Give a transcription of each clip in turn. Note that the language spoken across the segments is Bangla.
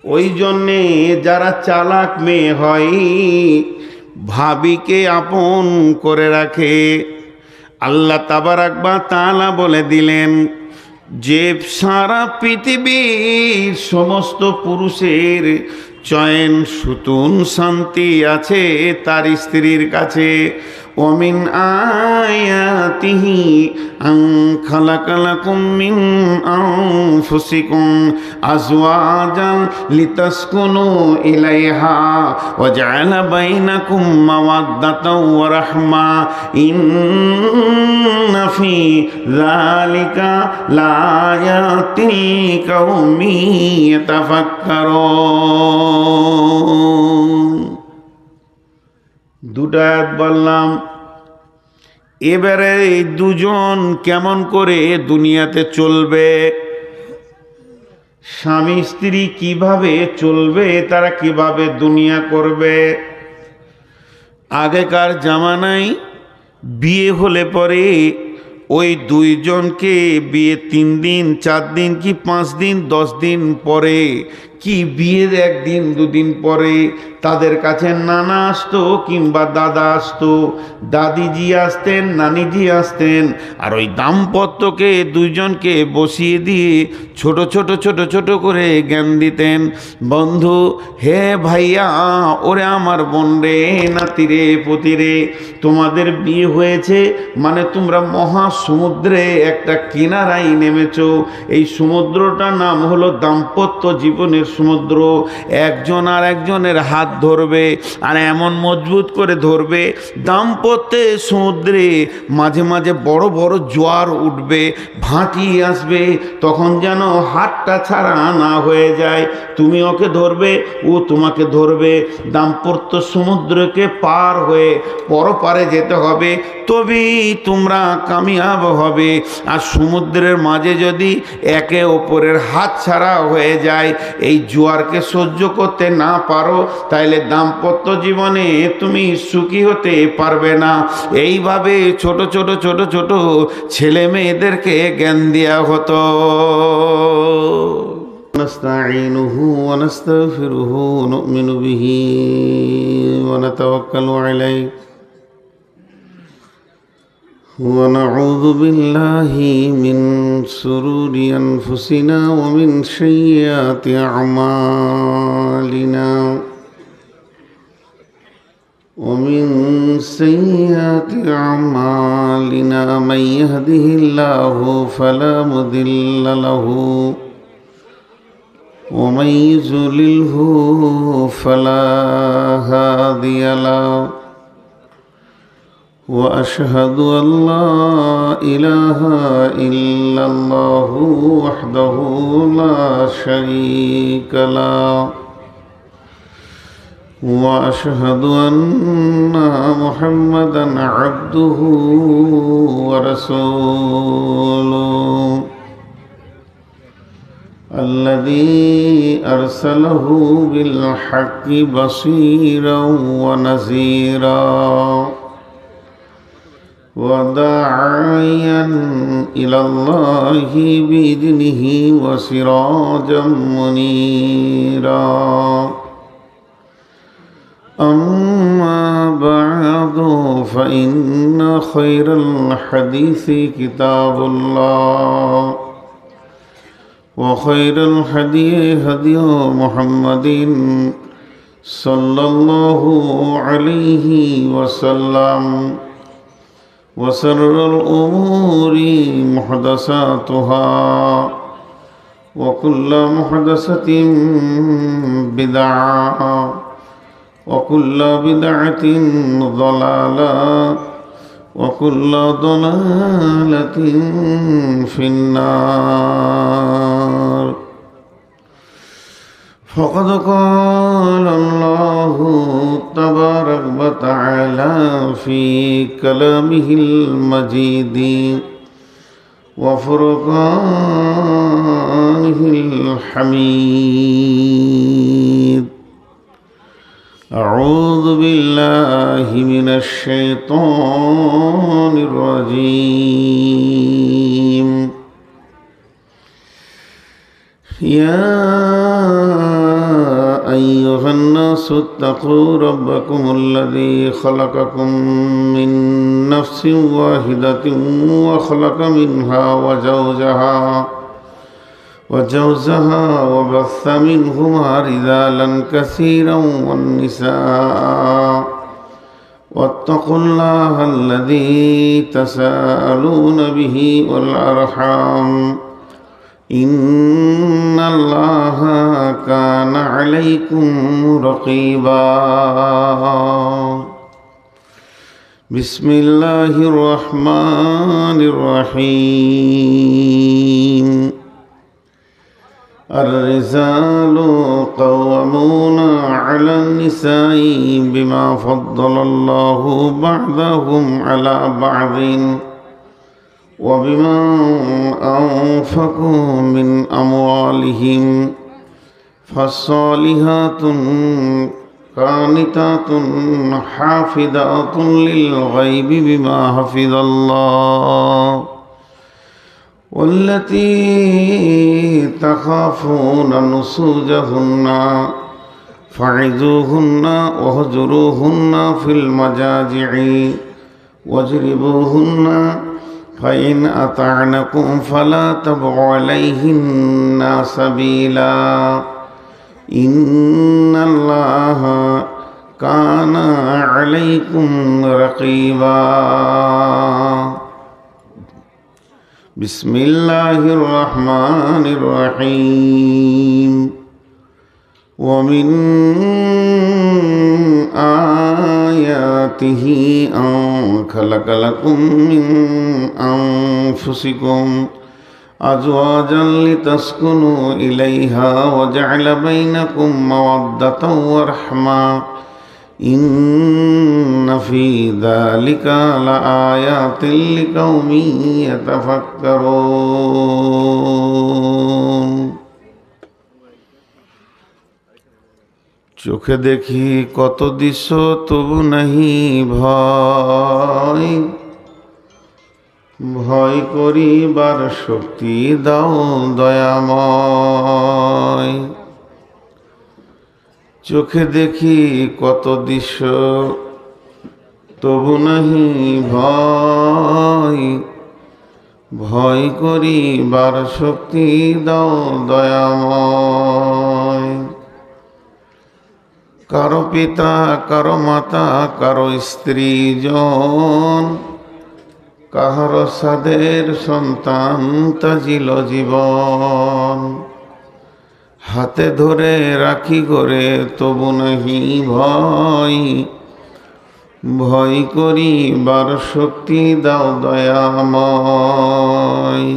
ওই জন্যে যারা চালাক মেয়ে হয় ভাবিকে আপন করে রাখে। আল্লাহ তাবারাক ওয়া তাআলা বলে দিলেন যে সারা পৃথিবীর সমস্ত পুরুষের চয়ন সুতুন শান্তি আছে তার স্ত্রীর কাছে। ওমিন আয়াতিহি আন খালাকালাকুম মিন আনফুসিকুম আজওয়াজান লিতাসকুনু ইলাইহা ওয়া জাআলা বাইনাকুম মাওয়াদ্দাতাও ওয়া রাহমা ইন্না ফি যালিকা লায়াতিল লিকাউমি ইয়াতাফাক্কারুন। দুটো আয়াত বললাম। এবারে এই দুজন কেমন করে দুনিয়াতে চলবে, স্বামী স্ত্রী কিভাবে চলবে, তারা কিভাবে দুনিয়া করবে। আগেকার জামানায় বিয়ে হলে পরে ওই দুইজনকে বিয়ে 3 দিন 4 দিন কি 5 দিন 10 দিন পরে কি বিয়ের 1 দিন 2 দিন পরে তাদের কাছে নানা আসতো কিংবা দাদা আসতো, দাদিজি আসতেন, নানিজি আসতেন। আর ওই দাম্পত্যকে দুইজনকে বসিয়ে দিয়ে ছোট ছোট ছোট ছোট করে জ্ঞান দিতেন। বন্ধু, হে ভাইয়া, ওরে আমার বোন রে, নাতি রে, পতি রে, তোমাদের বিয়ে হয়েছে মানে তোমরা মহা সমুদ্রে একটা কিনারায় নেমেছো। এই সমুদ্রটার নাম হলো দাম্পত্য জীবনের সমুদ্র। একজন আর একজনের হাত ধরবে আর এমন মজবুত করে ধরবে, দাম্পত্যে সমুদ্রে মাঝে মাঝে বড় বড় জোয়ার উঠবে, ভাটি আসবে, তখন যেন হাতটা ছাড়া না হয়ে যায়। তুমি ওকে ধরবে, ও তোমাকে ধরবে। দাম্পত্য সমুদ্রকে পার হয়ে পরপারে যেতে হবে, তবেই তোমরা কামিয়াব হবে। আর সমুদ্রের মাঝে যদি একে অপরের হাত ছাড়া হয়ে যায়, এই জোয়ারকে সহ্য করতে না পারো, তাইলে দাম্পত্য জীবনে তুমি সুখী হতে পারবে না। এইভাবে ছোট ছোট ছোট ছোট ছেলে মেয়েদেরকে জ্ঞান দেওয়া হতো। নাস্তাঈনুহু ওয়া নাস্তাগফিরুহু ওয়া নু'মিনু বিহি ওয়া নাতাওয়াক্কালু আলাইহি ওয়া নাউযু বিল্লাহি মিন শুরুরি আনফুসিনা ওয়া মিন সাইয়্যাতি আমালিনা ومن سيئات أعمالنا من يهده الله فلا مضل له ومن يضلله فلا هادي له وأشهد أن لا إله إلا الله وحده لا شريك له وأشهد أن محمدًا عبده ورسوله الذي أرسله بالحق بصيرًا ونذيرًا وداعيًا إلى الله بإذنه وسراجًا منيرًا أما بعد فإن خير الحديث كتاب الله وخير الهدي هدي محمد صلى الله عليه وسلم وشر الأمور محدثاتها وكل محدثة بدعة وكل بدعة ضلالة وكل ضلالة في النار فقد قال الله تبارك وتعالى في كلامه المجيد وفرقانه الحميد أعوذ بالله من الشيطان الرجيم يا أيها الناس اتقوا ربكم الذي خلقكم من نفس واحدة وخلق منها وزوجها وبث منهما رجالا كثيرا والنساء واتقوا الله الذي تساءلون به والأرحام إن الله كان عليكم رقيبا بسم الله الرحمن الرحيم الرجال قوامون على النساء بما فضل الله بعضهم على بعض وبما أنفقوا من أموالهم فالصالحات قانتات حافظات للغيب بما حفظ الله والتي تخافون نشوزهن فعظوهن واهجروهن في المضاجع واضربوهن فإن أطعنكم فلا تبغوا عليهن سبيلا إن الله كان عليكم رقيبا بسم الله الرحمن الرحيم ومن آياته أن خلق لكم من أنفسكم أزواجا لتسكنوا إليها وجعل بينكم مودة ورحمة إن في ذلك لآيات لقوم يتفكرون চোখে দেখি কত দৃশ্য তবু নাহি ভয় ভয় করিবার শক্তি দাও দয়াময় চোখে দেখি কত দৃশ্য তবু নাহি ভয় ভয় করিবার শক্তি দাও দয়াময় কারো পিতা কারো মাতা কারো স্ত্রী জন কাহারো সাদের সন্তান তাজিল জীবন হাতে ধরে রাখি করে তবু নাহি ভয় ভয় করিবার শক্তি দাও দয়াময়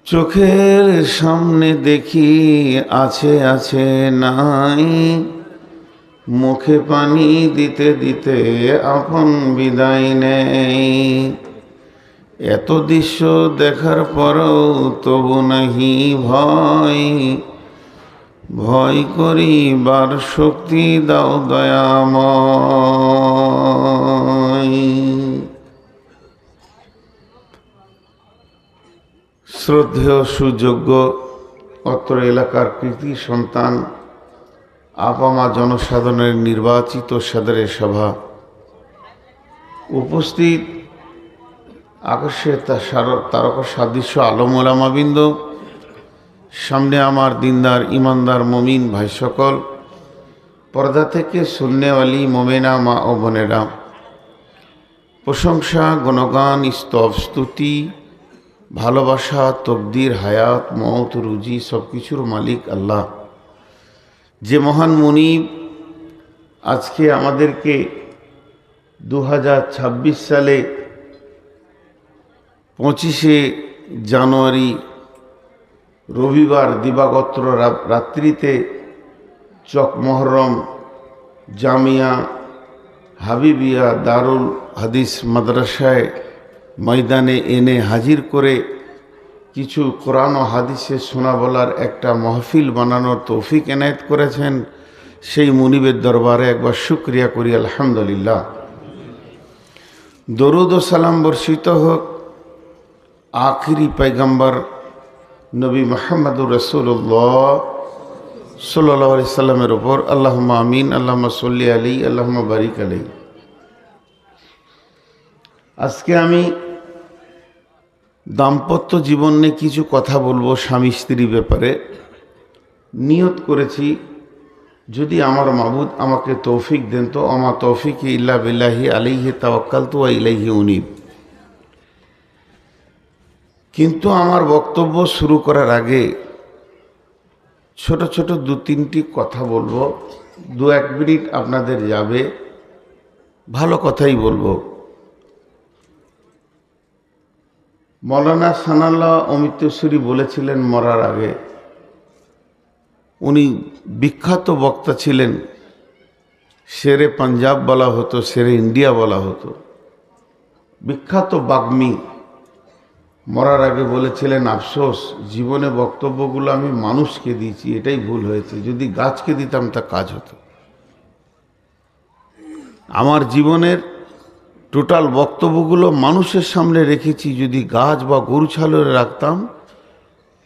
চোখের সামনে দেখি আছে আছে নাই মুখে পানি দিতে দিতে আপন বিদায় নেই এত দৃশ্য দেখার পরও তবু নাহি ভয় ভয় করিবার শক্তি দাও দয়াময় শ্রদ্ধেয় সুযোগ্য অত্র এলাকার কৃতি সন্তান আপামা জনসাধারণের নির্বাচিত সাদরে সভা উপস্থিত আকাশে তারকা সাদৃশ্য আলম ওলামাবৃন্দ সামনে আমার দিনদার ইমানদার মমিন ভাই সকল পর্দা থেকে সুন্নেওয়ালি মোমেনা মা ও বোনেরা প্রশংসা গুণগান স্তব স্তুতি ভালোবাসা তকদির হায়াত মওত রুজি সব কিছুর মালিক আল্লাহ যে মহান মুনিব আজকে আমাদেরকে 2026 সালে 25শে জানুয়ারি রবিবার দিবাগত রাত্রিতে চক মহরম জামিয়া হাবিবিয়া দারুল হাদিস মাদ্রাসায় ময়দানে এনে হাজির করে কিছু কোরআন ও হাদিসের শোনা বলার একটা মাহফিল বানানোর তৌফিক এনায়েত করেছেন সেই মুনিবের দরবারে একবার শুকরিয়া করি আলহামদুলিল্লাহ। দরুদ ও সালাম বর্ষিত হোক আখিরি পয়গম্বর নবী মুহাম্মদুর রাসূলুল্লাহ সাল্লাল্লাহু আলাইহি সাল্লামের ওপর। আল্লাহুম্মা আমিন, আল্লাহুম্মা সাল্লি আলাইহি, আল্লাহুম্মা বারিক আলাইহি। আজকে আমি দাম্পত্য জীবন নিয়ে কিছু কথা বলবো, স্বামী স্ত্রী ব্যাপারে। নিয়ত করেছি যদি আমার মাবুদ আমাকে তৌফিক দেন তো আমা তৌফিক ইল্লা বিল্লাহি আলাইহি তাওয়াক্কালতু ওয়া ইলাইহি উনীব। কিন্তু আমার বক্তব্য শুরু করার আগে ছোট ছোট দু তিনটি কথা বলবো। 2-1 মিনিট আপনাদের যাবে, ভালো কথাই বলবো। মৌলানা সানাউল্লাহ অমৃতসরী বলেছিলেন মরার আগে, উনি বিখ্যাত বক্তা ছিলেন, শেরে পাঞ্জাব বলা হতো, শেরে ইন্ডিয়া বলা হতো, বিখ্যাত বাগ্মী। মরার আগে বলেছিলেন, আফসোস জীবনে বক্তব্যগুলো আমি মানুষকে দিয়েছি, এটাই ভুল হয়েছে, যদি গাছকে দিতাম তা কাজ হতো। আমার জীবনের টোটাল বক্তব্যগুলো মানুষের সামনে রেখেছি, যদি গাছ বা গরু ছাগলে রাখতাম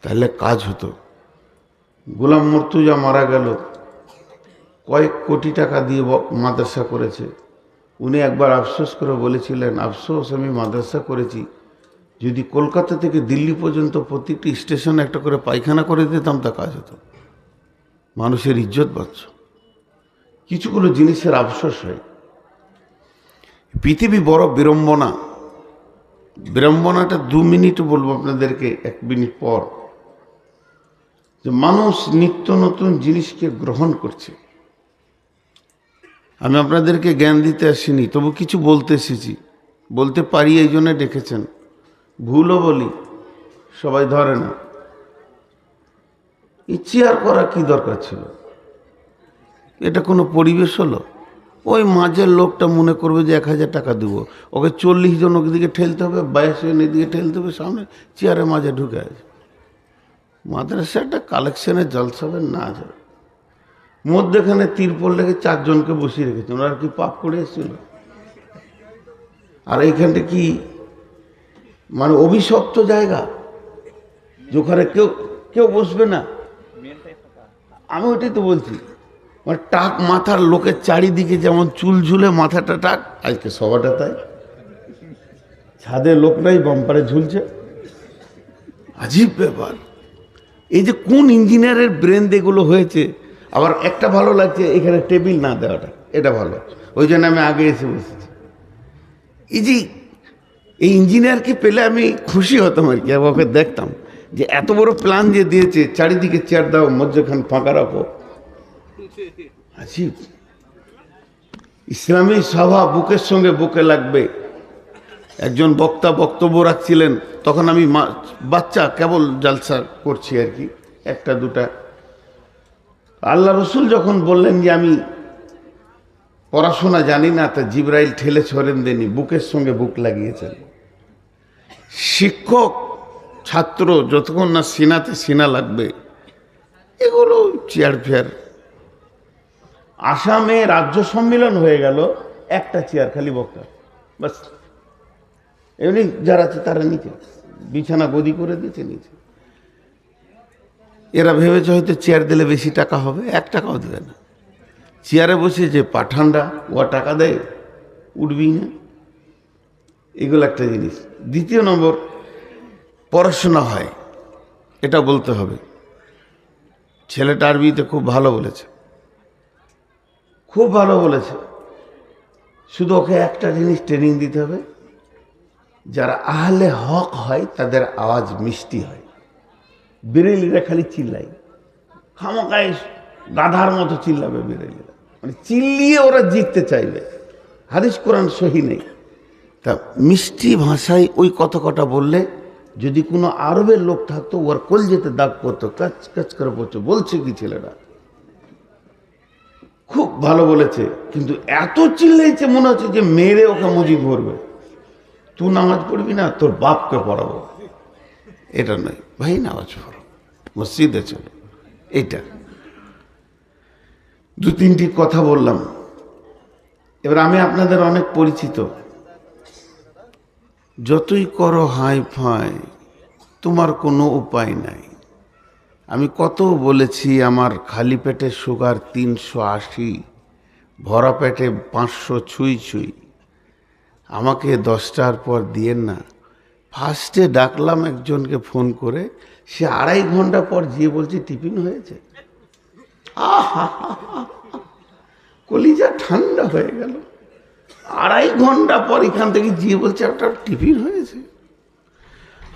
তাহলে কাজ হতো। গোলাম মুর্তুজা মারা গেল, কয়েক কোটি টাকা দিয়ে মাদ্রাসা করেছে। উনি একবার আফসোস করে বলেছিলেন, আফসোস আমি মাদ্রাসা করেছি, যদি কলকাতা থেকে দিল্লি পর্যন্ত প্রতিটি স্টেশনে একটা করে পায়খানা করে দিতাম তা কাজ হতো। মানুষের ইজ্জত বাঁচত। কিছুগুলো জিনিসের আফসোস হয়। পৃথিবী বড় বিড়ম্বনা। বিড়ম্বনাটা 2 মিনিট বলবো আপনাদেরকে, 1 মিনিট পর, যে মানুষ নিত্য নতুন জিনিসকে গ্রহণ করছে। আমি আপনাদেরকে জ্ঞান দিতে আসিনি, তবু কিছু বলতে এসেছি, বলতে পারি, এই জন্য ডেকেছেন। ভুলও বলি, সবাই ধরে না। এই চেয়ার করা কি দরকার ছিল? এটা কোনো পরিবেশ হলো? ওই মাঝের লোকটা মনে করবে যে 1000 টাকা দেবো, ওকে 40 জন ওদিকে ঠেলতে হবে, 22 জন এদিকে ঠেলতে হবে, সামনে চেয়ারের মাঝে ঢুকে আছে। মাদ্রাসা একটা কালেকশনের জলসাবের না যাবে, মধ্যেখানে তিরপল লেগে 4 জনকে বসিয়ে রেখেছেন। ওরা কি পাপ করে এসেছিল? আর এইখানটা কি মানে অভিশপ্ত জায়গা, যেখানে কেউ কেউ বসবে না? আমি ওইটাই তো বলছি, মানে টাক মাথার লোকের চারিদিকে যেমন চুল ঝুলে মাথাটা টাক, আজকে সবাটা তাই। ছাদে লোক নাই, বাম্পারে ঝুলছে। আজীব ব্যাপার। এই যে কোন ইঞ্জিনিয়ারের ব্রেন এগুলো হয়েছে। আবার একটা ভালো লাগছে, এখানে টেবিল না দেওয়াটা, এটা ভালো, ওই জন্য আমি আগে এসে বসেছি। এই যে এই ইঞ্জিনিয়ারকে পেলে আমি খুশি হতাম আর কি, ওকে দেখতাম যে এত বড় প্ল্যান যে দিয়েছে, চারিদিকে চেয়ার দাও, মধ্যখান ফাঁকা রাখো। আজীব। ইসলামী সভা বুকের সঙ্গে বুকে লাগবে। একজন বক্তা বক্তব্য রাখছিলেন, তখন আমি বাচ্চা কেবল জালসা করছি আর কি, 1-2টা। আল্লাহ রসুল যখন বললেন যে আমি পড়াশোনা জানি না, তা জিবরাইল ঠেলে ছড়েন দেনি, বুকের সঙ্গে বুক লাগিয়েছেন। শিক্ষক ছাত্র যতক্ষণ না সিনাতে সিনা লাগবে, এগুলো চেয়ার ফেয়ার। আসামে রাজ্য সম্মেলন হয়ে গেল, একটা চেয়ার খালি বক্তা, বাস। এমনি যারা আছে তারা নিচে বিছানা গদি করে দিয়েছে নিচে। এরা ভেবেছে হয়তো চেয়ার দিলে বেশি টাকা হবে, 1 টাকাও দেবে না। চেয়ারে বসে যে পাঠানরা, ও টাকা দেয়, উঠবি না। এগুলো একটা জিনিস। দ্বিতীয় নম্বর, পড়াশোনা হয়, এটা বলতে হবে। ছেলেটা আরবিতে খুব ভালো বলেছে, খুব ভালো বলেছে। শুধু ওকে একটা জিনিস ট্রেনিং দিতে হবে, যারা আহলে হক হয় তাদের আওয়াজ মিষ্টি হয়। বেরেলিরা খালি চিল্লাই, খামোকায় গাধার মতো চিল্লাবে বেরেলিরা, মানে চিল্লিয়ে ওরা জিততে চাইবে। হাদিস কোরআন সহি নেই। তা মিষ্টি ভাষায় ওই কটা বললে, যদি কোনো আরবের লোক থাকতো ওর কলজেতে দাগ পড়তো, কাচ কাচ করে পড়তো। বলছে কি ছেলেরা খুব ভালো বলেছে, কিন্তু এত চিল্লাইছে মনে হচ্ছে যে মেরে ওকে মজিদ ভরবে। তুই নামাজ পড়বি না, তোর বাপকে পড়াবো। এটা নয় ভাই, নামাজ পড়ো, মসজিদে চলো। এইটা 2-3টি কথা বললাম। এবার আমি আপনাদের অনেক পরিচিত। যতই করো হাই ফাই, তোমার কোনো উপায় নাই। আমি কত বলেছি আমার খালি পেটে সুগার 380, ভরা পেটে 500 ছুঁই ছুঁই, আমাকে 10টার পর দিয়েন না। ফার্স্টে ডাকলাম একজনকে ফোন করে, সে 2.5 ঘন্টা পর গিয়ে বলছে টিফিন হয়েছে। আহা, কলিজা ঠান্ডা হয়ে গেল। 2.5 ঘন্টা পর এখান থেকে গিয়ে বলছে একটা টিফিন হয়েছে।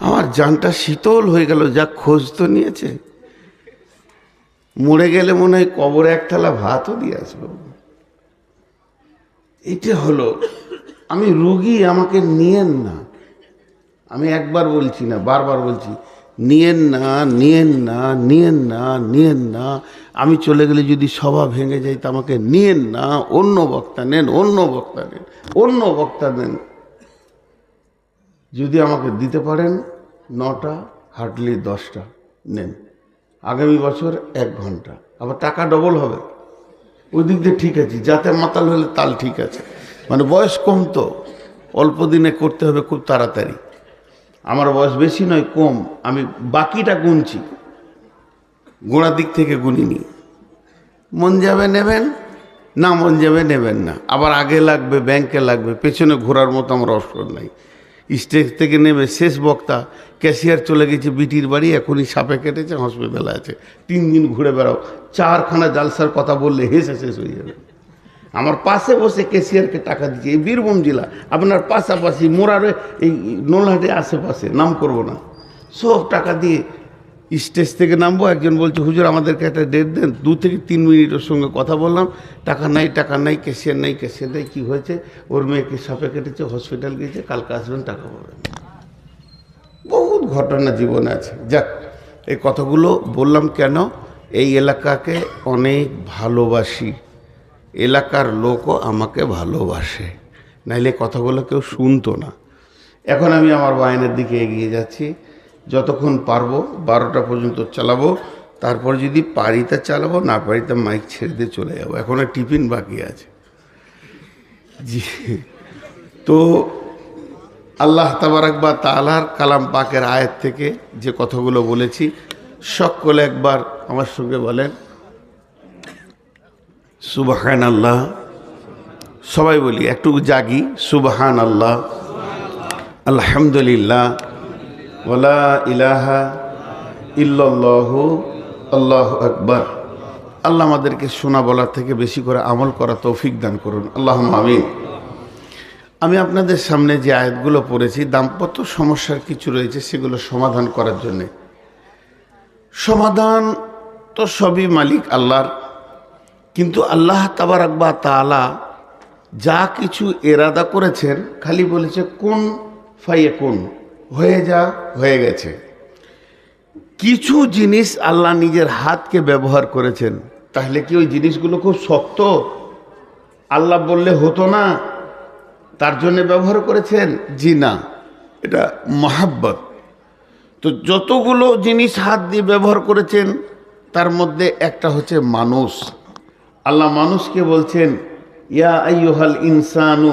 আমার জানটা শীতল হয়ে গেল। যা খোঁজ তো নিয়েছে, মরে গেলে মনে হয় কবরে এক থালা ভাতও দিয়ে আসবো। এটা হলো, আমি রুগী, আমাকে নিয়েন না। আমি একবার বলছি না, বারবার বলছি, নিয়েন না, নিয়েন না, নিয়েন না, নিয়েন না। আমি চলে গেলে যদি সভা ভেঙে যায়, তা আমাকে নিয়েন না। অন্য বক্তা নেন, অন্য বক্তা নেন, অন্য বক্তা নেন। যদি আমাকে দিতে পারেন 9টা, হার্ডলি 10টা নেন। আগামী বছর 1 ঘন্টা, আবার টাকা ডবল হবে। ওই দিক দিয়ে ঠিক আছে, যাতে মাতাল হলে তাল ঠিক আছে। মানে বয়স কম তো, অল্প দিনে করতে হবে খুব তাড়াতাড়ি। আমার বয়স বেশি নয়, কম। আমি বাকিটা গুনছি, গোড়ার দিক থেকে গুনিনি। মন যাবে নেবেন না, মন যাবে নেবেন না। আবার আগে লাগবে, ব্যাংকে লাগবে, পেছনে ঘোরার মতো আমার অবসর নাই। স্টেজ থেকে নেমে শেষ বক্তা, ক্যাশিয়ার চলে গেছে বিটির বাড়ি, এখনই সাপে কেটেছে, হসপিটালে আছে। 3 দিন ঘুরে বেড়াও, 4খানা জালসার কথা বললে হেসে শেষ হয়ে যাবে। আমার পাশে বসে ক্যাশিয়ারকে টাকা দিচ্ছে, এই বীরভূম জেলা আপনার পাশাপাশি, মোরারে এই নোলহাটে আশেপাশে, নাম করব না, সব টাকা দিয়ে স্টেজ থেকে নামবো। একজন বলছে হুজুর আমাদেরকে একটা ডেট দেন। 2 থেকে 3 মিনিট ওর সঙ্গে কথা বললাম, টাকা নাই, টাকা নাই, ক্যাশিয়ার নাই, ক্যাশিয়ার নাই। কী হয়েছে? ওর মেয়েকে সাপে কেটেছে, হসপিটাল গিয়েছে, কালকে আসবেন, টাকা পাবেন। বহুত ঘটনা জীবনে আছে। যাক, এই কথাগুলো বললাম কেন? এই এলাকাকে অনেক ভালোবাসি, এলাকার লোকও আমাকে ভালোবাসে, নাইলে কথাগুলো কেউ শুনতো না। এখন আমি আমার বায়ানের দিকে এগিয়ে যাচ্ছি। যতক্ষণ পারবো 12টা পর্যন্ত চালাবো, তারপর যদি পারি তা চালাবো, না পারি তা মাইক ছেড়ে দিয়ে চলে যাবো। এখনো টিফিন বাকি আছে। জি, তো আল্লাহ তাবারাক ওয়া তাআলার কালাম পাকের আয়াত থেকে যে কথাগুলো বলেছি, সকলে একবার আমার সঙ্গে বলেন সুবহানাল্লাহ। সবাই বলি, একটু জাগি, সুবহানাল্লাহ, আলহামদুলিল্লাহ, ওয়ালা ইলাহা ইল্লাল্লাহু, আল্লাহু আকবার। আল্লাহ আমাদেরকে শোনা বলার থেকে বেশি করে আমল করা তৌফিক দান করুন, আল্লাহুম্মা আমিন। আমি আপনাদের সামনে যে আয়াতগুলো পড়েছি, দাম্পত্য সমস্যার কিছু রয়েছে, সেগুলো সমাধান করার জন্যে। সমাধান তো সবই মালিক আল্লাহর, কিন্তু আল্লাহ তাবারাক ওয়া তাআলা যা কিছু এরাদা করেছেন, খালি বলেছে কুন ফায়াকুন, হয়ে যা, হয়ে গেছে। কিছু জিনিস আল্লাহ নিজের হাতকে ব্যবহার করেছেন, তাহলে কি ওই জিনিসগুলো খুব শক্ত? আল্লাহ বললে হতো না, তার জন্য ব্যবহার করেছেন? জি না, এটা মহাব্বত। তো যতগুলো জিনিস হাত দিয়ে ব্যবহার করেছেন, তার মধ্যে একটা হচ্ছে মানুষ। আল্লাহ মানুষকে বলছেন ইয়া আইয়ুহাল ইনসানু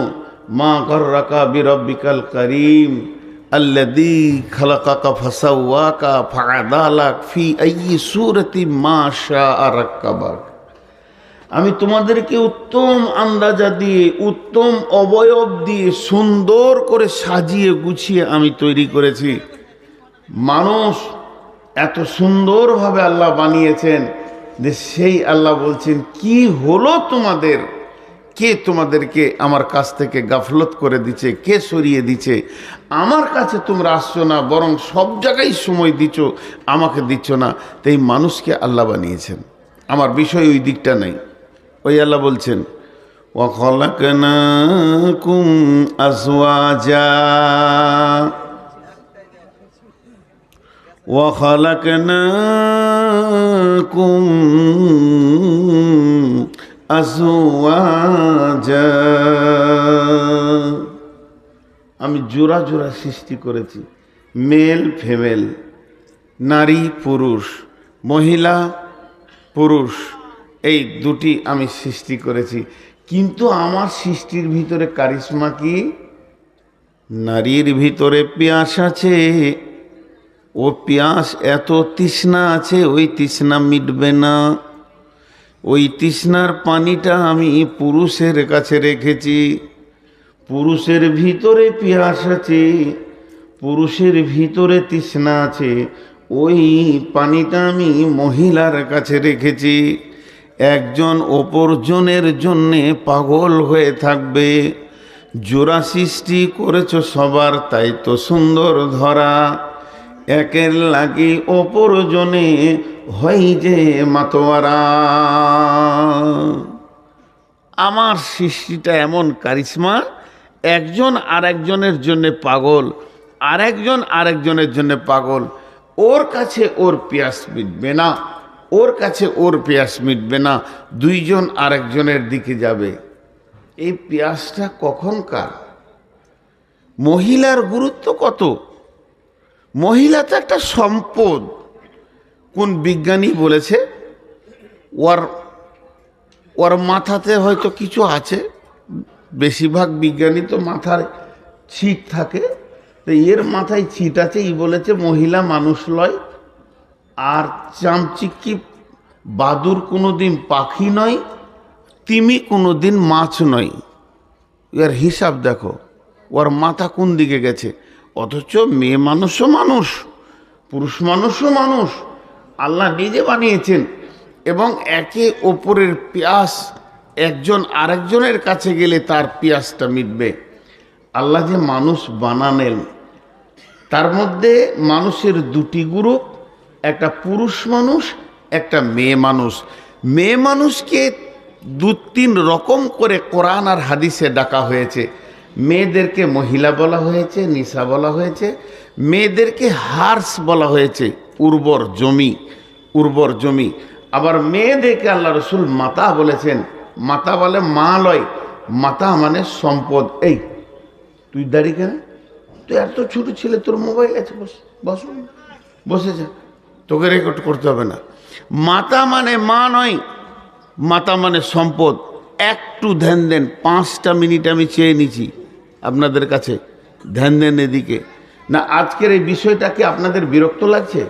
মা গাররাকা বিরাব্বিকাল কারীম আল্লাযী খালাকাকা ফাসাওয়াকা ফাআদালাক ফি আইয়ি সূরাতি মা শাআ রাক্কাবাক। আমি তোমাদেরকে উত্তম আন্দাজা দিয়ে, উত্তম অবয়ব দিয়ে, সুন্দর করে সাজিয়ে গুছিয়ে আমি তৈরি করেছি। মানুষ এত সুন্দরভাবে আল্লাহ বানিয়েছেন যে সেই আল্লাহ বলছেন কি হলো তোমাদের? কে তোমাদেরকে আমার কাছ থেকে গাফলত করে দিচ্ছে? কে সরিয়ে দিচ্ছে? আমার কাছে তোমরা আসছো না, বরং সব জায়গায় সময় দিচ্ছ, আমাকে দিচ্ছ না। তো এই মানুষকে আল্লাহ বানিয়েছেন। আমার বিষয় ওই দিকটা নেই। ওই আল্লাহ বলছেন ওয়া খালাকনাকুম আজওয়াজা ওয়া খালাকনাকুম আজওয়াজা। আমি জোড়া জোড়া সৃষ্টি করেছি, মেল ফিমেল, নারী পুরুষ, মহিলা পুরুষ, এই দুটি আমি সৃষ্টি করেছি। কিন্তু আমার সৃষ্টির ভিতরে কারিশমা কি? নারীর ভিতরে পেঁয়াস আছে, ও পিয়াস এত তৃষ্ণা আছে, ওই তৃষ্ণা মিটবে না। ওই তৃষ্ণার পানিটা আমি পুরুষের কাছে রেখেছি। পুরুষের ভিতরে পিয়াস আছে, পুরুষের ভিতরে তৃষ্ণা আছে, ওই পানিটা আমি মহিলার কাছে রেখেছি। একজন অপরজনের জন্যে পাগল হয়ে থাকবে। জোড়া সৃষ্টি করেছ সবার, তাই তো সুন্দর ধরা। একের লাগি অপরজনে হয় যে মাতোয়ারা। আমার সৃষ্টিটা এমন কারিশমা, একজন আরেকজনের জন্য পাগল, আরেকজন আরেকজনের জন্য পাগল। ওর কাছে ওর পিয়াস মিটবে না, ওর কাছে ওর পিয়াস মিটবে না, দুইজন আরেকজনের দিকে যাবে। এই পিয়াসটা কখনকার? মহিলার গুরুত্ব কত! মহিলা তো একটা সম্পদ। কোন বিজ্ঞানী বলেছে ওর মাথাতে হয়তো কিছু আছে, বেশিরভাগ বিজ্ঞানী তো মাথার ছিট থাকে, তো এর মাথায় ছিট আছে। ই বলেছে মহিলা মানুষ লয়, আর চামচিকি বাদুর কোনোদিন পাখি নয়, তিমি কোনোদিন মাছ নয়। এর হিসাব দেখো, ওর মাথা কোন দিকে গেছে। অথচ মেয়ে মানুষও মানুষ, পুরুষ মানুষও মানুষ, আল্লাহ নিজে বানিয়েছেন। এবং একে অপরের পিয়াস, একজন আরেকজনের কাছে গেলে তার পিয়াসটা মিটবে। আল্লাহ যে মানুষ বানালেন, তার মধ্যে মানুষের দুটি গ্রুপ, একটা পুরুষ মানুষ, একটা মেয়ে মানুষ। মেয়ে মানুষকে দু তিন রকম করে কোরআন আর হাদিসে ডাকা হয়েছে। মেয়েদেরকে মহিলা বলা হয়েছে, নিসা বলা হয়েছে। মেয়েদেরকে হার্স বলা হয়েছে, উর্বর জমি, উর্বর জমি। আবার মেয়েদেরকে আল্লাহ রসুল মাতা বলেছেন। মাতা বলে মা লয়, মাতা মানে সম্পদ। এই তুই দাঁড়িয়ে কেন? তুই এত ছোট ছেলে, তোর মোবাইল আছে, বস বসে যা, তোকে রেকর্ড করতে হবে না। মাতা মানে মা নয়, মাতা মানে সম্পদ। একটু ধ্যান দেন, 5টা মিনিট আমি চেয়ে নিছি আপনাদের কাছে, ধ্যান দেন এদিকে। না আজকের এই বিষয়টা কি আপনাদের বিরক্ত লাগছে?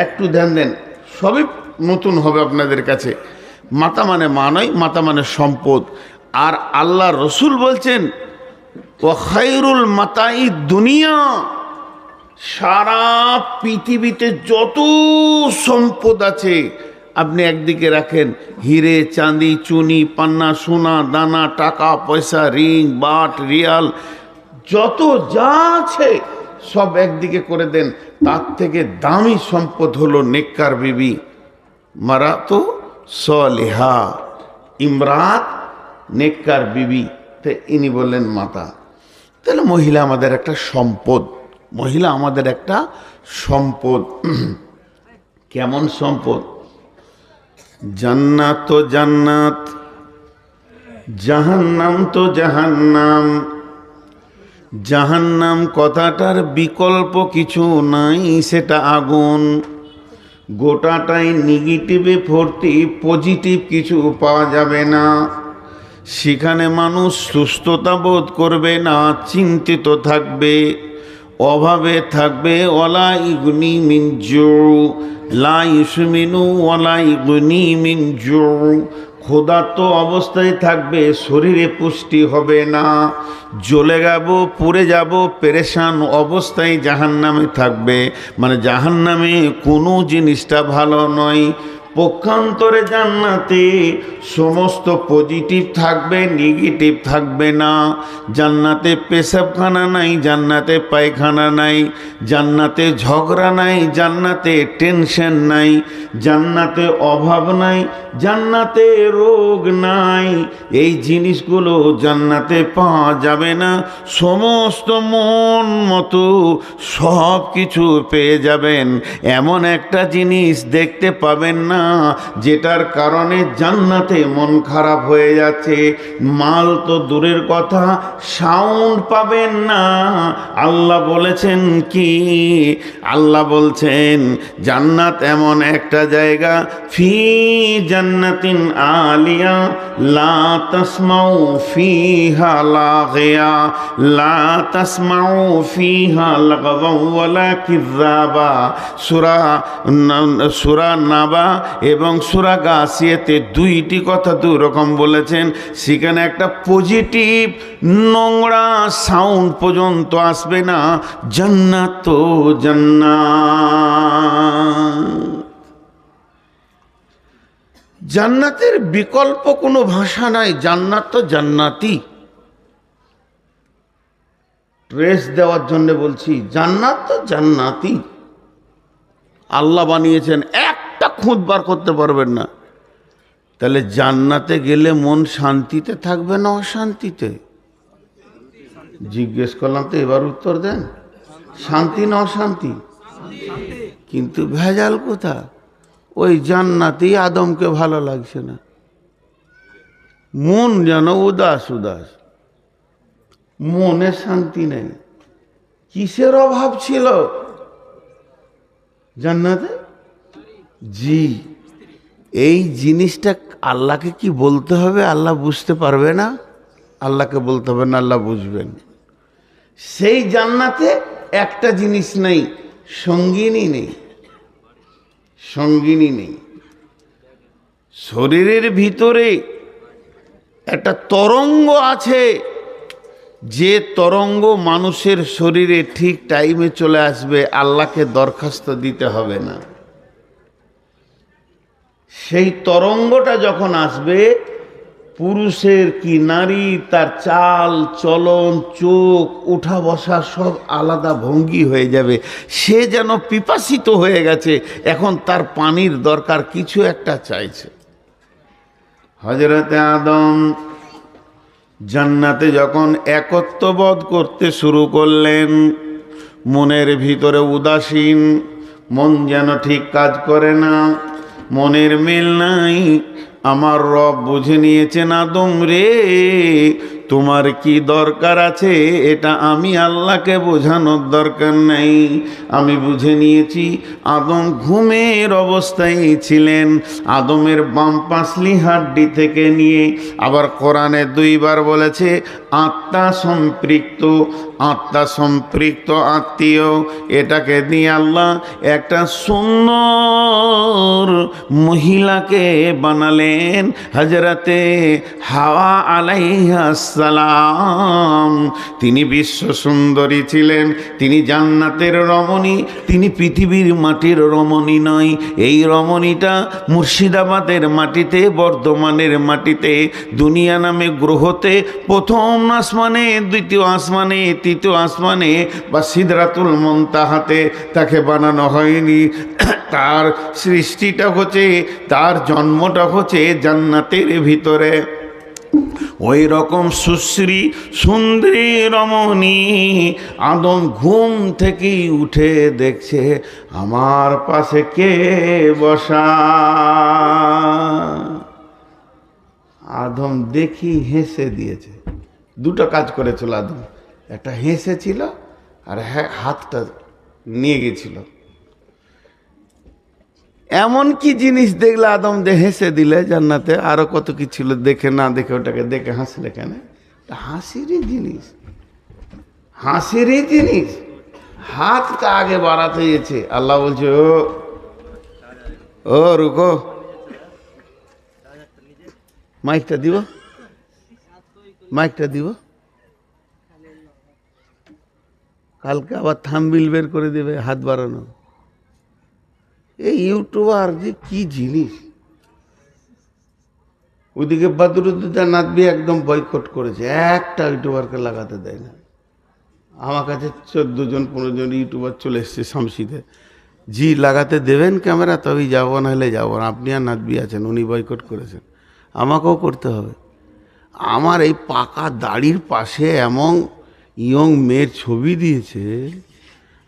একটু ধ্যান দেন, সবই নতুন হবে আপনাদের কাছে। মাতা মানে মা নয়, মাতা মানে সম্পদ। আর আল্লাহ রসুল বলছেন ও খায়রুল মাতাই দুনিয়া, সারা পৃথিবীতে যত সম্পদ আছে আপনি একদিকে রাখেন, হিরে চাঁদি চুনি পান্না সোনা দানা টাকা পয়সা রিং বাট রিয়াল যত যা আছে সব একদিকে করে দেন। তার থেকে দামি সম্পদ হলো নেককার বিবি, মারাতো সলিহা, ইমরাত নেককার বিবি। তো ইনি বললেন মাতা। তাহলে মহিলা আমাদের একটা সম্পদ, মহিলা আমাদের একটা সম্পদ। কেমন সম্পদ? জান্নাত তো জান্নাত, জাহান্নাম তো জাহান্নাম। জাহান্নাম কথাটার বিকল্প কিছু নাই, সেটা আগুন। গোটাটাই নেগেটিভে ভর্তি, পজিটিভ কিছু পাওয়া যাবে না। সেখানে মানুষ সুস্থতা বোধ করবে না, চিন্তিত থাকবে, অভাবে থাকবে। ওয়ালা ইগনি মিন জু, লা ইউসমিনু ওয়ালা ইগনি মিন জু। ক্ষুধার্ত অবস্থায় থাকবে, শরীরে পুষ্টি হবে না, জ্বলে যাব পুড়ে যাব, পেরেশান অবস্থায় জাহান্নামে থাকবে। মানে জাহান্নামে কোনো জিনিসটা ভালো নয়। পক্ষান্তরে জান্নাতে সমস্ত পজিটিভ থাকবে, নেগেটিভ থাকবে না। জান্নাতে পেশাবখানা নাই, জান্নাতে পায়খানা নাই, জান্নাতে ঝগড়া নাই, জান্নাতে টেনশন নাই, জান্নাতে অভাব নাই, জান্নাতে রোগ নাই। এই জিনিসগুলো জান্নাতে পাওয়া যাবে না। সমস্ত মন মতো সব কিছু পেয়ে যাবেন, এমন একটা জিনিস দেখতে পাবেন না না, যেটার কারণে জান্নাতে মন খারাপ হয়ে যাচ্ছে। মাল তো দূরের কথা, সাউন্ড পাবেন না। আল্লাহ বলেছেন কি? আল্লাহ বলছেন জান্নাত এমন একটা জায়গা, ফি জান্নাতিন আলিয়া লা তাসমাউ ফিহা লাগিয়া লা তাসমাউ ফিহা লাগওয়া ওয়ালা কিযাবা। সূরা নাবা এবং সূরা গাসিয়াতে দুইটি কথা দুই রকম বলেছেন। সেখানে একটা পজিটিভ, নোংরা সাউন্ড পর্যন্ত আসবে না। জান্নাত তো জান্নাত, জান্নাতের বিকল্প কোনো ভাষা নাই। জান্নাত তো জান্নাতি। ট্রেস দেওয়ার জন্য বলছি, জান্নাত তো জান্নাতি। আল্লাহ বানিয়েছেন, একটা খুঁত বার করতে পারবেন না। তাহলে জান্নাতে গেলে মন শান্তিতে থাকবে না অশান্তিতে? জিজ্ঞেস করলাম তো, এবার উত্তর দেন। শান্তি না অশান্তি? কিন্তু ভেজাল কোথা? ওই জান্নাতি আদমকে ভালো লাগছে না, মন যেন উদাস উদাস, মনে শান্তি নেই। কিসের অভাব ছিল জান্নাতে? জি, এই জিনিসটা আল্লাহকে কি বলতে হবে? আল্লাহ বুঝতে পারবে না। আল্লাহকে বলতে হবে না, আল্লাহ বুঝবেন। সেই জান্নাতে একটা জিনিস নেই, সঙ্গিনী নেই। সঙ্গিনী নেই। শরীরের ভিতরে একটা তরঙ্গ আছে, যে তরঙ্গ মানুষের শরীরে ঠিক টাইমে চলে আসবে, আল্লাহকে দরখাস্ত দিতে হবে না। সেই তরঙ্গটা যখন আসবে, পুরুষের কি নারী, তার চাল চলন, চোখ, উঠা বসা সব আলাদা ভঙ্গি হয়ে যাবে। সে যেন পিপাসিত হয়ে গেছে, এখন তার পানির দরকার, কিছু একটা চাইছে। হযরতে আদম জান্নাতে যখন একত্ববোধ করতে শুরু করলেন, মনের ভিতরে উদাসীন, মন যেন ঠিক কাজ করে না, মনের মিল নাই। আমার রব বুঝে নিয়েছেন, আদম রে তোমার কি দরকার আছে এটা আমি আল্লাহকে বোঝানোর দরকার নাই, আমি বুঝে নিয়েছি। আদম ঘুমের অবস্থায় ছিলেন। আদমের বাম পাঁচলি হাড্ডি থেকে নিয়ে, আবার কোরআনে দুইবার বলেছে আত্মা সম্পৃক্ত, আত্মা সম্পৃক্ত আত্মীয়, এটাকে দিয়ে আল্লাহ একটা সুন্দর মহিলাকে বানালেন, হযরতে হাওয়া আলাইহিস সালাম। তিনি বিশ্ব সুন্দরী ছিলেন, তিনি জান্নাতের রমণী, তিনি পৃথিবীর মাটির রমণী নয়। এই রমণীটা মুর্শিদাবাদের মাটিতে, বর্ধমানের মাটিতে, দুনিয়া নামে গ্রহতে প্রথম আসমানে, দ্বিতীয় আসমানে, তৃতীয় আসমানে বা সিদরাতুল মুনতাহাতে তাকে বানানো হয়নি। তার সৃষ্টিটা হচ্ছে, তার জন্মটা হচ্ছে জান্নাতের ভিতরে। ওই রকম সুশ্রী সুন্দরী রমণী আদম ঘুম থেকে উঠে দেখছে আমার পাশে কে বসা। আদম দেখি হেসে দিয়েছে। দুটো কাজ করেছিল আদম, একটা হেসেছিল আর হাতটা নিয়ে গেছিল। এমন কি জিনিস দেখলে আদম হেসে দিলে? জান্নাতে আরো কত কি ছিল, দেখে না দেখে ওটাকে দেখে হাসলে কেন? হাসিরই জিনিস, হাসিরই জিনিস। হাতটা আগে বাড়াতে গেছে, আল্লাহ বলছে ও রুকো, মাইকটা দিব, মাইকটা দিব, কালকে আবার থাম্বনেইল বের করে দেবে হাত বাড়ানো। এই ইউটিউবার যে কি জিনিস। ওইদিকে বদরুদ্দোজা নাদবি একদম বয়কট করেছে, একটা ইউটিউবারকে লাগাতে দেয় না। আমার কাছে 14 জন 15 জন ইউটিউবার চলে এসছে শামসিতে, জি লাগাতে দেবেন ক্যামেরা তবেই যাবো, না হলে যাবো না। আপনি আর নাদবি আছেন, উনি বয়কট করেছেন, আমাকেও করতে হবে। আমার এই পাকা দাড়ির পাশে এমন ইয়ং মেয়ের ছবি দিয়েছে,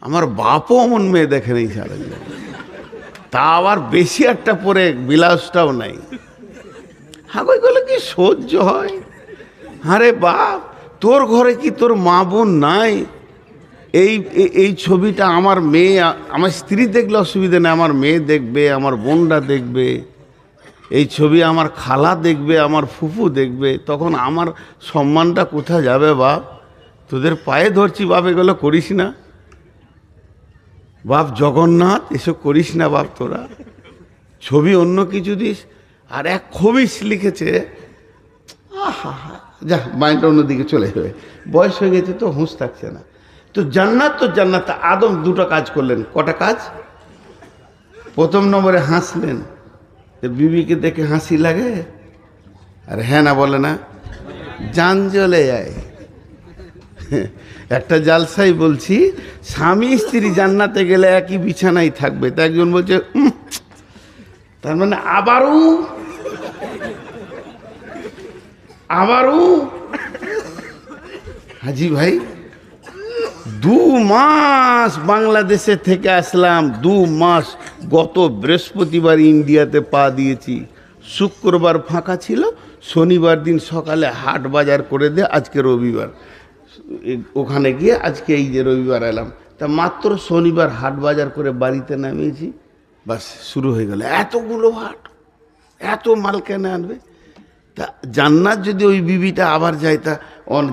আমার বাপও এমন মেয়ে দেখে নেই সারা জীবন। তা আবার বেশি একটা পরে ব্লাউজটাও নাই। হাগই গেলে কি সহ্য হয়? আরে বাপ, তোর ঘরে কি তোর মা বোন নাই? এই ছবিটা আমার মেয়ে, আমার স্ত্রী দেখলে অসুবিধা নেই, আমার মেয়ে দেখবে, আমার বোনরা দেখবে, এই ছবি আমার খালা দেখবে, আমার ফুফু দেখবে, তখন আমার সম্মানটা কোথায় যাবে বাপ? তোদের পায়ে ধরছি বাপ, এগুলো করিস না বাপ। জগন্নাথ, এসব করিস না বাপ। তোরা ছবি অন্য কিছু দিস। আর এক খবিস লিখেছে, আহা, যা মাইন্ডটা অন্যদিকে চলে যাবে, বয়স হয়ে গেছে তো, হুঁশ থাকছে না। তো জান্নাত আদম দুটো কাজ করলেন। কটা কাজ? প্রথম নম্বরে হাসলেন। বিবিকে দেখে হাসি লাগে? আর হ্যাঁ না বলে না, জান জ্বলে যায়। একটা জালসাই বলছি, স্বামী স্ত্রী জান্নাতে গেলে একই বিছানায় থাকবে। তা একজন বলছে তার মানে আবারও হাজি ভাই 2 মাস বাংলাদেশে থেকে আসলাম, 2 মাস। গত বৃহস্পতিবার ইন্ডিয়াতে পা দিয়েছি, শুক্রবার ফাঁকা ছিল, শনিবার দিন সকালে হাট বাজার করে দে, আজকে রবিবার, ওখানে গিয়ে আজকে এই যে রবিবার এলাম। তা মাত্র শনিবার হাট বাজার করে বাড়িতে নামিয়েছি, বাস শুরু হয়ে গেল এতগুলো হাট, এত মাল কেনে আনবে। তা জান্নাত যদি ওই বিবিটা আবার যায়, তা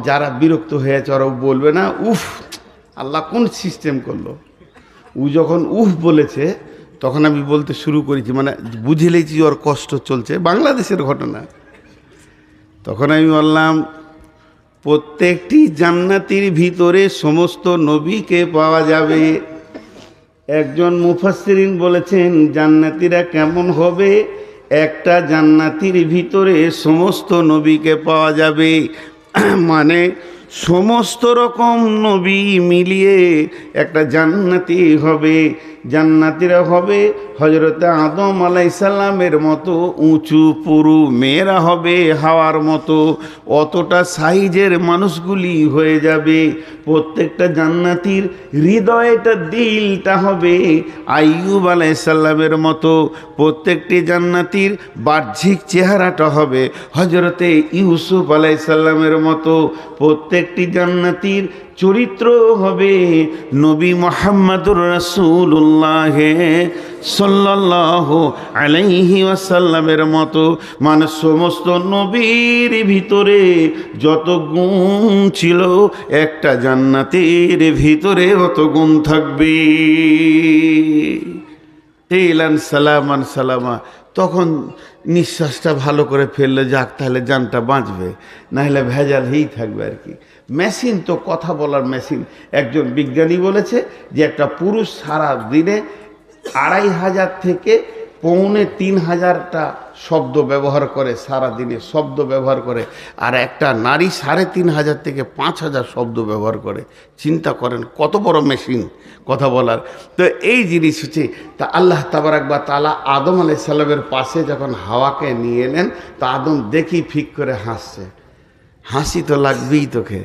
যারা বিরক্ত হয়েছে ওরাও বলবে না উফ আল্লাহ কোন সিস্টেম করলো। ও যখন উফ বলেছে তখন আমি বলতে শুরু করেছি, মানে বুঝে লেছি ওর কষ্ট চলছে, বাংলাদেশের ঘটনা। তখন আমি বললাম প্রত্যেকটি জান্নাতির ভিতরে সমস্ত নবীকে পাওয়া যাবে। একজন মুফাসসিরিন বলেছেন জান্নাতিরা কেমন হবে, একটা জান্নাতির ভিতরে সমস্ত নবীকে পাওয়া যাবে, মানে সমস্ত রকম নবী মিলিয়ে একটা জান্নাতি হবে। জান্নাতিরা হবে হযরতে আদম আলাইহিস সালামের মতো উঁচু পুরু, মেয়েরা হবে হাওয়ার মতো, অতটা সাইজের মানুষগুলি হয়ে যাবে। প্রত্যেকটা জান্নাতির হৃদয়টা, দিলটা হবে আইয়ুব আলাইহিস সালামের মতো। প্রত্যেকটি জান্নাতির বাহ্যিক চেহারাটা হবে হযরতে ইউসুফ আলাইহিস সালামের মতো। প্রত্যেকটি জান্নাতির চরিত্র হবে নবী মুহাম্মদুর রাসূলুল্লাহ সাল্লাল্লাহু আলাইহি ওয়াসাল্লামের মতো। মানে সমস্ত নবীর ভিতরে যত গুণ ছিল, একটা জান্নাতের ভিতরে অত গুণ থাকবে। এলান সালামান সালামা, তখন নিঃশ্বাসটা ভালো করে ফেললে, যাক তাহলে জানটা বাঁচবে, নাহলে ভেজাল হয়েই থাকবে আর কি। মেশিন তো কথা বলার মেশিন। একজন বিজ্ঞানী বলেছে যে একটা পুরুষ সারা দিনে 2500 থেকে 2500টা শব্দ ব্যবহার করে, সারা দিনে শব্দ ব্যবহার করে, আর একটা নারী 3500 থেকে 5000 শব্দ ব্যবহার করে। চিন্তা করেন কত বড় মেশিন কথা বলার। তো এই জিনিস হচ্ছে, তা আল্লাহ তাবারাক ওয়া তাআলা আদম আলাইহিস সালামের পাশে যখন হাওয়াকে নিয়ে এলেন, তা আদম দেখি ফিক করে হাসছে। হাসি তো লাগবেই তোকে,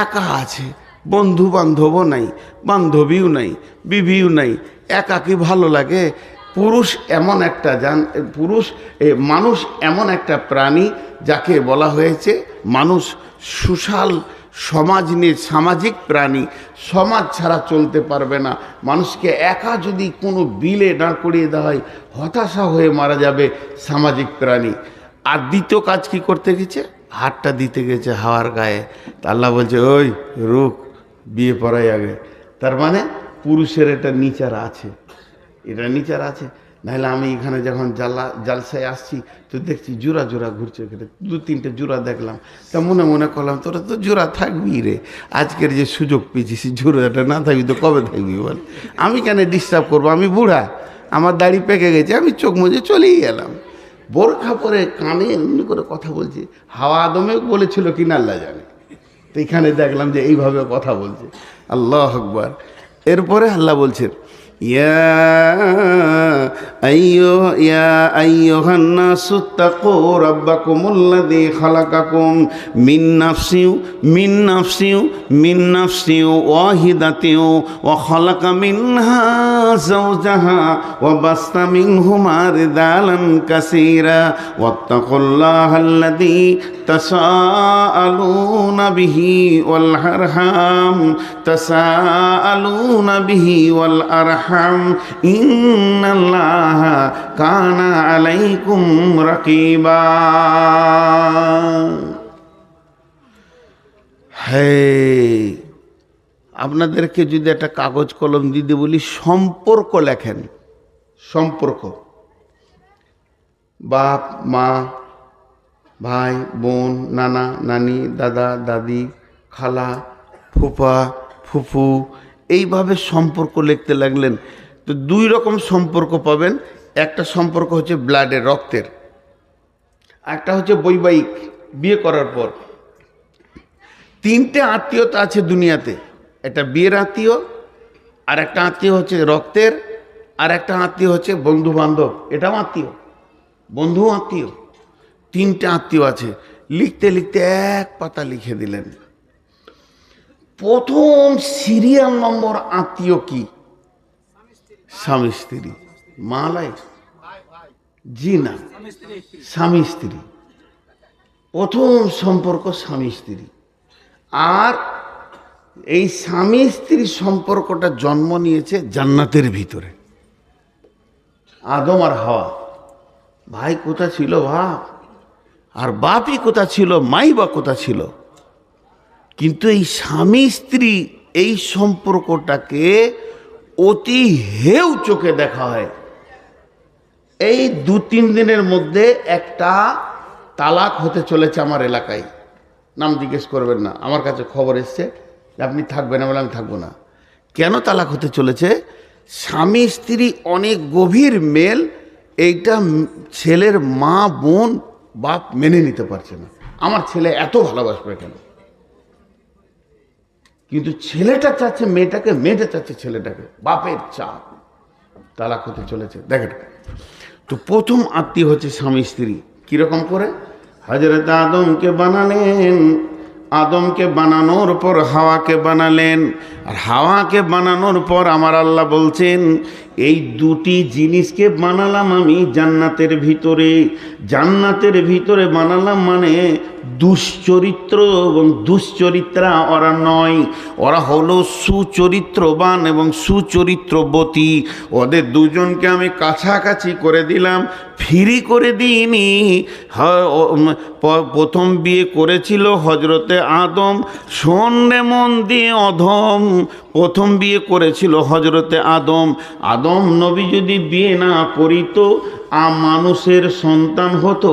একা আছে, বন্ধু বান্ধবও নাই, বান্ধবীও নাই, বিবিও নাই, একাকি ভালো লাগে। পুরুষ এমন একটা মানুষ এমন একটা প্রাণী যাকে বলা হয়েছে মানুষ সোশ্যাল, সমাজ নিয়ে সামাজিক প্রাণী। সমাজ ছাড়া চলতে পারবে না। মানুষকে একা যদি কোনো বিলে দাঁড় করিয়ে দেওয়া হয়, হতাশা হয়ে মারা যাবে। সামাজিক প্রাণী। আর দ্বিতীয় কাজ কি করতে গেছে? হাতটা দিতে গেছে হাওয়ার গায়ে। তা আল্লাহ বলছে ওই রুক, বিয়ে পড়াই আগে। তার মানে পুরুষের এটা নিচার আছে, এটা নিচার আছে। নাহলে আমি এখানে যখন জালসায় আসছি তো দেখছি জোড়া জোড়া ঘুরছে, এখানে 2-3টে জোড়া দেখলাম। তা মনে মনে করলাম তোরা তো জোড়া থাকবি রে, আজকের যে সুযোগ পেয়েছিস জোড়াটা না থাকবি তো কবে থাকবি বল? আমি কেন ডিস্টার্ব করবো? আমি বুড়া, আমার দাড়ি পেকে গেছে, আমি চোখ মুজে চলেই গেলাম। বোরখা পরে কানে এমনি করে কথা বলছে। হাওয়া আদমে বলেছিল কিনা আল্লাহ জানে। তো এখানে দেখলাম যে এইভাবে কথা বলছে। আল্লাহু আকবার। এরপরে আল্লাহ বলছেন ইয়া আইয়ুহান নাসু তাকু রাব্বাকুমুল্লাযী খালাকাকুম মিন নাফসিন ওয়াহিদাতিন ওয়া খালাকা মিনহা যাওজাহা ওয়া বাসতা মিনহুমা রিজালান কাসীরা ওয়াত্তাকুল্লাহাল্লাযী তাসাআলুনা বিহি ওয়াল আরহাম ইন্নাল্লাহা কানা আলাইকুম রাকিবা। আপনাদেরকে যদি একটা কাগজ কলম দিতে বলি, সম্পর্ক লেখেন, সম্পর্ক, বাপ মা, ভাই বোন, নানা নানি, দাদা দাদি, খালা ফুফা ফুফু, এইভাবে সম্পর্ক লিখতে লাগলেন তো দুই রকম সম্পর্ক পাবেন। একটা সম্পর্ক হচ্ছে ব্লাডের, রক্তের, একটা হচ্ছে বৈবাহিক, বিয়ে করার পর। তিনটে আত্মীয়তা আছে দুনিয়াতে, একটা বিয়ের আত্মীয়, আর একটা আত্মীয় হচ্ছে রক্তের, আর একটা আত্মীয় হচ্ছে বন্ধু বান্ধব, এটাও আত্মীয়, বন্ধু আত্মীয়। তিনটে আত্মীয় আছে। লিখতে লিখতে এক পাতা লিখে দিলেন। প্রথম সিরিয়াল নম্বর আত্মীয় কি? স্বামী স্ত্রী। মালাই জি না, স্বামী স্ত্রী। প্রথম সম্পর্ক স্বামী স্ত্রী। আর এই স্বামী স্ত্রীর সম্পর্কটা জন্ম নিয়েছে জান্নাতের ভিতরে। আদম আর হাওয়া। ভাই কোথা ছিল বাপ, আর বাপই কোথা ছিল, মাই বা কোথা ছিল। কিন্তু এই স্বামী স্ত্রী এই সম্পর্কটাকে অতি হেউ চোখে দেখা হয়। এই 2-3 দিনের মধ্যে একটা তালাক হতে চলেছে আমার এলাকায়। নাম জিজ্ঞেস করবেন না, আমার কাছে খবর এসছে আপনি থাকবেন, বলে আমি থাকবো না। কেন তালাক হতে চলেছে? স্বামী স্ত্রী অনেক গভীর মেল, এইটা ছেলের মা বোন বাপ মেনে নিতে পারছে না। আমার ছেলে এত ভালোবাসবে কেন? কিন্তু ছেলেটা চাচ্ছে মেয়েটাকে, মেয়েটা চাচ্ছে ছেলেটাকে, বাপের চাপ। তালাক হতে চলেছে। দেখেন তো প্রথম আত্মীয় হচ্ছে স্বামী স্ত্রী। কিরকম করে? হযরত আদমকে বানালেন, আদমকে বানানোর পর হাওয়াকে বানালেন, আর হাওয়াকে বানানোর পর আমার আল্লাহ বলছেন এই দুটি জিনিসকে বানালাম আমি জান্নাতের ভিতরে। জান্নাতের ভিতরে বানালাম মানে দুশ্চরিত্র এবং দুশ্চরিত্রা ওরা নয়, ওরা হলো সুচরিত্রবান এবং সুচরিত্রবতী। ওদের দুজনকে আমি কাছাকাছি করে দিলাম, ফ্রি করে দিইনি। প্রথম বিয়ে করেছিল হজরতে আদম, শোনে মন দিয়ে অধম। প্রথম বিয়ে করেছিল হজরতে আদম। আদম নবী যদি বিয়ে না করিত, মানুষের সন্তান হতো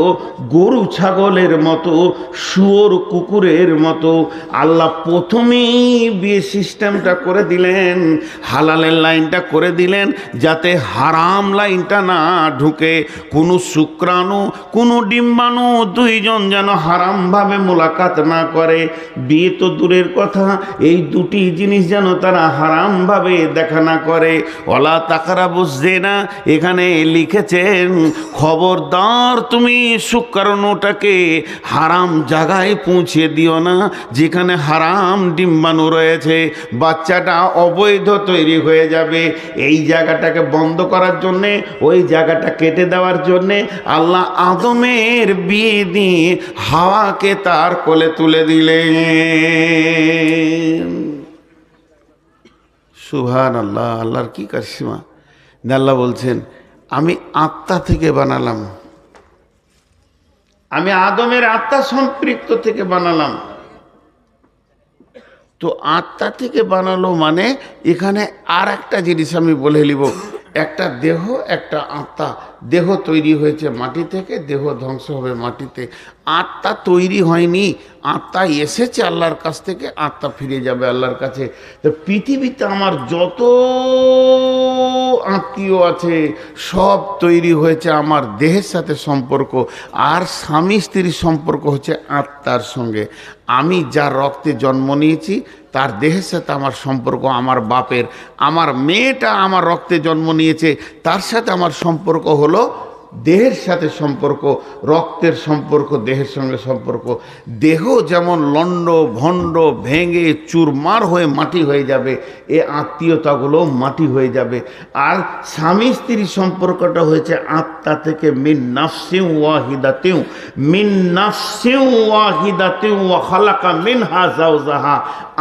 গরু ছাগলের মতো, শুয়োর কুকুরের মতো। আল্লাহ প্রথমেই বিয়ে সিস্টেমটা করে দিলেন, হালালের লাইনটা করে দিলেন, যাতে হারাম লাইনটা না ঢুকে। কোনো শুক্রাণু কোনো ডিম্বাণু দুইজন যেন হারামভাবে মোলাকাত না করে। বিয়ে তো দূরের কথা, এই দুটি জিনিস যেন তারা হারামভাবে দেখা না করে। ওলা তাকারাবুজ জিনা, এখানে লিখেছেন খবরদার তুমি শুক্রাণুটাকে হারাম জায়গায় পৌঁছে দিও না, যেখানে হারাম ডিম্বাণু রয়েছে। বাচ্চাটা অবৈধ তৈরি হয়ে যাবে। এই জায়গাটাকে বন্ধ করার জন্যে, ওই জায়গাটা কেটে দেওয়ার জন্যে আল্লাহ আদমের বিয়ে দিয়ে হাওয়াকে তার কোলে তুলে দিলেন। সুবহানাল্লাহ। আল্লাহর কি কারিশমা! আল্লাহ বলছেন আমি আত্মা থেকে বানালাম, আমি আদমের আত্মা সম্পৃক্ত থেকে বানালাম। তো আত্মা থেকে বানালো মানে এখানে আর একটা জিনিস আমি বলে নিব, একটা দেহ একটা আত্মা, দেহ তৈরি হয়েছে মাটি থেকে, দেহ ধ্বংস হবে মাটিতে। আত্মা তৈরি হয়নি, আত্মা এসেছে আল্লাহর কাছ থেকে, আত্মা ফিরে যাবে আল্লাহর কাছে। তো পৃথিবীতে আমার যত আত্মীয় আছে সব তৈরি হয়েছে আমার দেহের সাথে সম্পর্ক, আর স্বামী স্ত্রীর সম্পর্ক হচ্ছে আত্মার সঙ্গে। আমি যার রক্তে জন্ম নিয়েছি তার দেহের সাথে আমার সম্পর্ক আমার বাপের, আমার মেয়েটা আমার রক্তে জন্ম নিয়েছে তার সাথে আমার সম্পর্ক হলো দেহের সাথে সম্পর্ক, রক্তের সম্পর্ক, দেহের সঙ্গে সম্পর্ক। দেহ যেমন লণ্ড ভণ্ড ভেঙে চুরমার হয়ে মাটি হয়ে যাবে, এ আত্মীয়তাগুলো মাটি হয়ে যাবে। আর স্বামী স্ত্রীর সম্পর্কটা হয়েছে আত্মা থেকে, মিন নাফসিন ওয়াহিদাতিন, মিন নাফসিন ওয়াহিদাতিন ওয়া খালাকা মিনহা যাওজাহা।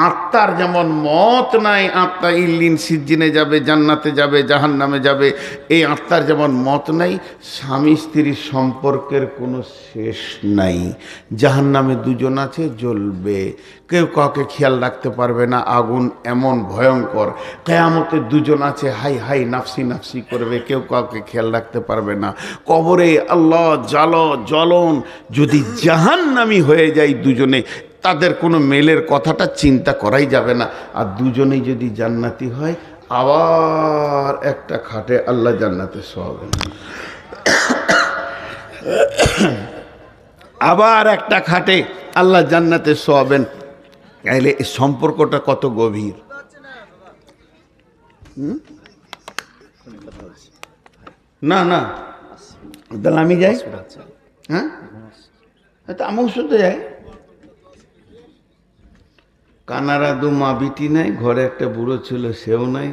আত্মার যেমন মত নাই, আত্মা ইল্লিন সিজ্জিনে যাবে, জান্নাতে যাবে, জাহান্নামে যাবে, এই আত্মার যেমন মত নাই, স্বামী স্ত্রীর সম্পর্কের কোনো শেষ নাই। জাহান্নামে দুজন আছে, জ্বলবে, কেউ কাউকে খেয়াল রাখতে পারবে না, আগুন এমন ভয়ঙ্কর। কিয়ামতে দুজন আছে, হাই হাই নাফসি নাফসি করবে, কেউ কাউকে খেয়াল রাখতে পারবে না। কবরে আল্লাহ জ্বলন। যদি জাহান্নামী হয়ে যায় দুজনে, তাদের কোনো মেলের কথাটা চিন্তা করাই যাবে না। আর দুজনেই যদি জান্নাতি হয়, আবার একটা খাটে আল্লাহ জান্নাতে শোয়াবেন, আবার একটা খাটে আল্লাহ জান্নাতে শোয়াবেন। তাইলে এই সম্পর্কটা কত গভীর। না না, তাহলে আমি যাই। হ্যাঁ, আমিও শুনতে যাই। কানারা দু মা বিটি নাই, ঘরে একটা বুড়ো ছিল, সেও নাই,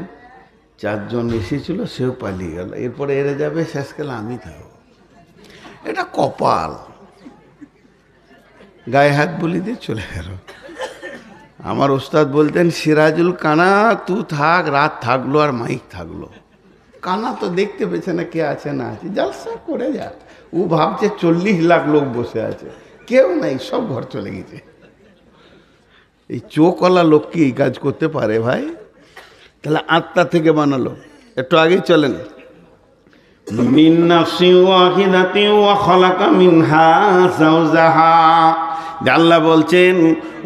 চারজন এসেছিল, সেও পালিয়ে গেল। এরপরে এরা যাবে, শেষকালে আমি থাকবো। এটা কপাল। গায়ে হাত বলি দিয়ে চলে গেল। আমার ওস্তাদ বলতেন, সিরাজুল কানা তু থাক, রাত থাকলো আর মাইক থাকলো। কানা তো দেখতে পেছে না কে আছে না আছে, জলসা করে যা। ও ভাবছে 40 লাখ লোক বসে আছে, কেউ নাই, সব ঘর চলে গেছে। এই চোখওয়ালা লোক কি এই কাজ করতে পারে ভাই? তাহলে আত্মা থেকে বানালো। একটু আগেই চলেন, মিন নাফসিন ওয়াহিদাতিন ওয়া খালাকা মিনহা যাওজাহা। আল্লাহ বলছেন,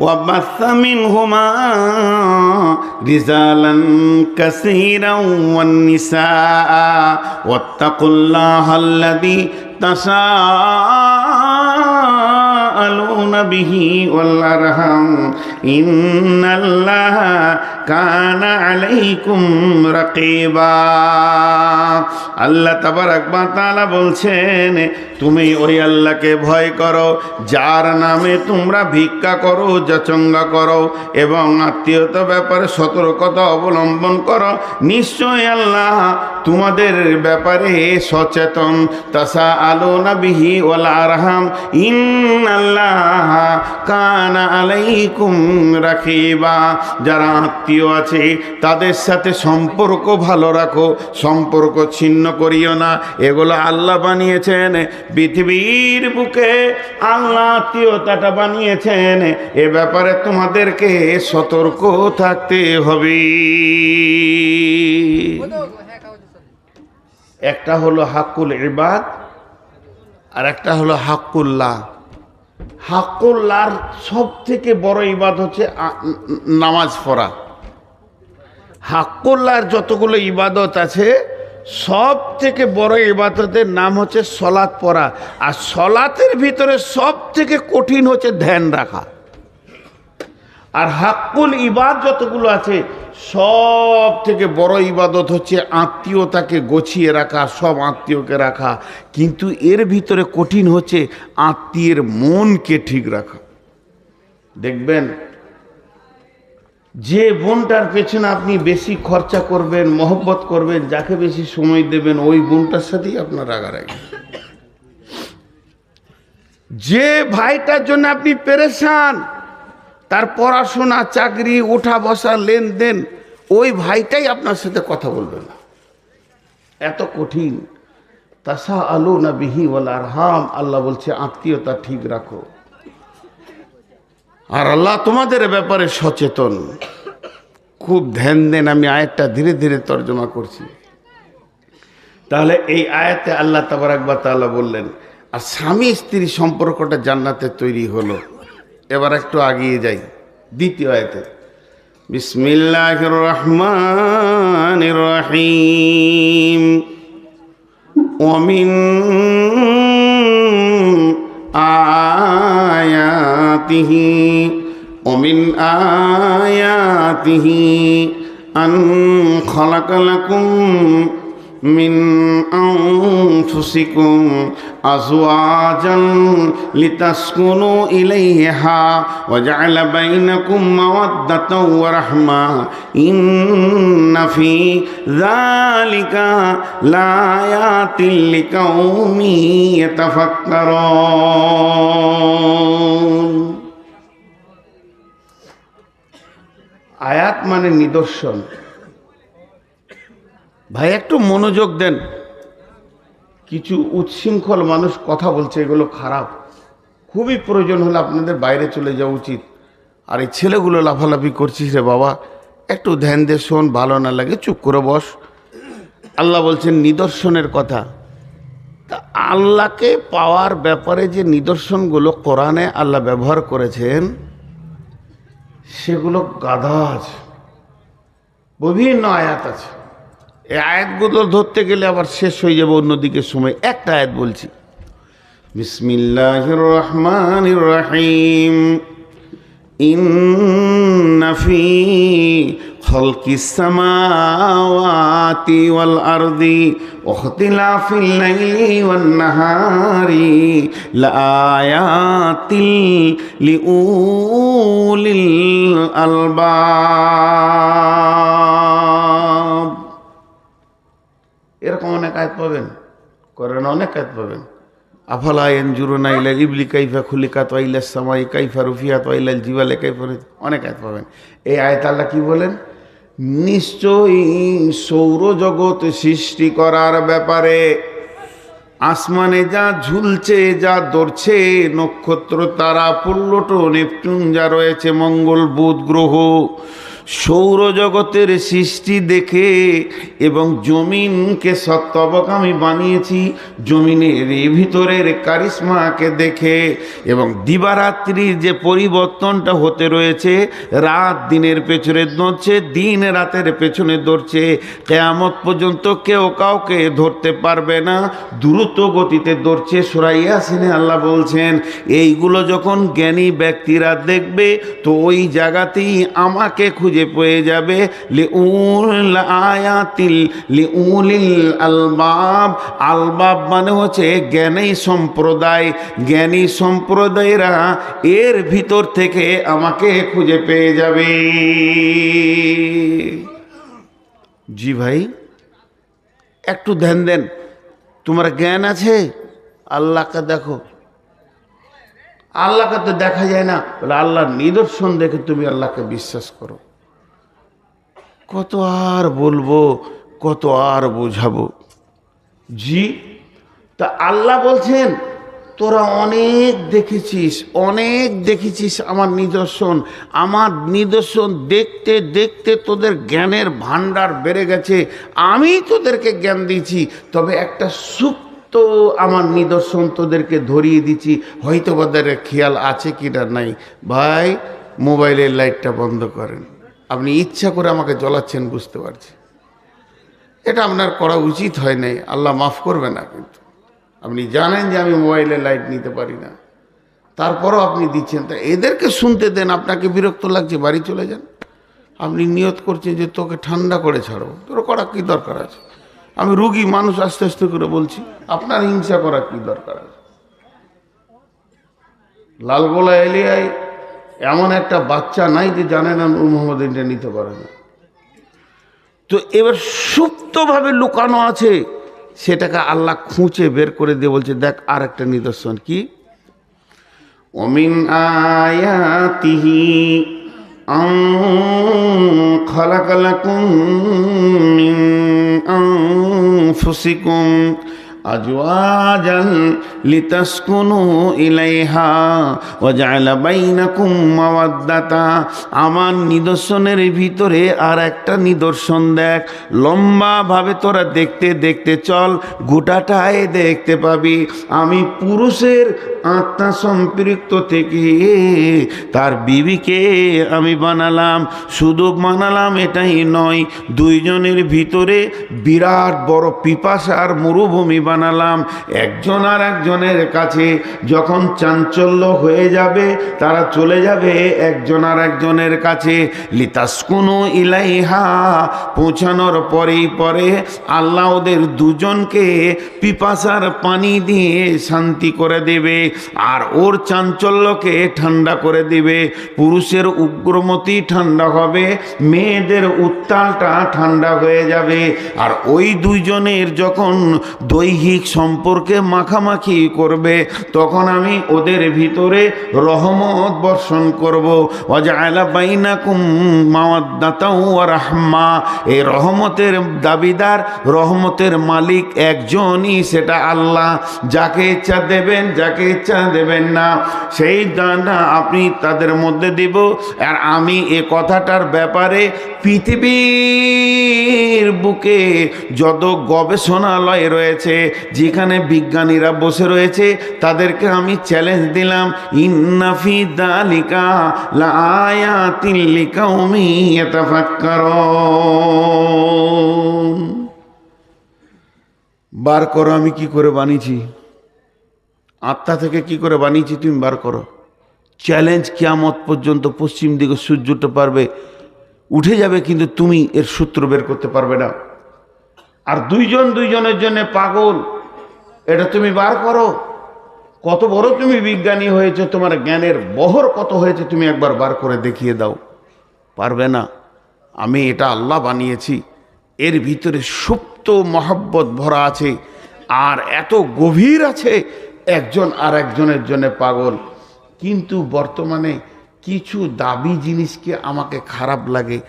ওয়া বাসসা মিনহুমা রিজালান কাসীরান ওয়ান নিসা ওয়াত্তাকুল্লাহাল্লাযী তাসাআলুনা বিহি ওয়াল আরহাম ইন্নাল্লাহা কানা আলাইকুম রাকিবা। আল্লাহ তাবারাক ওয়া তাআলা বলছেন, তুমি ওই আল্লাহকে ভয় করো যার নামে তোমরা ভিক্ষা করো, যাচঙ্গা করো এবং আত্মীয়তা ব্যাপারে সতর্কতা অবলম্বন করো। নিশ্চয় আল্লাহ তোমাদের ব্যাপারে সচেতন। তাসাআলুনা বিহি ওয়াল আরহাম ইন্নাল্লাহা কানা আলাইকুম রাকিবা। যারা আত্মীয় আছে তাদের সাথে সম্পর্ক ভালো রাখো, সম্পর্ক ছিন্ন করিও না। এগুলো আল্লাহ বানিয়েছেন। পৃথিবীর বুকে আল্লাহ আত্মীয়তাটা বানিয়েছেন, এ ব্যাপারে তোমাদেরকে সতর্ক থাকতে হবে। একটা হলো হাক্কুল ইবাদ আর একটা হলো হাক্কুল্লাহ। হাক্কুল্লাহর সব থেকে বড় ইবাদত হচ্ছে নামাজ পড়া। হাক্কুল্লাহর যতগুলো ইবাদত আছে সব থেকে বড় ইবাদতের নাম হচ্ছে সলাত পড়া। আর সলাতের ভিতরে সব থেকে কঠিন হচ্ছে ধ্যান রাখা। আর হাক্কুল ইবাদ যতগুলো আছে সব থেকে বড় ইবাদত হচ্ছে আত্মীয়তাকে গছিয়ে রাখা, সব আত্মীয়কে রাখা। কিন্তু এর ভিতরে কঠিন হচ্ছে আত্মীয়ের মনকে ঠিক রাখা। দেখবেন, যে বোনটার পেছনে আপনি বেশি খরচা করবেন, মহব্বত করবেন, যাকে বেশি সময় দেবেন, ওই বোনটার সাথেই আপনার রাগারাগি। যে ভাইটার জন্য আপনি পেরেশান, তার পড়াশোনা, চাকরি, ওঠা বসা, লেনদেন, ওই ভাইটাই আপনার সাথে কথা বলবে না। এত কঠিন। তাসাআলুনা বিহি ওয়াল আরহাম। আল্লাহ বলছে আত্মীয়তা ঠিক রাখো। আর আল্লাহ তোমাদের ব্যাপারে সচেতন। খুব ধ্যান দেন। আমি আয়াতটা ধীরে ধীরে তর্জমা করছি। তাহলে এই আয়াতে আল্লাহ তাবারাক ওয়া তাআলা বললেন, আর স্বামী স্ত্রী সম্পর্কটা জান্নাতে তৈরি হলো। এবার একটু আগিয়ে যাই দ্বিতীয় আয়াতে। বিসমিল্লাহির রহমানির রহিম। ওমিন আয়াতিহি ওমিন আয়াতিহি আন খালাকা লাকুম মিন আনফুসিকুম আজওয়াজান লিতাসকুনু ইলাইহা ওয়া জাআলা বাইনাকুম মাওয়াদ্দাতাও ওয়া রাহমা ইন্না ফি যালিকা লায়াতিল লিকাউমি ইয়াতাফাক্কারুন। আয়াত মানে নিদর্শন। ভাই একটু মনোযোগ দেন। কিছু উচ্ছৃঙ্খল মানুষ কথা বলছে, এগুলো খারাপ। খুবই প্রয়োজন হলে আপনাদের বাইরে চলে যাওয়া উচিত। আর এই ছেলেগুলো লাফালাফি করছিস রে বাবা, একটু ধ্যান দিয়ে শোন, ভালো না লাগে চুপ করে বস। আল্লাহ বলছেন নিদর্শনের কথা। তা আল্লাহকে পাওয়ার ব্যাপারে যে নিদর্শনগুলো কোরআনে আল্লাহ ব্যবহার করেছেন সেগুলো গাধা আছে, বিভিন্ন আয়াত আছে। এই আয়াতগুলো ধরতে গেলে আবার শেষ হয়ে যাবে অন্যদিকে সময়। একটা আয়াত বলছি, বিসমিল্লাহির রহমানির রহিম। ইন্না ফি খালকিস সামাওয়াতি ওয়াল আরদি ওয়া ইখতিলাফিল লাইলি ওয়ান নাহারি লাআয়াতিল লিউলিল আলবাব। এরকম অনেক আয়াত পাবেন, কোরআনে অনেক আয়াত পাবেন। আফালা ইয়ানজুরুনা ইলাল ইবলি কাইফা খুলিকাত ওয়া ইলাস সামাই কাইফা রুফিয়াত ওয়া ইলাল জিবালি কাইফা, অনেক আয়াত পাবেন। এই আয়াত আল্লাহ কি বলেন? নিশ্চয়ই সৌরজগৎ সৃষ্টি করার ব্যাপারে, আসমানে যা ঝুলছে, যা দৌড়ছে, নক্ষত্র, তারা, প্লুটো, নেপচুন যা রয়েছে, মঙ্গল, বুধ গ্রহ, সৌরজগতের সৃষ্টি দেখে এবং জমিনকে সত্যবক আমি বানিয়েছি, জমিনের ভিতরের কারিশমাকে দেখে এবং দিবারাত্রির যে পরিবর্তনটা হতে রয়েছে, রাত দিনের পেছনে দৌড়ছে, দিন রাতের পেছনে দৌড়ছে, কিয়ামত পর্যন্ত কেউ কাউকে ধরতে পারবে না, দ্রুত গতিতে দৌড়ছে। সূরা ইয়াসিনে আল্লাহ বলছেন এইগুলো যখন জ্ঞানী ব্যক্তিরা দেখবে তো ওই জায়গাতেই আমাকে খুঁজে পেয়ে যাবে। লিউল আয়াতিল লিউলিল আলবাব। আলবাব মানে হচ্ছে জ্ঞানী সম্প্রদায়। জ্ঞানী সম্প্রদায়রা এর ভিতর থেকে আমাকে খুঁজে পেয়ে যাবে। জি ভাই, একটু ধ্যান দেন। তোমার জ্ঞান আছে, আল্লাহকে দেখো। আল্লাহকে তো দেখা যায় না, বলে আল্লাহর নিদর্শন দেখে তুমি আল্লাহকে বিশ্বাস করো। কত আর বলবো, কত আর বোঝাবো। জি, তা আল্লাহ বলছেন তোরা অনেক দেখেছিস আমার নিদর্শন। আমার নিদর্শন দেখতে দেখতে তোদের জ্ঞানের ভান্ডার বেড়ে গেছে। আমি তোদেরকে জ্ঞান দিয়েছি, তবে একটা সুপ্ত আমার নিদর্শন তোদেরকে ধরিয়ে দিচ্ছি, হয়তো ওদের খেয়াল আছে কি না নাই। ভাই মোবাইলের লাইটটা বন্ধ করেন। আপনি ইচ্ছা করে আমাকে জ্বলাচ্ছেন, বুঝতে পারছি। এটা আপনার করা উচিত হয় নাই, আল্লাহ মাফ করবে না। কিন্তু আপনি জানেন যে আমি মোবাইলে লাইট নিতে পারি না, তারপরও আপনি দিচ্ছেন। তা এদেরকে শুনতে দেন। আপনাকে বিরক্ত লাগছে, বাড়ি চলে যান। আপনি নিয়ত করছেন যে তোকে ঠান্ডা করে ছাড়বো, তোর করা কী দরকার আছে? আমি রুগী মানুষ, আস্তে আস্তে করে বলছি, আপনার হিংসা করা কী দরকার আছে? লালগোলা এলিয়ায় এমন একটা বাচ্চা নাই যে জানে না নূর মোহাম্মদ ইন্ডিয়া নিতে পারে না। তো এবার সুপ্তভাবে লুকানো আছে, সেটাকে আল্লাহ খুঁচে বের করে দিয়ে বলছে দেখ আর একটা নিদর্শন কি। ওমিন আয়াতিহি আন খালাকা লাকুম মিন আনফুসিকুম আজওয়াজান লিতাসকুনু ইলাইহা ওয়া জাআলা বাইনাকুম মাওয়াদ্দাতা। আমার নিদর্শনের ভিতরে আর একটা নিদর্শন দেখ, লম্বাভাবে তোরা দেখতে দেখতে চল, গোটাটাই দেখতে পাবি। আমি পুরুষের আত্মা সম্পৃক্ত থেকে তার বিবিকে আমি বানালাম। শুধু বানালাম এটাই নয়, দুইজনের ভিতরে বিরাট বড় পিপাসার মরুভূমি বানালাম। একজন আর একজনের কাছে যখন চাঞ্চল্য হয়ে যাবে, তারা চলে যাবে একজন আর একজনের কাছে। লিতাসকুনু ইলাইহা, পৌঁছানোর পরেই পরে আল্লাহ ওদের দুজনকে পিপাসার পানি দিয়ে শান্তি করে দেবে, আর ওর চাঞ্চল্যকে ঠান্ডা করে দিবে। পুরুষের উগ্রমতি ঠান্ডা হবে, মেয়েদের উত্তালটা ঠান্ডা হয়ে যাবে। আর ওই দুইজনের যখন দৈহিক সম্পর্কে মাখামাখি করবে, তখন আমি ওদের ভিতরে রহমত বর্ষণ করব। ওয়াজআলা বাইনাকুম মাওয়াদ্দাতাও ওয়া রাহমা। এই রহমতের দাবিদার, রহমতের মালিক একজনই, সেটা আল্লাহ। যাকে ইচ্ছা দেবেন, যাকে ইচ্ছা দেবেন না, সেই দানটা আপনি তাদের মধ্যে দিব। আর আমি এ কথাটার ব্যাপারে পৃথিবীর বুকে যত গবেষণালয় রয়েছে, যেখানে বিজ্ঞানীরা বসে রয়েছে, তাদেরকে আমি চ্যালেঞ্জ দিলাম, ইন্না ফি যালিকা লাআয়াতিন লিকাউমিন ইয়াতাফাক্কারুন। বার করো আমি কি করে বানিয়েছি, আত্মা থেকে কি করে বানিয়েছি, তুমি বার করো। চ্যালেঞ্জ কিয়ামত পর্যন্ত। পশ্চিম দিকে সূর্যটা পারবে উঠে যাবে, কিন্তু তুমি এর সূত্র বের করতে পারবে না। আর দুইজন দুইজনের জন্য পাগল, এটা তুমি বার করো। কত বড় তুমি বিজ্ঞানী হয়েছে, তোমার জ্ঞানের বহর কত হয়েছে, তুমি একবার বার করে দেখিয়ে দাও। পারবে না। আমি এটা আল্লাহ বানিয়েছি, এর ভিতরে সুপ্ত মহব্বত ভরা আছে, আর এত গভীর আছে, একজন আর একজনের জন্য পাগল। কিন্তু বর্তমানে কিছু দাবি জিনিসকে আমাকে খারাপ লাগে।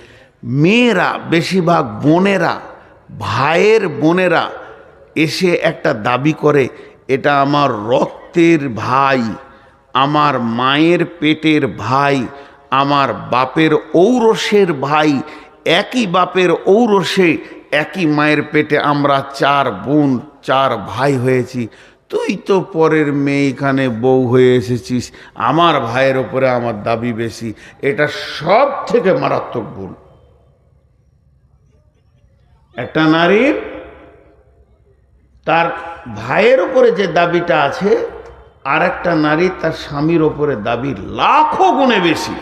মেয়েরা, বেশিরভাগ বোনেরা, ভাইয়ের বোনেরা এসে একটা দাবি করে, এটা আমার রক্তের ভাই, আমার মায়ের পেটের ভাই, আমার বাপের ঔরসের ভাই, একই বাপের ঔরসে একই মায়ের পেটে আমরা 4 বোন 4 ভাই হয়েছি। তুই তো পরের মেয়ে এখানে বউ হয়ে এসেছিস, আমার ভাইয়ের ওপরে আমার দাবি বেশি। এটা সব থেকে মারাত্মক ভুল। একটা নারীর তার ভাইয়ের ওপরে যে দাবিটা আছে, আর একটা নারী তার স্বামীর ওপরে দাবি লাখো গুণে বেশি।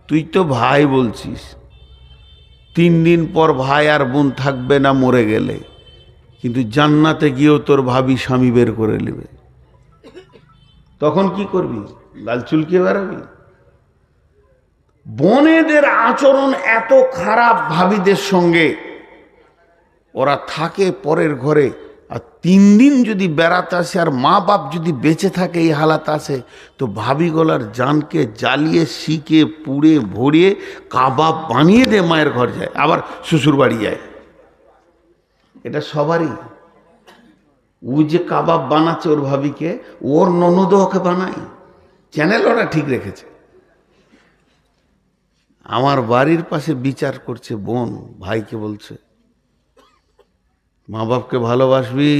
তুই তো ভাই বলছিস, 3 দিন পর ভাই আর বোন থাকবে না মরে গেলে, কিন্তু জান্নাতে গিয়েও তোর ভাবি স্বামী বের করে নেবে। তখন কি করবি? লাল চুলকে বেড়াবি? বোনেদের আচরণ এত খারাপ ভাবিদের সঙ্গে, ওরা থাকে পরের ঘরে, আর 3 দিন যদি বেড়াতে আসে আর মা বাপ যদি বেঁচে থাকে এই হালাত আসে, তো ভাবি গলার জানকে জ্বালিয়ে শিকে পুড়ে ভরিয়ে কাবাব বানিয়ে দিয়ে মায়ের ঘর যায়, আবার শ্বশুর বাড়ি যায়। এটা সবারই। ও যে কাবাব বানাচ্ছে ওর ভাবিকে, ওর ননদ ওকে বানায়। চ্যানেল ওরা ঠিক রেখেছে। আমার বাড়ির পাশে বিচার করছে বোন, ভাইকে বলছে, মা বাপকে ভালোবাসবি,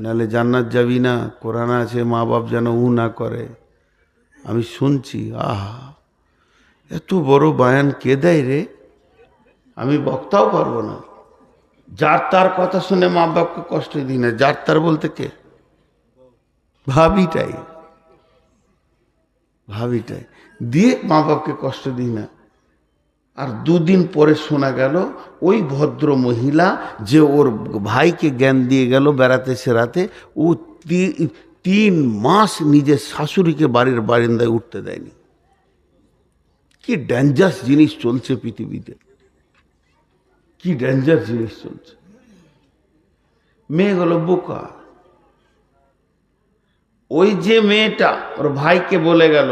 নাহলে জান্নাত যাবি না। কোরআনে আছে মা বাপ যেন না করে। আমি শুনছি, আহা, এত বড় বায়ান কে দেয় রে? আমি বক্তাও পারবো না। যার তার কথা শুনে মা বাপকে কষ্ট দিই না। যার তার বলতে কে? ভাবিটাই দিয়ে মা বাপকে কষ্ট দিই না। আর 2 দিন পরে শোনা গেল ওই ভদ্র মহিলা যে ওর ভাইকে জ্ঞান দিয়ে গেল বেড়াতে সেরাতে, ও 3 মাস নিজের শাশুড়িকে বাড়ির বারান্দায় উঠতে দেয়নি। কি ডেঞ্জারাস জিনিস চলছে পৃথিবীতে, কি ডেঞ্জার জিনিস চলছে। মেয়েগুলো বোকা। ওই যে মেয়েটা ওর ভাইকে বলে গেল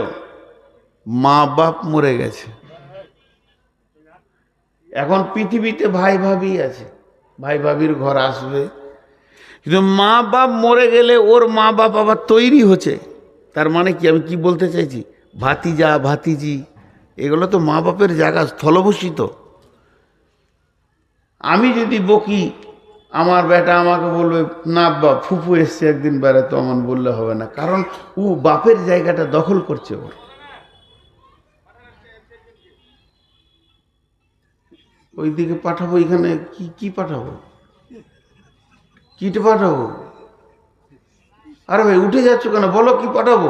মা বাপ মরে গেছে, এখন পৃথিবীতে ভাই ভাবি আছে, ভাই ভাবির ঘর আসবে। কিন্তু মা বাপ মরে গেলে ওর মা বাপ আবার তৈরি হচ্ছে। তার মানে কি, আমি কি বলতে চাইছি, ভাতিজা ভাতিজি এগুলো তো মা বাপের জায়গা, স্থলভূষিত। আমি যদি বকি, আমার বেটা আমাকে বলবে না বাপ ফুফু এসছে একদিন বেড়াতে, অমন বললে হবে না, কারণ ও বাপের জায়গাটা দখল করছে ওর। ওইদিকে পাঠাবো, এখানে কি পাঠাবো, কিটা পাঠাবো? আরে ভাই উঠে যাচ্ছ কেন, বলো কি পাঠাবো?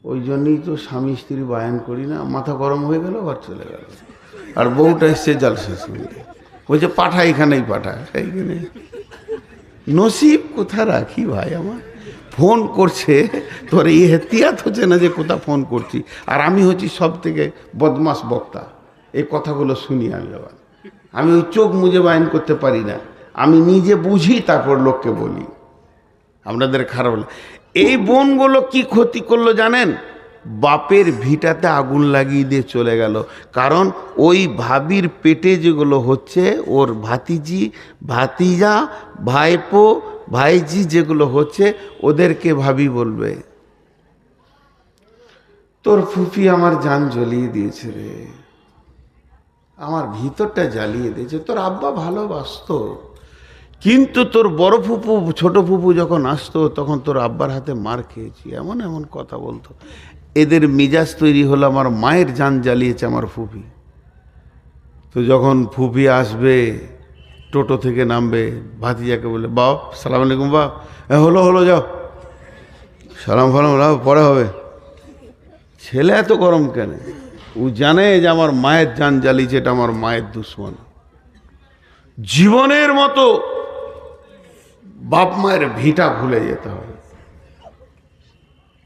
ওই জন্যই তো স্বামী স্ত্রী বায়ান করি না, মাথা গরম হয়ে গেল ঘর চলে গেল। আর বউটা এসছে জালসা শুনতে, বলছে পাঠা, এখানেই পাঠা, এইখানে। নসিব কোথা রাখি ভাই আমার, ফোন করছে তোর এই হেতিয়াত হচ্ছে না যে কোথা ফোন করছি। আর আমি হচ্ছি সব থেকে বদমাস বক্তা, এই কথাগুলো শুনি আমি। আবার আমি ওই চোখ মুজে বায়ান করতে পারি না, আমি নিজে বুঝি তারপর লোককে বলি। আপনাদের খারাপ হলো। এই বোনগুলো কি ক্ষতি করলো জানেন? বাপের ভিটাতে আগুন লাগিয়ে দিয়ে চলে গেল। কারণ ওই ভাবির পেটে যেগুলো হচ্ছে, ওর ভাতিজি ভাতিজা ভাইপো ভাইজি যেগুলো হচ্ছে, ওদেরকে ভাবি বলবে তোর ফুফি আমার জান জ্বলিয়ে দিয়েছে রে, আমার ভিতরটা জ্বালিয়ে দিয়েছে। তোর আব্বা ভালোবাসতো, কিন্তু তোর বড় ফুপু ছোট ফুপু যখন আসতো তখন তোর আব্বার হাতে মার খেয়েছি, এমন এমন কথা বলতো। এদের মিজাজ তৈরি হলো আমার মায়ের জান জ্বালিয়েছে আমার ফুফি। তো যখন ফুফি আসবে, টোটো থেকে নামবে, ভাতিজাকে বলে বাপ সালাম আলাইকুম, বাপ হলো হলো যাও, সালাম ফালাম পরে হবে। ছেলে এত গরম কেন? ও জানে যে আমার মায়ের জান জ্বালিয়েছে, এটা আমার মায়ের দুশ্মন। জীবনের মতো বাপ মায়ের ভিটা ভুলে যেতে হবে,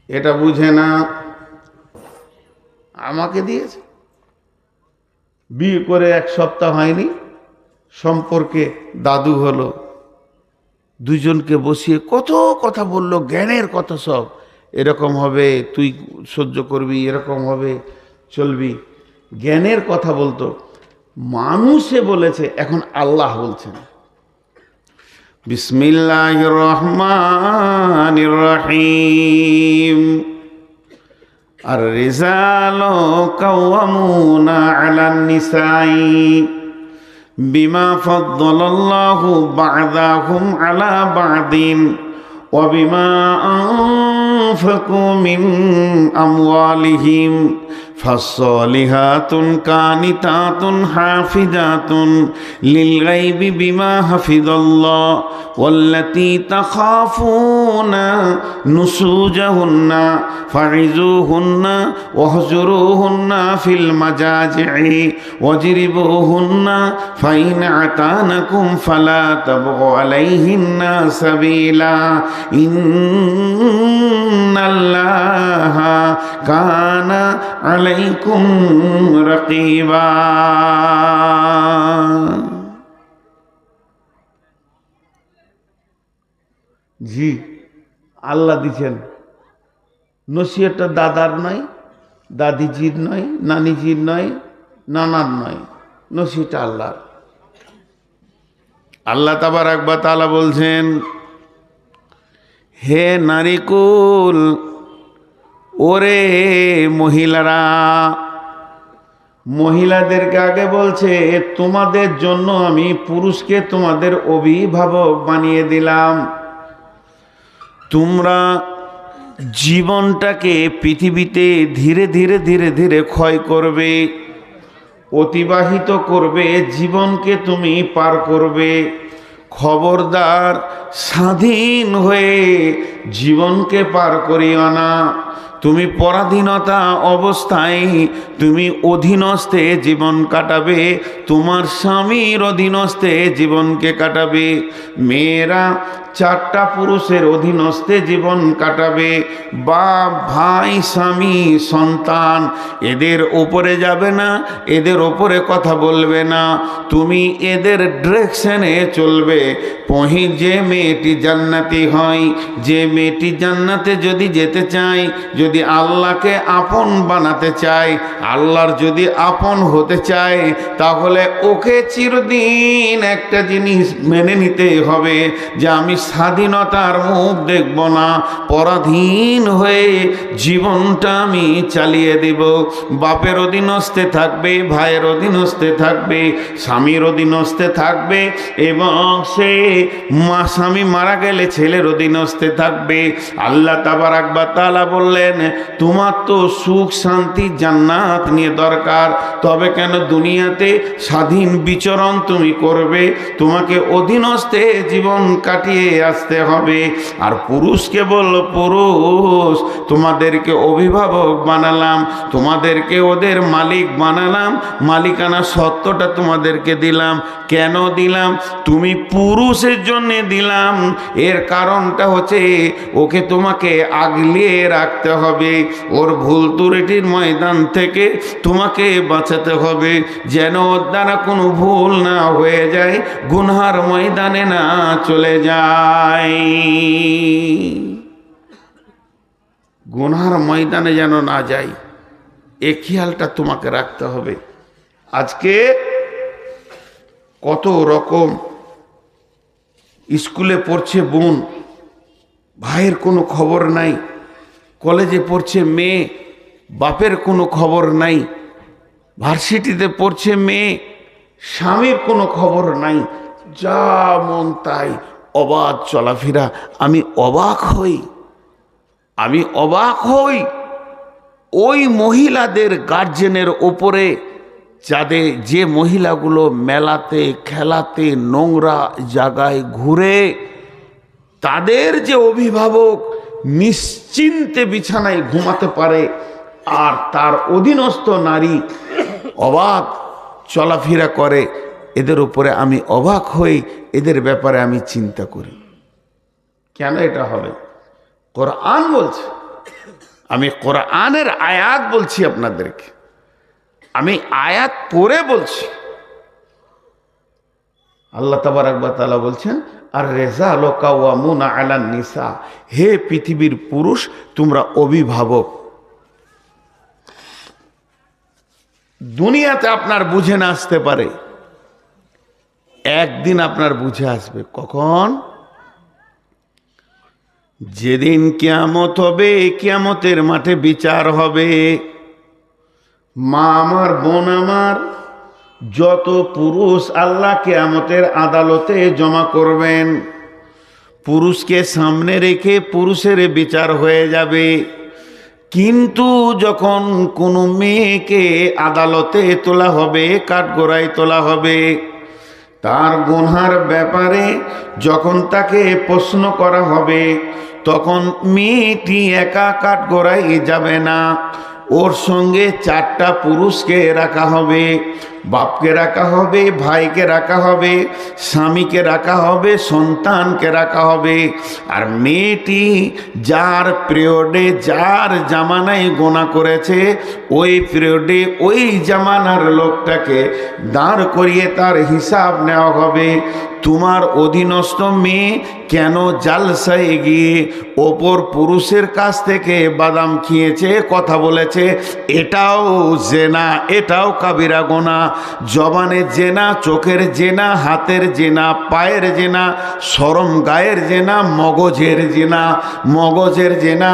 এটা বুঝে না। আমাকে দিয়েছে, বিয়ে করে 1 সপ্তাহ হয়নি, সম্পর্কে দাদু হলো, দুজনকে বসিয়ে কত কথা বললো, জ্ঞানের কথা সব। এরকম হবে তুই সহ্য করবি, এরকম হবে চলবি, জ্ঞানের কথা বলতো। মানুষে বলেছে, এখন আল্লাহ বলছেন বিসমিল্লাহির রহমানির রহিম আর রিজালু কাওয়ামুনা আলান নিসাই বিমা ফাদ্দালাল্লাহু বা'দাহুম আলা বা'দিন ওয়া বিমা আনফাকু মিন আমওয়ালিহিম ফাসসালিহাতুন কানিতাতুন হাফিজাতুন লিল গায়বি বিমা হাফিজাল্লাহ ওয়াল্লাতী তাখাফুনা নুশুজাহুন্না ফাইজুহুন্না ওয়াহজুরুহুন্না ফিল মাজাজি'i ওয়াজরিবুহুন্না ফাইন আতানাকুম ফালা তাবগু আলাইহিন্না সাবিলা ইন্নাল্লাহা কানা আলাইকুম রাকিবা। জি আল্লাহ দিচ্ছেন। নসিহতটা দাদার নয়, দাদিজির নয়, নানিজির নয়, নানার নয়, নসিহতটা আল্লাহর। আল্লাহ তাবারক ওয়া তাআলা বলছেন, হে নারীকুল, ওরে মহিলারা, মহিলাদেরকে আগে বলছে তোমাদের জন্য আমি পুরুষকে তোমাদের অভিভাবক বানিয়ে দিলাম। তোমরা জীবনটাকে পৃথিবীতে ধীরে ধীরে ধীরে ধীরে ক্ষয় করবে, অতিবাহিত করবে, জীবনকে তুমি পার করবে। খবরদার স্বাধীন হয়ে জীবনকে পার করিও না। তুমি পরাধীনতা অবস্থায় তুমি অধীনস্থে জীবন কাটাবে, তোমার স্বামীর অধীনস্থে জীবনকে কাটাবে। মেয়েরা চারটা পুরুষের অধীনস্থে জীবন কাটাবে। বাপ, ভাই, স্বামী, সন্তান, এদের ওপরে যাবে না, এদের ওপরে কথা বলবে না, তুমি এদের ডিরেকশনে চলবে। যে মেয়েটি জান্নাতি হয়, যে মেয়েটি জান্নাতে যদি যেতে চায়, যদি আল্লাহকে আপন বানাতে চায়, আল্লাহর যদি আপন হতে চায়, তাহলে ওকে চিরদিন একটা জিনিস মেনে নিতে হবে যে আমি স্বাধীনতার মুখ দেখব না, পরাধীন হয়ে জীবনটা আমি চালিয়ে দেব। বাপের অধীনস্থে থাকবে, ভাইয়ের অধীনস্থে থাকবে, স্বামীর অধীনস্থে থাকবে, এবং সে স্বামী মারা গেলে ছেলের অধীনস্থে থাকবে। আল্লাহ তাবারাক ওয়া তাআলা বললেন, তোমার তো সুখ শান্তি জান্নাত নিয়ে দরকার, তবে কেন দুনিয়াতে স্বাধীন বিচরণ তুমি করবে? তোমাকে অধীনস্থে জীবন কাটিয়ে আসতে হবে। আর পুরুষকে বলল, পুরুষ তোমাদেরকে অভিভাবক বানালাম, তোমাদেরকে ওদের মালিক বানালাম, মালিকানা সত্ত্বটা তোমাদেরকে দিলাম। কেন দিলাম? তুমি পুরুষের জন্য দিলাম। এর কারণটা হচ্ছে ওকে তোমাকে আগলিয়ে রাখতে হবে, ওর ভুল ত্রুটির ময়দান থেকে তোমাকে বাঁচাতে হবে, যেন ওর দ্বারা কোনো ভুল না হয়ে যায়, গুনহার ময়দানে না চলে যায়, গুনহার ময়দানে যেন না যায়, এ খেয়ালটা তোমাকে রাখতে হবে। আজকে কত রকম স্কুলে পড়ছে বোন, ভাইয়ের কোনো খবর নাই, কলেজে পড়ছে মেয়ে, বাপের কোনো খবর নাই, ভার্সিটিতে পড়ছে মেয়ে, স্বামীর কোনো খবর নাই, যা মন তাই অবাধ চলাফেরা। আমি অবাক হই, আমি অবাক হই ওই মহিলাদের গার্জেনের ওপরে, যাদের যে মহিলাগুলো মেলাতে খেলাতে নোংরা জায়গায় ঘুরে, তাদের যে অভিভাবক নিশ্চিন্তে বিছানায় ঘুমাতে পারে, আর তার অধীনস্থ নারী অবাধ চলাফেরা করে, এদের উপরে আমি অবাক হই, এদের ব্যাপারে আমি চিন্তা করি কেন এটা হবে। কোরআন বলছে, আমি কোরআনের আয়াত বলছি আপনাদেরকে, আমি আয়াত পড়ে বলছি। আল্লাহ তাবারাক ওয়া তাআলা বলছেন, আর রিজালু কাওয়ামুনা আলান নিসা, হে পৃথিবীর পুরুষ তোমরা অভিভাবক। দুনিয়াতে আপনার বুঝে না আসতে পারে, একদিন আপনার বুঝে আসবে। কখন? যেদিন কিয়ামত হবে, কিয়ামতের মাঠে বিচার হবে। মা আমার, বোন আমার, যত পুরুষ আল্লাহ কিয়ামতের আদালতে জমা করবেন, পুরুষকে সামনে রেখে পুরুষের বিচার হয়ে যাবে। কিন্তু যখন কোনো মেয়েকে আদালতে তোলা হবে, কাঠগড়ায় তোলা হবে, তার গুনহার ব্যাপারে যখন তাকে প্রশ্ন করা হবে, তখন মেয়েটি একা কাঠগড়ায় যাবে না, ওর সঙ্গে চারটা পুরুষকে রাখা হবে। বাপকে রাখা হবে, ভাইকে রাখা হবে, স্বামীকে রাখা হবে, সন্তানকে রাখা হবে। আর মেয়েটি যার পিরিয়ডে, যার জামানায় গোনা করেছে, ওই পিরিয়ডে ওই জামানার লোকটাকে দাঁড় করিয়ে তার হিসাব নেওয়া হবে। তোমার অধীনস্থ মেয়ে কেন জালসায় গিয়ে অপর পুরুষের কাছ থেকে বাদাম খেয়েছে, কথা বলেছে, এটাও জেনা, এটাও কাবিরা গোনা। জবানের জেনা, চোখের জেনা, হাতের জেনা, পায়ের জেনা, শরম গায়ের জেনা, মগজের জেনা, মগজের জেনা।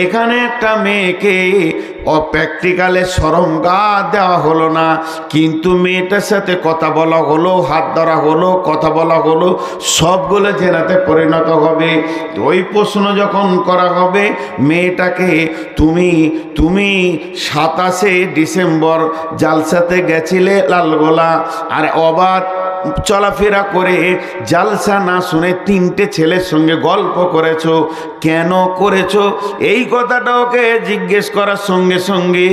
এখানে একটা মেয়েকে প্র্যাকটিক্যালে শরম গা দেওয়া হলো না, কিন্তু মেয়েটার সাথে কথা বলা হলো, হাত ধরা হলো, কথা বলা হলো, সবগুলো জেনাতে পরিণত হবে। ওই প্রশ্ন যখন করা হবে মেয়েটাকে, তুমি 27শে ডিসেম্বর জালসাতে গেছিলে লালগোলা, আর অবাধ চলাফেরা করে জালসা না শুনে তিনটে ছেলের সঙ্গে গল্প করেছো, কেন করেছো? এই কথাটা ওকে জিজ্ঞেস করার সঙ্গে সঙ্গে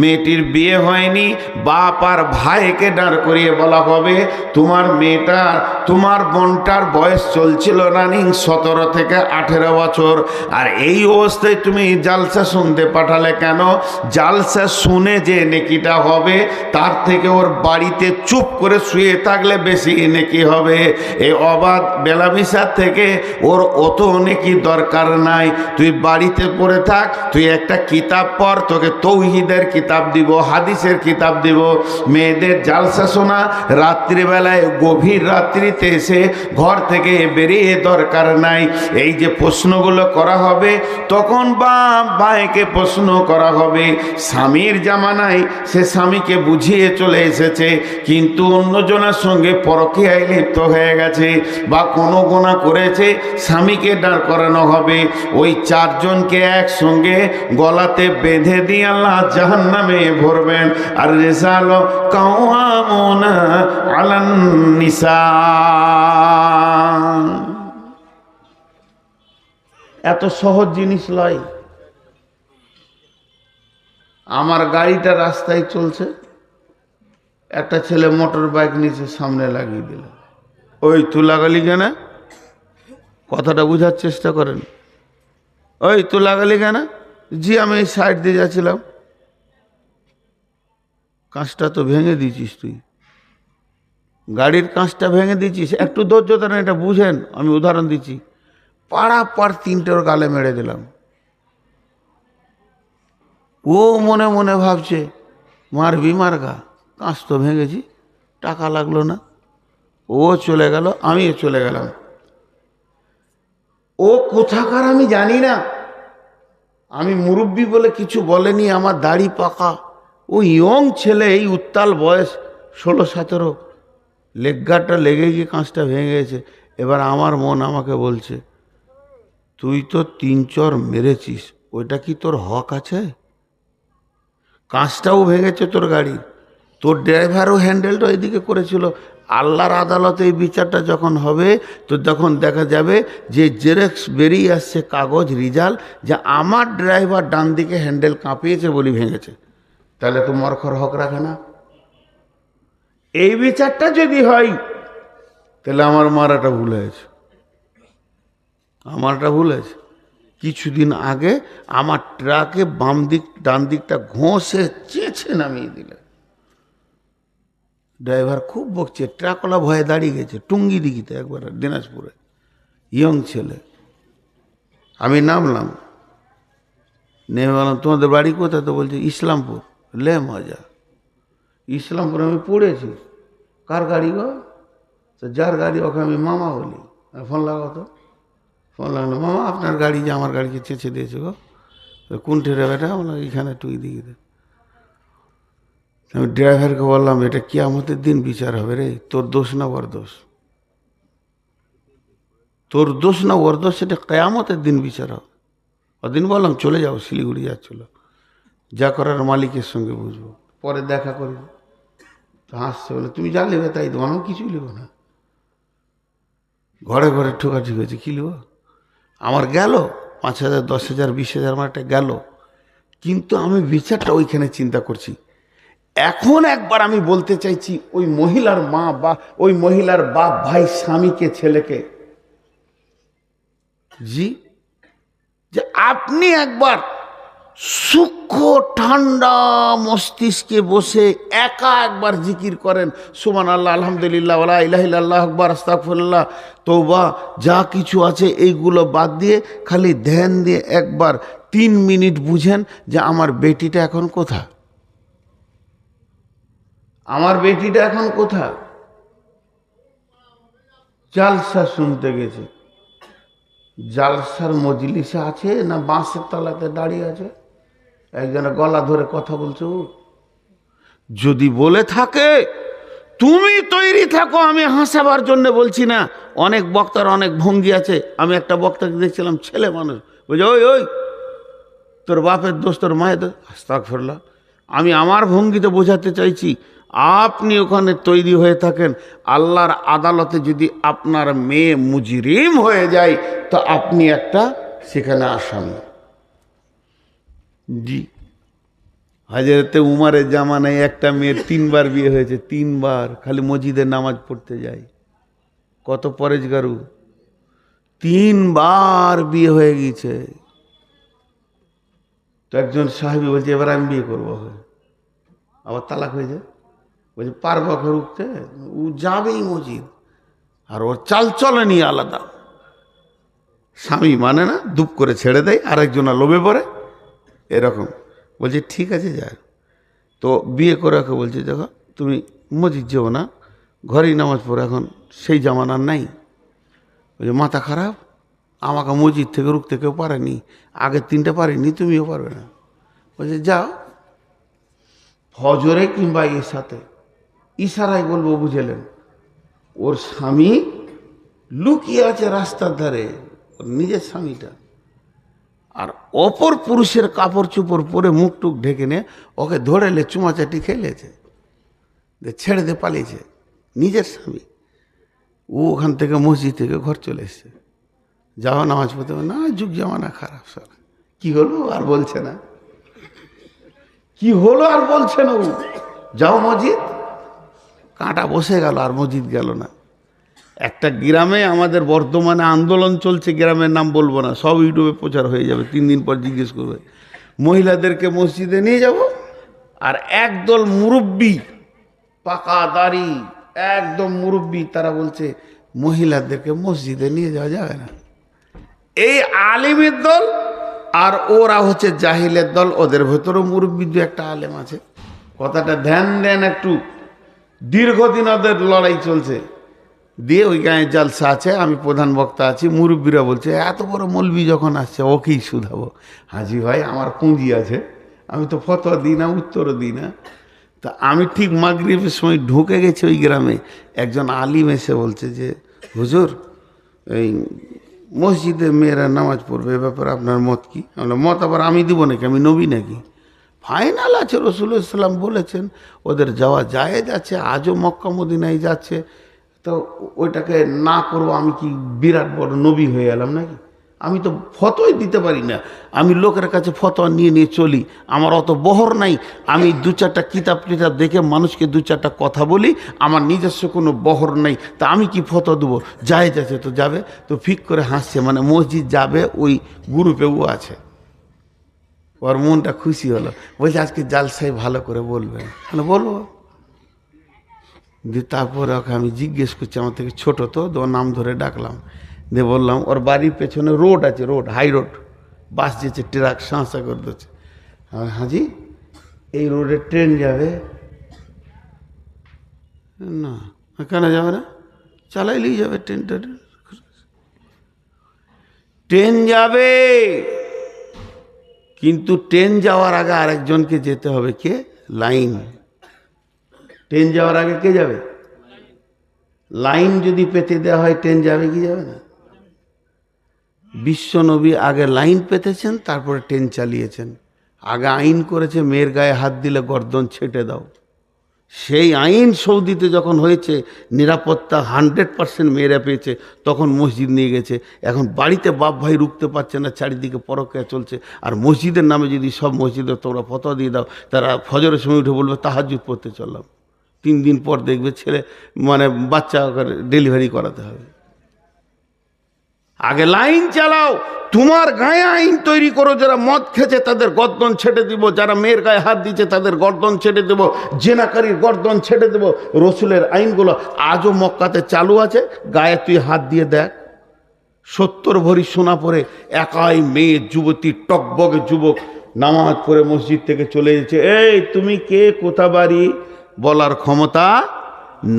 মেয়েটির বিয়ে হয়নি, বাপ আর ভাইকে দাঁড় করিয়ে বলা হবে, তোমার মেয়েটা, তোমার বোনটার বয়স চলছিল রানিং 17 থেকে 18 বছর, আর এই অবস্থায় তুমি জালসা শুনতে পাঠালে কেন? জালসা শুনে যে নেকিটা হবে তার থেকে ওর বাড়িতে চুপ করে শুয়ে থাকলে বেশি নেকি হবে। এই অবাধ বেলামিশার থেকে ওর অত নেকি দরকার নাই। তুই বাড়িতে পড়ে থাক, তুই একটা কিতাব পড়, তোকে তৌহিদের কিতাব দিব, হাদিসের কিতাব দিব। মেয়েদের জালসা শোনা রাত্রিবেলায় গভীর রাত্রিতে এসে ঘর থেকে বেরিয়ে দরকার নাই। এই যে প্রশ্নগুলো করা হবে তখন ভাইকে প্রশ্ন করা হবে। স্বামীর জামানায় সে স্বামীকে বুঝিয়ে চলে এসেছে, কিন্তু অন্যজনের সঙ্গে পরকীয়ায় লিপ্ত হয়ে গেছে বা কোনো গোনা করেছে, স্বামীকে দাঁড় করানো হবে। ওই চারজনকে একসঙ্গে গলাতে বেঁধে দিয়ে আল্লাহ জাহান্নামে ভরবেন। আর রিজাল কাওয়ামুনা আলান নিসা। এত সহজ জিনিস লয়। আমার গাড়িটা রাস্তায় চলছে, একটা ছেলে মোটর বাইক নিচে সামনে লাগিয়ে দিল। ওই তুই লাগালি কেন? কথাটা বোঝার চেষ্টা করেন। ওই তুই লাগালি কেন? জি আমি এই সাইড দিয়ে যাচ্ছিলাম। কাঁচটা তো ভেঙে দিয়েছিস, তুই গাড়ির কাঁচটা ভেঙে দিয়েছিস। একটু ধৈর্যতা না, এটা বুঝেন, আমি উদাহরণ দিচ্ছি। পাড়া পাড় তিনটের গালে মেরে দিলাম। ও মনে মনে ভাবছে মারবি মারগা, কাঁচ তো ভেঙেছি, টাকা লাগলো না। ও চলে গেল, আমিও চলে গেলাম। ও কোথাকার আমি জানি না, আমি মুরব্বি বলে কিছু বলেনি, আমার দাড়ি পাকা। ও ইয়ং ছেলে, এই উত্তাল বয়স 16-17, লেগগাটা লেগে গিয়ে কাঁচটা ভেঙে গেছে। এবার আমার মন আমাকে বলছে, তুই তো 3 চর মেরেছিস, ওইটা কি তোর হক আছে? কাঁচটাও ভেঙেছে তোর গাড়ি, তোর ড্রাইভারও হ্যান্ডেলটা এদিকে করেছিল। আল্লাহর আদালতে এই বিচারটা যখন হবে তো তখন দেখা যাবে যে জেরক্স বেরিয়ে আসছে, কাগজ রিজাল্ট, যে আমার ড্রাইভার ডান দিকে হ্যান্ডেল কাঁপিয়েছে বলি ভেঙেছে। তাহলে তো মরখর হক রাখে না। এই বিচারটা যদি হয় তাহলে আমার মারাটা ভুল হয়েছে, আমারটা ভুল হয়েছে। কিছুদিন আগে আমার ট্রাকে বাম দিক ডান দিকটা ঘষে চেঁচে নামিয়ে দিলে। ড্রাইভার খুব বকছে, ট্রাকওয়ালা ভয়ে দাঁড়িয়ে গেছে টুঙ্গি দিঘিতে, একবার দিনাজপুরে, ইয়ং ছেলে। আমি নামলাম, নেমে বললাম তোমাদের বাড়ি কোথায়? তো বলছে ইসলামপুর। লে মজা, ইসলামপুর আমি পড়েছি। কার গাড়ি গো? তো যার গাড়ি ওকে আমি মামা বলি। ফোন লাগাও তো। ফোন লাগলো, মামা আপনার গাড়ি যে আমার গাড়িকে চেঁচে দিয়েছে গো, কোন ঠেরে বেটা? বললাম এখানে টুই দিঘিতে। আমি ড্রাইভারকে বললাম, এটা কিয়ামতের দিন বিচার হবে রে, তোর দোষ না ওর দোষ, তোর দোষ না ওর দোষ, সেটা কিয়ামতের দিন বিচার হবে। ওদিন বললাম চলে যাও, শিলিগুড়ি যাচ্ছিল, যা করার মালিকের সঙ্গে বুঝবো, পরে দেখা করি। তো হাসছে, বলে তুমি যা নেবে তাই দেবো, আমি কিছুই নেবো না। ঘরে ঘরে ঠোকাঠুকি হয়েছে, কী নেবো? আমার গেল 5,000, 10,000, 20,000 আমার একটা গেল, কিন্তু আমি বিচারটা ওইখানে চিন্তা করছি। এখন একবার আমি বলতে চাইছি ওই মহিলার মা বা ওই মহিলার বাপ ভাই স্বামীকে, ছেলেকে, জি, যে আপনি একবার সূক্ষ্ম ঠান্ডা মস্তিষ্কে বসে একা একবার জিকির করেন, সুবহানাল্লাহ, আলহামদুলিল্লাহ, ওয়া লা ইলাহা ইল্লাল্লাহ, আকবার, আস্তাগফিরুল্লাহ, তওবা, যা কিছু আছে এইগুলো বাদ দিয়ে খালি ধ্যান দিয়ে একবার 3 মিনিট বুঝেন যে আমার বেটিটা এখন কোথায়, আমার বেটিটা এখন কোথায়? জালসা শুনতে গেছে। জালসার মজলিসে আছে না বাঁশের তলাতে দাঁড়িয়ে আছে? একজনের গলা ধরে কথা বলছো। যদি বলে থাকে তুমি তৈরি থাকো, আমি হাসাবার জন্য বলছি না। অনেক বক্তার অনেক ভঙ্গি আছে। আমি একটা বক্তাকে দেখছিলাম, ছেলে মানুষ, বুঝে ওই ওই তোর বাপের দোষ, তোর মায়ের দোষ, আস্তাগফিরুল্লাহ। আমি আমার ভঙ্গিতে বোঝাতে চাইছি, আপনি ওখানে তৈরি হয়ে থাকেন, আল্লাহর আদালতে যদি আপনার মেয়ে মুজরিম হয়ে যায় তো আপনি একটা সেখানে আসামি। জি, হযরতে উমরের জামানায় একটা মেয়ের 3 বার বিয়ে হয়েছে, 3 বার, খালি মসজিদে নামাজ পড়তে যায়। কত পরেজগারু, 3 বার বিয়ে হয়ে গেছে। তো একজন সাহাবী বলছে এবার আমি বিয়ে করবো, আবার তালাক হয়ে যায়। বলছে পারবো রুখতে? ও যাবেই মসজিদ, আর ওর চাল চলনি আলাদা। স্বামী মানে না, দুপ করে ছেড়ে দেয়, আরেকজনা লোভে পড়ে এরকম। বলছে ঠিক আছে যা। তো বিয়ে করে ওকে বলছে দেখো তুমি মসজিদ যেও না, ঘরেই নামাজ পড়ো, এখন সেই জামানার নাই। বলছে মাথা খারাপ, আমাকে মসজিদ থেকে রুখতে কেউ পারেনি, আগে 3টা পারিনি, তুমিও পারবে না। বলছে যাও, ফজরে কিংবা ইশাতে, ইশারায় বলবো বুঝেলেন। ওর স্বামী লুকিয়ে আছে রাস্তার ধারে, ওর নিজের স্বামীটা, আর অপর পুরুষের কাপড় চোপড় পরে মুখ টুক ঢেকে নে ওকে ধরেলে চুমাচাটি খেলেছে, ছেড়ে দিয়ে পালিয়েছে নিজের স্বামী। ও ওখান থেকে মসজিদ থেকে ঘর চলে এসছে। যাও নামাজ পড়তে, না যুগ জামানা খারাপ স্যার। কি হলো আর বলছে না, কি হলো আর বলছে না। ও যাও মসজিদ, কাঁটা বসে গেল আর মসজিদ গেল না। একটা গ্রামে আমাদের বর্তমানে আন্দোলন চলছে, গ্রামের নাম বলবো না, সব ইউটিউবে প্রচার হয়ে যাবে, 3 দিন পর জিজ্ঞেস করবে। মহিলাদেরকে মসজিদে নিয়ে যাব, আর একদল মুরব্বী, পাকা দাড়ি একদম মুরব্বী, তারা বলছে মহিলাদেরকে মসজিদে নিয়ে যাওয়া যাবে না। এই আলিমের দল আর ওরা হচ্ছে জাহিলের দল। ওদের ভেতরেও মুরব্বী 2-1টা আলেম আছে, কথাটা ধ্যান দেন একটু। দীর্ঘদিন ওদের লড়াই চলছে। দিয়ে ওই গায়ে জালসা আছে, আমি প্রধান বক্তা আছি, মুরব্বীরা বলছে এত বড় মৌলবি যখন আসছে ওকেই শুধাবো। হাজি ভাই আমার পুঁজি আছে, আমি তো ফতোয়া দিই না, উত্তরও দিই না। তা আমি ঠিক মাগরিবের সময় ঢুকে গেছি ওই গ্রামে, একজন আলিম এসে বলছে যে হুজুর এই মসজিদে মেয়েরা নামাজ পড়বে, এ ব্যাপারে আপনার মত কি? মত আবার আমি দিব নাকি, আমি নবী নাকি? ফাইনাল আছে, রাসূলুল্লাহ সাল্লাল্লাহু আলাইহি ওয়াসাল্লাম বলেছেন ওদের যাওয়া জায়েজ আছে, আজও মক্কা মদিনায় যাচ্ছে, তো ওইটাকে না করবো আমি কি বিরাট বড় নবী হয়ে এলাম নাকি? আমি তো ফতোয়াই দিতে পারি না, আমি লোকের কাছে ফতোয়া নিয়ে নিয়ে চলি, আমার অত বহর নাই। আমি 2-4টা কিতাব দেখে মানুষকে 2-4টা কথা বলি, আমার নিজস্ব কোনো বহর নাই। তা আমি কি ফতোয়া দেবো? জায়েজ আছে তো যাবে। তো ফিক করে হাসছে, মানে মসজিদ যাবে ওই গ্রুপে ও আছে। ওর মনটা খুশি হলো, বলছে আজকে জালসাই ভালো করে বলবেন। বলবো। দিয়ে তারপরে ওকে আমি জিজ্ঞেস করছি, আমার থেকে ছোটো তো, ওর নাম ধরে ডাকলাম, দিয়ে বললাম ওর বাড়ির পেছনে রোড আছে, রোড হাই রোড, বাস যেছে, ট্রাক সাঁসা করে দিচ্ছে। হাজি এই রোডে ট্রেন যাবে না? কেন যাবে না? চালাইলেই যাবে ট্রেনটা। ট্রেন যাবে, কিন্তু ট্রেন যাওয়ার আগে আরেকজনকে যেতে হবে। কে? লাইন। ট্রেন যাওয়ার আগে কে যাবে? লাইন যদি পেতে দেওয়া হয় ট্রেন যাবে কি যাবে না? বিশ্বনবী আগে লাইন পেতেছেন, তারপরে ট্রেন চালিয়েছেন। আগে আইন করেছে মেয়ের গায়ে হাত দিলে গর্দন ছেটে দাও। সেই আইন সৌদিতে যখন হয়েছে, নিরাপত্তা 100% মেয়েরা পেয়েছে, তখন মসজিদ নিয়ে গেছে। এখন বাড়িতে বাপ ভাই রুখতে পারছে না, চারিদিকে পরক্রিয়া চলছে। আর মসজিদের নামে যদি সব মসজিদে তোমরা ফতোয়া দিয়ে দাও, তারা ফজরের সময় উঠে বলবে তাহাজ্জুদ পড়তে চললাম। 3 দিন পর দেখবে ছেলে মানে বাচ্চা ডেলিভারি করাতে হবে। আগে লাইন চালাও, তোমার গায়ে আইন তৈরি করো। যারা মদ খেয়েছে তাদের গর্দন ছেড়ে দিব, যারা মেয়ের গায়ে হাত দিচ্ছে তাদের গর্দন ছেড়ে দেবো, জেনাকারীর গর্দন ছেড়ে দেবো। রসুলের আইনগুলো আজও মক্কাতে চালু আছে। গায়ে তুই হাত দিয়ে দেখ, 70 ভরি সোনা পরে একাই মেয়ে যুবতী, টকবগে যুবক নামাজ পড়ে মসজিদ থেকে চলে যাচ্ছে। এই তুমি কে, কোথা বাড়ি বলার ক্ষমতা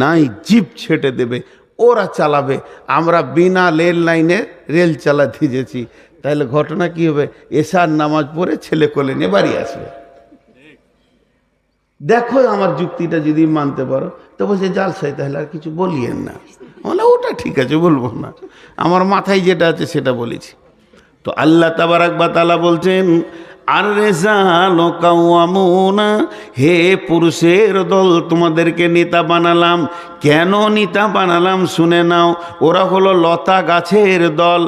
নাই, জিপ ছেটে দেবে, ওরা চালাবে। আমরা বিনা রেল লাইনে রেল চালাতে গেছি, তাহলে ঘটনা কি হবে? এশার নামাজ পড়ে ছেলে কোলে নিয়ে বাড়ি আসবে। দেখো আমার যুক্তিটা যদি মানতে পারো তো বলছে জালসাই, তাহলে আর কিছু বলিয়েন না। বলে ওটা ঠিক আছে, বলবো না, আমার মাথায় যেটা আছে সেটা বলেছি। তো আল্লাহ তাবারাক ওয়া তাআলা বলছেন আর রেজাল কাওয়ামুনা, হে পুরুষের দল তোমাদেরকে নেতা বানালাম। কেন নেতা বানালাম শুনে নাও। ওরা হলো লতা গাছের দল।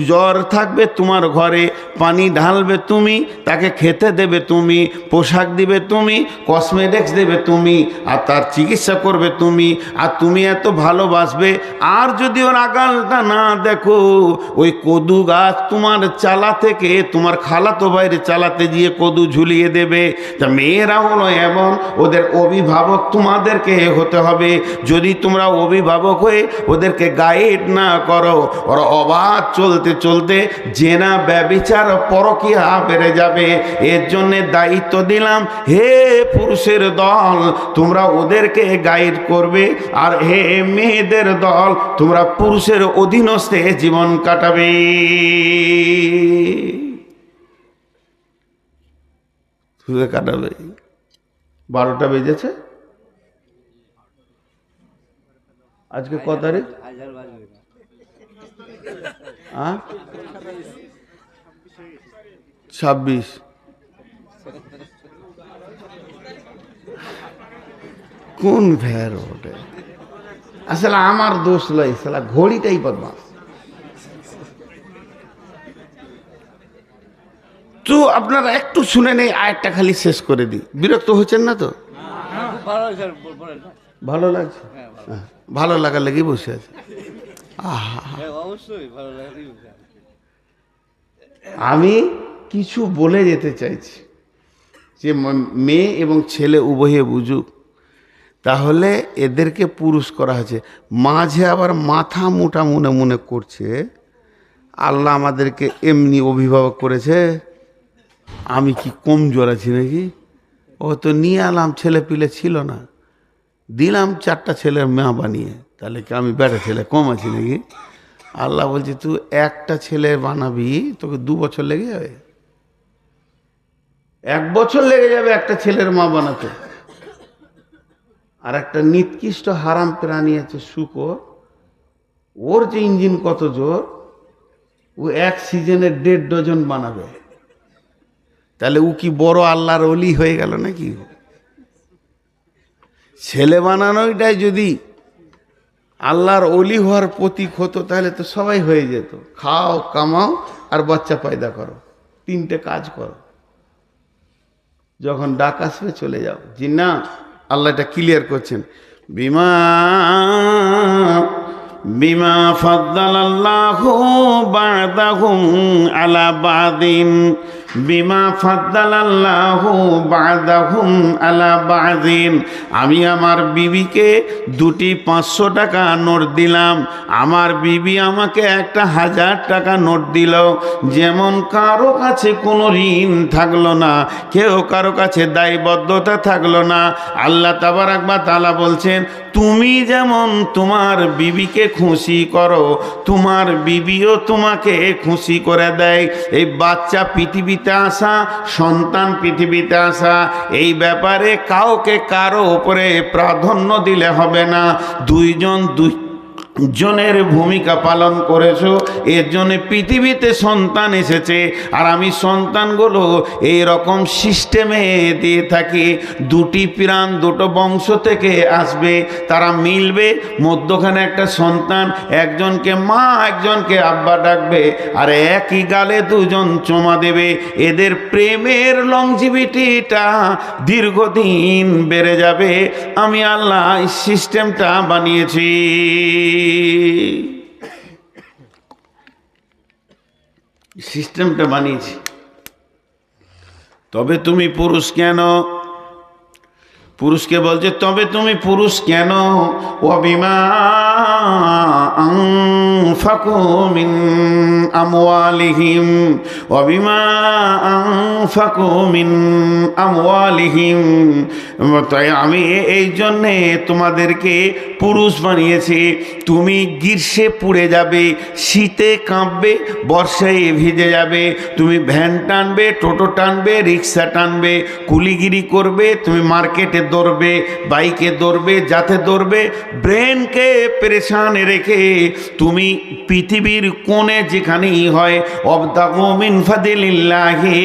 জ্বর থাকবে তোমার ঘরে, পানি ঢালবে তুমি, তাকে খেতে দেবে তুমি, পোশাক দিবে তুমি, কসমেটিক্স দেবে তুমি, আর তার চিকিৎসা করবে তুমি, আর তুমি এত ভালোবাসবে। আর যদি ওর আগালটা না দেখো, ওই কদু গাছ তোমার চালা থেকে তোমার খালাতো বাইরে চালাতে গিয়ে কদু ঝুলিয়ে দেবে। তা মেয়েরা হলো এমন, ওদের অভিভাবক তোমাদেরকে হতে হবে। যদি তোমরা অভিভাবক হয়ে ওদেরকে গাইড না করো, ওরা অবাধ চলতে চলতে জেনা ব্যভিচার পরকীয়া বেড়ে যাবে। এর জন্যে দায়িত্ব দিলাম, হে পুরুষের দল তোমরা ওদেরকে গাইড করবে, আর হে মেয়েদের দল তোমরা পুরুষের অধীনস্থে জীবন কাটাবে। কাটাবে। 12টা বেজেছে। আজকে ক তারিখ? 26। কোন ভ্যার ওঠে? আসলে আমার দোষ লয়, সালা ঘড়িটাই বদমাস। তো আপনারা একটু শুনে নেই, আরেকটা খালি শেষ করে দিই। বিরক্ত হচ্ছেন না তো? ভালো লাগছে? ভালো লাগার লেগে বসে আছে। আমি কিছু বলে যেতে চাইছি যে মেয়ে এবং ছেলে উভয়ে বুঝুক। তাহলে এদেরকে পুরুষ করা হয়েছে, মাঝে আবার মাথা মোটা মনে মনে করছে আল্লাহ আমাদেরকে এমনি অভিভাবক করেছে, আমি কি কমজোর আছি নাকি? ও তো নিয়ে আলাম, ছেলে পিলে ছিল না, দিলাম 4টা ছেলের মা বানিয়ে, তাহলে কি আমি বেটা ছেলে কম আছি নাকি? আল্লাহ বলছে তুই একটা ছেলে বানাবি, তোকে 2 বছর লেগে যাবে, 1 বছর লেগে যাবে একটা ছেলের মা বানাতে। আর একটা নিকৃষ্ট হারাম প্রাণী আছে শুকর, ওর যে ইঞ্জিন কত জোর, ও 1 সিজনে 1.5 ডজন বানাবে। তাহলে ও কি বড় আল্লাহর ওলি হয়ে গেল নাকি? ছেলে বানানোটাই যদি আল্লাহর ওলি হওয়ার প্রতীক হতো, তাহলে তো সবাই হয়ে যেত। খাও, কামাও, আর বাচ্চা পয়দা করো, 3টে কাজ করো, যখন ডাক আসবে চলে যাও। জি না, আল্লাহ এটা ক্লিয়ার করছেন। বিমা ফাদ্দালাল্লাহু বা'দাহুম আলা বা'দিন, বিমা ফাদ্দালাল্লাহু বা'দাহুম আলা বা'দিন। আমি আমার বিবিকে 2টি 500 টাকা নোট দিলাম, আমার বিবি আমাকে একটা 1000 টাকা নোট দিল। যেমন কারো কাছে কোনো ঋণ থাকলো না, কেউ কারো কাছে দায়বদ্ধতা থাকলো না। আল্লাহ তাবারাক ওয়া তাআলা বলছেন, তুমি যেমন তোমার বিবিকে খুশি করো, তোমার বিবিও তোমাকে খুশি করে দেয়। এই বাচ্চা পৃথিবীতে আসা, সন্তান পৃথিবীতে আসা, এই ব্যাপারে কাউকে কারো উপরে প্রাধান্য দিলে হবে না। দুইজনের ভূমিকা পালন করেছো, এর জন্য পৃথিবীতে সন্তান এসেছে। আর আমি সন্তানগুলো এই রকম সিস্টেমে দিয়ে থাকি, 2টি প্রাণ 2টো বংশ থেকে আসবে, তারা মিলবে, মধ্যখানে একটা সন্তান, একজনকে মা একজনকে আব্বা ডাকবে, আর একই গালে 2জন চুমা দেবে। এদের প্রেমের লংজিভিটিটা দীর্ঘদিন বেড়ে যাবে। আমি আল্লাহ এই সিস্টেমটা বানিয়েছি। সিস্টেমটা বানিয়েছি। তবে তুমি পুরুষ কেন? পুরুষকে বলছে তবে তুমি পুরুষ কেন? ওয়াবিমা আনফাকু মিন আমওয়ালিহিম, ওয়াবিমা আনফাকু মিন আমওয়ালিহিম। তাই আমি এই জন্যে তোমাদেরকে পুরুষ বানিয়েছি। তুমি গ্রীষ্মে পুড়ে যাবে, শীতে কাঁপবে, বর্ষায় ভিজে যাবে। তুমি ভ্যান টানবে, টোটো টানবে, রিক্সা টানবে, কুলিগিরি করবে, তুমি মার্কেটে দৌড়বে, বাইকে দৌড়বে, যাতে দৌড়বে, ব্রেনকে পেরেশান রেখে তুমি পৃথিবীর কোণে যেখানেই হয় অবতাগু মিন ফাদিলিল্লাহি,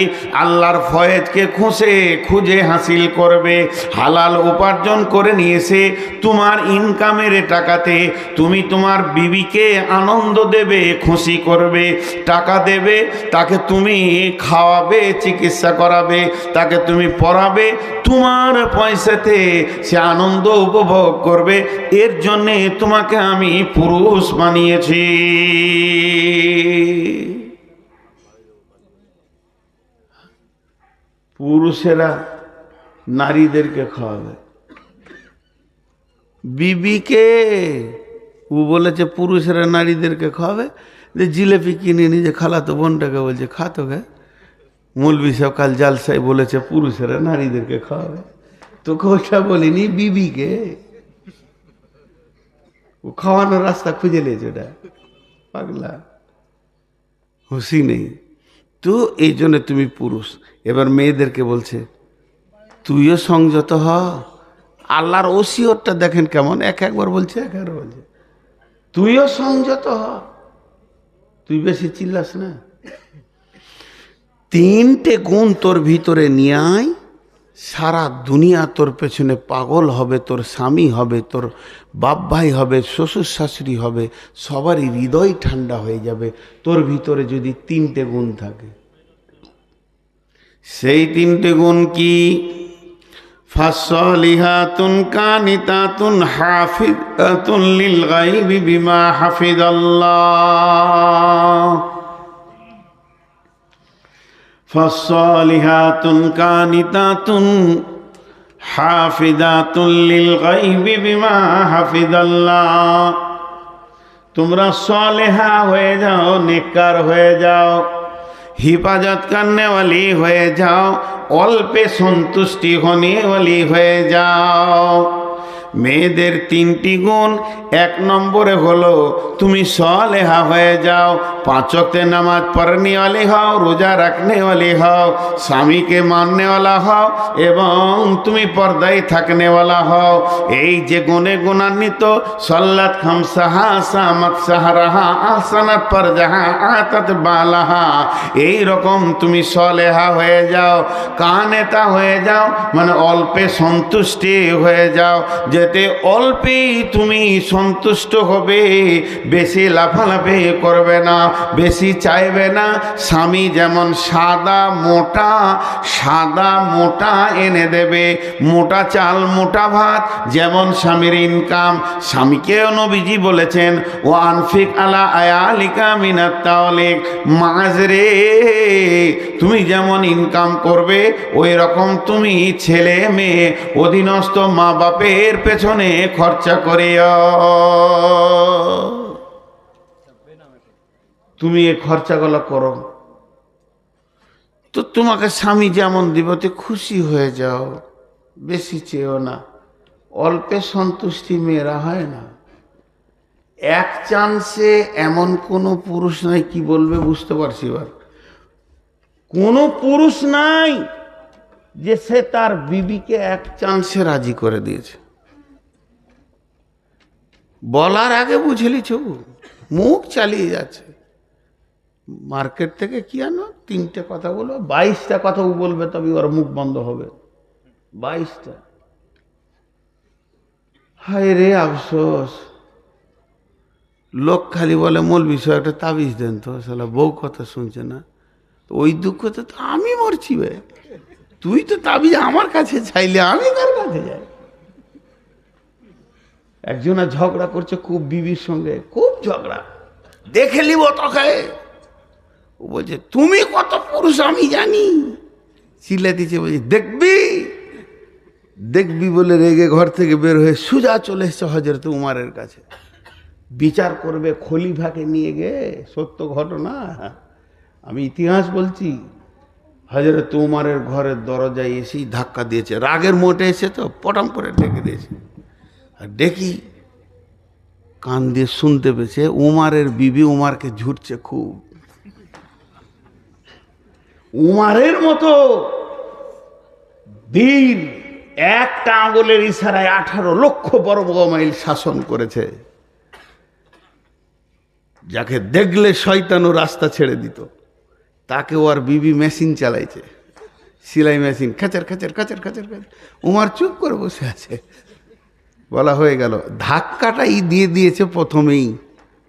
আল্লাহর ফয়েজকে খুঁজে হাসিল করবে। হালাল উপার্জন করে নিয়েছে তোমার ইনকামের টাকাতে তুমি তোমার বিবিকে আনন্দ দেবে, খুশি করবে, টাকা দেবে, তাকে তুমি খাওয়াবে, চিকিৎসা করাবে, তাকে তুমি পড়াবে, তোমার পয়সাতে সে আনন্দ উপভোগ করবে। এর জন্যে তোমাকে আমি পুরুষ বানিয়েছি। পুরুষেরা নারীদেরকে খাওয়াবে, বিবিকে ও বলেছে পুরুষেরা নারীদেরকে খাওয়াবে। যে জিলেপি কিনে নিজে খালাতো বোনটাকে বলছে খাতো গে, মৌলবি সাহেব কাল জালসাই বলেছে পুরুষেরা নারীদেরকে খাওয়াবে, তোকে ওটা বলিনি, বিবিকে। ও খাওয়ানোর রাস্তা খুঁজে নিয়েছে, ওটা পাগলা, হুঁশি নেই তো। এই জন্য তুমি পুরুষ। এবার মেয়েদেরকে বলছে তুইও সংযত হ। আল্লাহর ওসিয়তটা দেখেন কেমন, একবার বলছে, একবার বলছে তুইও সংযত হ, তুই বেশি চিল্লাস না। তিনটে গুণ তোর ভিতরে নিয়ে আয়, সারা দুনিয়া তোর পেছনে পাগল হবে, তোর স্বামী হবে, তোর বাপ ভাই হবে, শ্বশুর শাশুড়ি হবে, সবারই হৃদয় ঠান্ডা হয়ে যাবে তোর ভিতরে যদি তিনটে গুণ থাকে। সেই তিনটে গুণ কি? ফাসলিহাতুন কানিতাতুন হাফিজাতুন লিল গায়বি বিমা হাফিজাল্লাহ। ফাসলিহাতুন কানিতাতুন হাফিজাতুন লিল গায়বি বিমা হাফিজাল্লাহ। তোমরা সালেহা হয়ে যাও, নেককার হয়ে যাও, हिफाजत करने वाली हुए जाओ, অল্পে সন্তুষ্টি होने वाली হয়ে যাও। মেয়েদের তিনটি গুণ, এক নম্বরে হলো তুমি সালেহা হয়ে যাও, পাঁচ ওয়াক্ত নামাজ পড়নে वाली হও, রোজা রাখনে वाली হও, স্বামীকে মাননে वाला হও এবং তুমি পর্দায় থাকনে वाला হও। এই যে গুণে গুণান্বিত, সল্লাত খামসাহা সামাত সাহারাহা আহসানাত ফারজাহা আতাত বালাহা, এই রকম তুমি সালেহা হয়ে যাও, কানেতা হয়ে যাও, মানে অল্পে সন্তুষ্টি হয়ে যাও, যেতে অল্পেই তুমি সন্তুষ্ট হবে, বেশি লাফালাফি করবে না, বেশি চাইবে না। স্বামী যেমন সাদা মোটা এনে দেবে, মোটা চাল মোটা ভাত, যেমন স্বামীর ইনকাম। স্বামীকেও নবীজি বলেছেন ও আনফিক আলা আয়ালিকা মিনাত তাওলিক, মাঝরে তুমি যেমন ইনকাম করবে ওই রকম তুমি ছেলে মেয়ে অধীনস্থ মা বাপের পেছনে খরচা করিও। তুমি এই খরচাগুলো করো তো তোমাকে স্বামী যেমন দিবতে খুশি হয়ে যাও, বেশি চেয়েও না। অল্পে সন্তুষ্টি মেয়েরা হয় না। এক চান্সে এমন কোনো পুরুষ নাই, কি বলবে বুঝতে পারছি এবার, কোনো পুরুষ নাই যে সে তার বিবিকে এক চান্সে রাজি করে দিয়েছে। বলার আগে বুঝে লিছো, মুখ চালিয়ে যাচ্ছে। মার্কেট থেকে কি আনো, তিনটে কথা বলো, 22টা কথা বলবে, তবে ওর মুখ বন্ধ হবে। 22টা। হায় রে আফসোস, লোক খালি বলে মৌলবি সাহেব একটা তাবিজ দেন তো, শালা বউ কথা শুনছে না। তো ওই দুঃখতে তো আমি মরছি বে, তুই তো তাবিজ আমার কাছে চাইলে আমি কার কাছে যাই। একজনা ঝগড়া করছে খুব বিবির সঙ্গে, খুব ঝগড়া, দেখে নিব তোকে। ও বলছে তুমি কত পুরুষ আমি জানি, চিল্লা দিচ্ছে, বলছে দেখবি বলে রেগে ঘর থেকে বের হয়ে সোজা চলে এসছে হযরত উমারের কাছে। বিচার করবে খলিফাকে নিয়ে গিয়ে, সত্য ঘটনা, আমি ইতিহাস বলছি। হযরত উমারের ঘরের দরজায় এসেই ধাক্কা দিয়েছে, রাগের মোটে এসে তো পটাম করে ডেকে দিয়েছে। আর ডেকি কান দিয়ে শুনতে পেয়েছে উমারের বিবি উমারকে ঝুটছে খুব। উমারের মতো বীর একটা আঙুলের ইশারায় 18 লক্ষ বর্গ মাইল শাসন করেছে। যাকে দেখলে শয়তানও রাস্তা ছেড়ে দিত, তাকে ওর বিবি মেশিন চালাইছে, সেলাই মেশিন, খাচার খাচার খাচার খাচার খাচার। উমার চুপ করে বসে আছে। বলা হয়ে গেল, ধাক্কাটাই দিয়ে দিয়েছে প্রথমেই,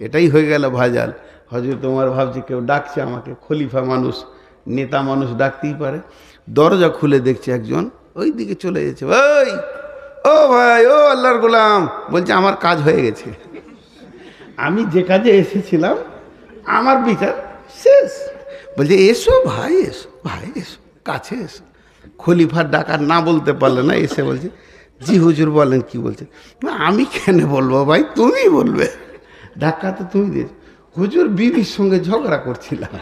এটাই হয়ে গেল ভাজাল। হযরত ওমর ভাবছে কেউ ডাকছে আমাকে, খলিফা মানুষ, নেতা মানুষ ডাকতেই পারে। দরজা খুলে দেখছে একজন ওই দিকে চলে যাচ্ছে। ওই ও ভাই, ও আল্লাহর গোলাম, বলছে আমার কাজ হয়ে গেছে, আমি যে কাজে এসেছিলাম আমার বিচার শেষ। বলছে এসো ভাই, এসো ভাই, এসো কাছে এসো। খলিফার ডাকার না বলতে পারলে না, এসে বলছে জি হুজুর বলেন। কি বলছে? না আমি কেন বলবো ভাই, তুমি বলবে, ধাক্কা তো তুমি দিয়েছো। হুজুর বিবির সঙ্গে ঝগড়া করছিলাম,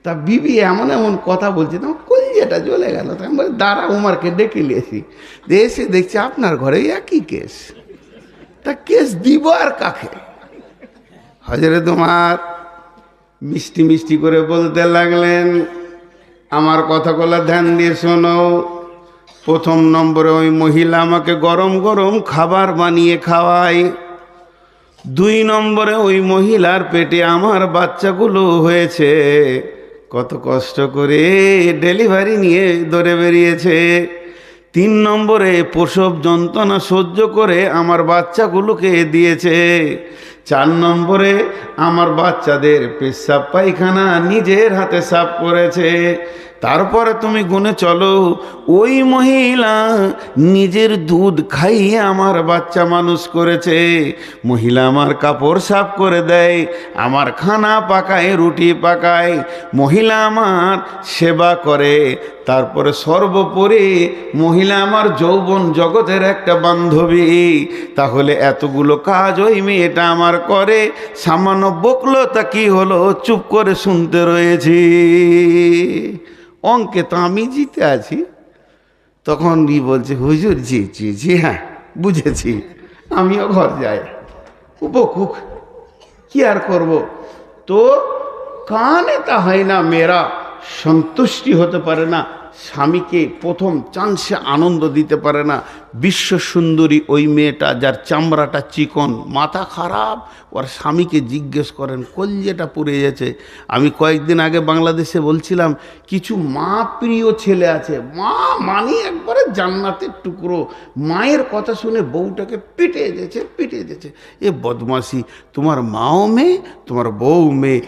তা বিবি এমন এমন কথা বলছে, তোমার কলিজাটা জ্বলে গেল। তাই আমি বলি দাঁড়া, উমারকে ডেকে নিয়েছি, এসে দেখছি আপনার ঘরে একই কেস। তা কেস দিব আর কাকে? হযরত ওমর মিষ্টি মিষ্টি করে বলতে লাগলেন, আমার কথাগুলো ধ্যান দিয়ে শোনো। প্রথম নম্বরে ওই মহিলা আমাকে গরম গরম খাবার বানিয়ে খাওয়ায়। 2 নম্বরে ওই মহিলার পেটে আমার বাচ্চাগুলো হয়েছে, কত কষ্ট করে ডেলিভারি নিয়ে দৌড়ে বেরিয়েছে। 3 নম্বরে প্রসব যন্ত্রণা সহ্য করে আমার বাচ্চাগুলোকে দিয়েছে। 4 নম্বরে আমার বাচ্চাদের পেশাব পায়খানা নিজের হাতে সাফ করেছে। তারপরে তুমি গুনে চলো, ওই মহিলা নিজের দুধ খাইয়ে আমার বাচ্চা মানুষ করেছে। মহিলা আমার কাপড় সাফ করে দেয়, আমার খানা পাকায়, রুটি পাকায়, মহিলা আমার সেবা করে। তারপরে সর্বোপরি মহিলা আমার যৌবন জগতের একটা বান্ধবী। তাহলে এতগুলো কাজ ওই মেয়েটা আমার করে, সামান্য বকলো তা কি হলো, চুপ করে শুনতে রয়েছি। অঙ্কে তো আমি জিতে আছি। তখন বলছে হুজুর জি জি জি হ্যাঁ বুঝেছি, আমিও ঘর যাই, উপকুক কি আর করব। তো কানে তা হয় না, মেয়েরা সন্তুষ্টি হতে পারে না, স্বামীকে প্রথম চান্সে আনন্দ দিতে পারে না। বিশ্ব সুন্দরী ওই মেয়েটা, যার চামড়াটা চিকন, মাথা খারাপ, ওর স্বামীকে জিজ্ঞেস করেন, কলজেটা পুড়ে গেছে। আমি কয়েকদিন আগে বাংলাদেশে বলছিলাম, কিছু মা প্রিয় ছেলে আছে, মা মানি একবারে জান্নাতের টুকরো, মায়ের কথা শুনে বউটাকে পিটে দিয়েছে। এ বদমাশি, তোমার মাও মেয়ে, তোমার বউ মেয়ে,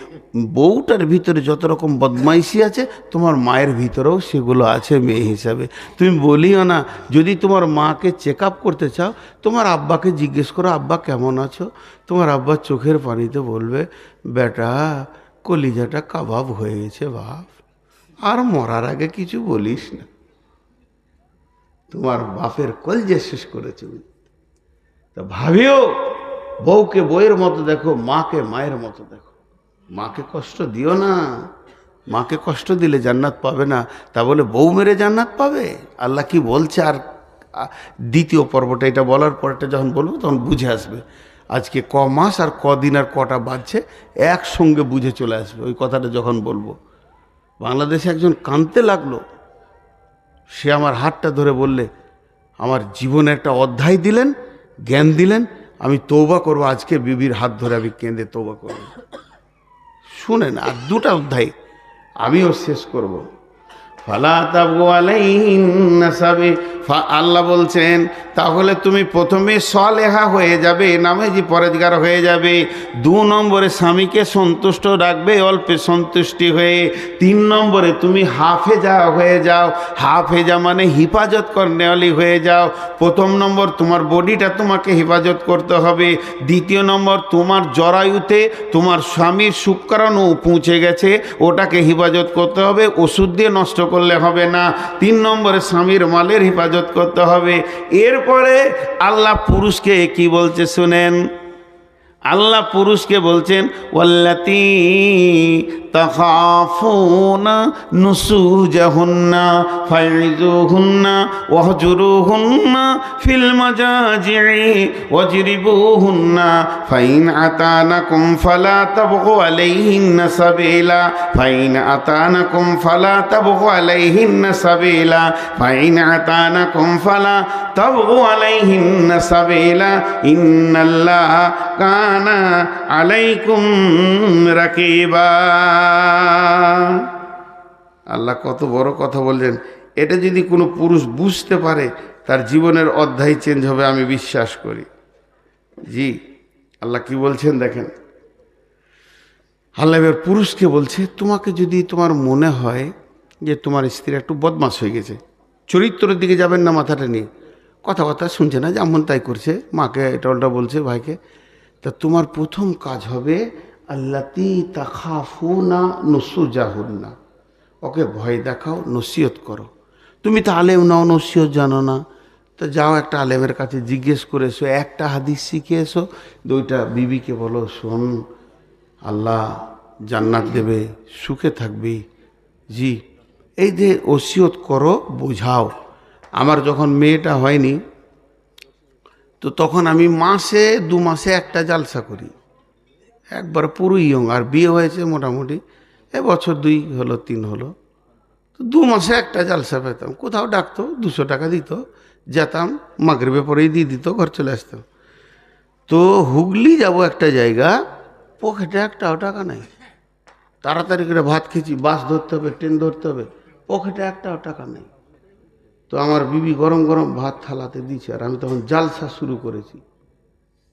বউটার ভিতরে যত রকম বদমাইশি আছে তোমার মায়ের ভিতরেও সেগুলো আছে মেয়ে হিসাবে। তুমি বলিও না, যদি তোমার মাকে চেক আপ করতে চাও, তোমার আব্বাকে জিজ্ঞেস করো, আব্বা কেমন আছো? তোমার আব্বা চোখের পানিতে বলবে, বেটা কলিজাটা কাবাব হয়ে গেছে বাপ, আর মরার আগে কিছু বলিস না, তোমার বাপের কলজে শেষ করেছে। তা ভাবিও, বউকে বউয়ের মতো দেখো, মাকে মায়ের মতো দেখো। মাকে কষ্ট দিও না, মাকে কষ্ট দিলে জান্নাত পাবে না। তা বলে বউ মেরে জান্নাত পাবে? আল্লাহ কি বলছে? আর দ্বিতীয় পর্বটা, এটা বলার পরটা যখন বলবো তখন বুঝে আসবে। আজকে ক মাস আর কদিন আর কটা বাজছে একসঙ্গে বুঝে চলে আসবে ওই কথাটা যখন বলবো। বাংলাদেশে একজন কাঁদতে লাগলো, সে আমার হাতটা ধরে বললে, আমার জীবনে একটা অধ্যায় দিলেন, জ্ঞান দিলেন, আমি তৌবা করবো, আজকে বিবির হাত ধরে আমি কেঁদে তৌবা করবো। শুনেন, আর 2টা অধ্যায় আমিও শেষ করব। ফালা তাবগু আলাইহিন নাসাবে, আল্লাহ বলছেন তাহলে তুমি প্রথমে সলেহা হয়ে যাবে, নামাজি পরেজগার হয়ে যাবে। 2 নম্বরে স্বামীকে সন্তুষ্ট রাখবে, অল্পে সন্তুষ্টি হয়ে। 3 নম্বরে তুমি হাফেজা হয়ে যাও। হাফেজা মানে হিফাজত করনেওয়ালি হয়ে যাও। প্রথম নম্বর, তোমার বডিটা তোমাকে হেফাজত করতে হবে। দ্বিতীয় নম্বর, তোমার জরায়ুতে তোমার স্বামীর শুক্রাণু পৌঁছে গেছে, ওটাকে হেফাজত করতে হবে, ওষুধ দিয়ে নষ্ট করলে হবে না। 3 নম্বরে স্বামীর মালের হেফাজত করতে হবে। এরপরে আল্লাহ পুরুষকে কি বলছে শুনেন, আল্লাহ পুরুষকে বলছেন ওয়াল্লাতী তাখাফুনা নুসুজাহুন্না ফাইযুহুন্না ওয়াহজুরুহুন্না ফিল মাজাজি'i ওয়াজরিবুহুন্না ফাইন আতানাকুম ফালা তাবগু আলাইহিন্না সাবিলা ফাইন আতানাকুম ফালা তাবগু আলাইহিন্না সাবিলা ফাইন আতানাকুম ফালা তাবগু আলাইহিন্না সাবিলা ইন্নাল্লাহা কানা আলাইকুম রাকিবা। আল্লাহ কত বড় কথা বললেন। এটা যদি কোনো পুরুষ বুঝতে পারে তার জীবনের অধ্যায় চেঞ্জ হবে, আমি বিশ্বাস করি। জি, আল্লাহ কি বলছেন দেখেন। আল্লাহ এবার পুরুষকে বলছে, তোমাকে যদি তোমার মনে হয় যে তোমার স্ত্রী একটু বদমাশ হয়ে গেছে, চরিত্রের দিকে যাবেন না মাথাটা নিয়ে, কথাবার্তা শুনছে না, যেমন তাই করছে, মাকে এটা ওটা বলছে, ভাইকে, তা তোমার প্রথম কাজ হবে আল্লাতি তাখাফুনা নুসুজাহুন্না, ওকে ভয় দেখাও, নসিহত করো। তুমি তো আলেম নাও, নসিহত জানো না, তো যাও একটা আলেমের কাছে জিজ্ঞেস করে এসো, একটা হাদিস শিখে এসো, দুইটা বিবিকে বলো, শোন আল্লাহ জান্নাত দেবে, সুখে থাকবি। জি, এই যে ওসিয়ত করো, বোঝাও। আমার যখন মেয়েটা হয়নি তো তখন আমি মাসে 2 মাসে একটা জালসা করি, একবার পুরো ইয়ং, আর বিয়ে হয়েছে মোটামুটি বছর 2 হলো 3 হলো, তো 2 মাসে একটা জালসা পেতাম। কোথাও ডাকতো, 200 টাকা দিত, যেতাম, মাগরিবে পরেই দিয়ে দিত, ঘর চলে আসতাম। তো হুগলি যাব একটা জায়গা, পকেটে একটাও টাকা নাই, তাড়াতাড়ি করে ভাত খেয়েছি, বাস ধরতে হবে, ট্রেন ধরতে হবে, পকেটে একটাও টাকা নেই। তো আমার বিবি গরম গরম ভাত থালাতে দিচ্ছে, আর আমি তখন জালসা শুরু করেছি,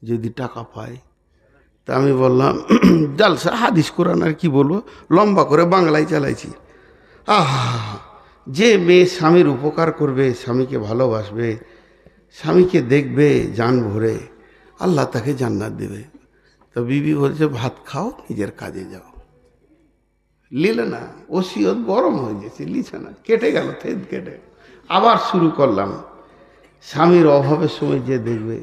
যদি টাকা পাই। তা আমি বললাম জালসা, হাদিস কোরআন আর কি বলবো, লম্বা করে বাংলায় চালাইছি। যে মেয়ে স্বামীর উপকার করবে, স্বামীকে ভালোবাসবে, স্বামীকে দেখবে জান ভরে, আল্লাহ তাকে জান্নাত দেবে। তো বিবি বলছে ভাত খাও, নিজের কাজে যাও। লিলে না, ওসিয়ত গরম হয়ে গেছে, লিছে না, কেটে গেল, থেদ কেটে। আবার শুরু করলাম, স্বামীর অভাবের সময় যে দেখবে,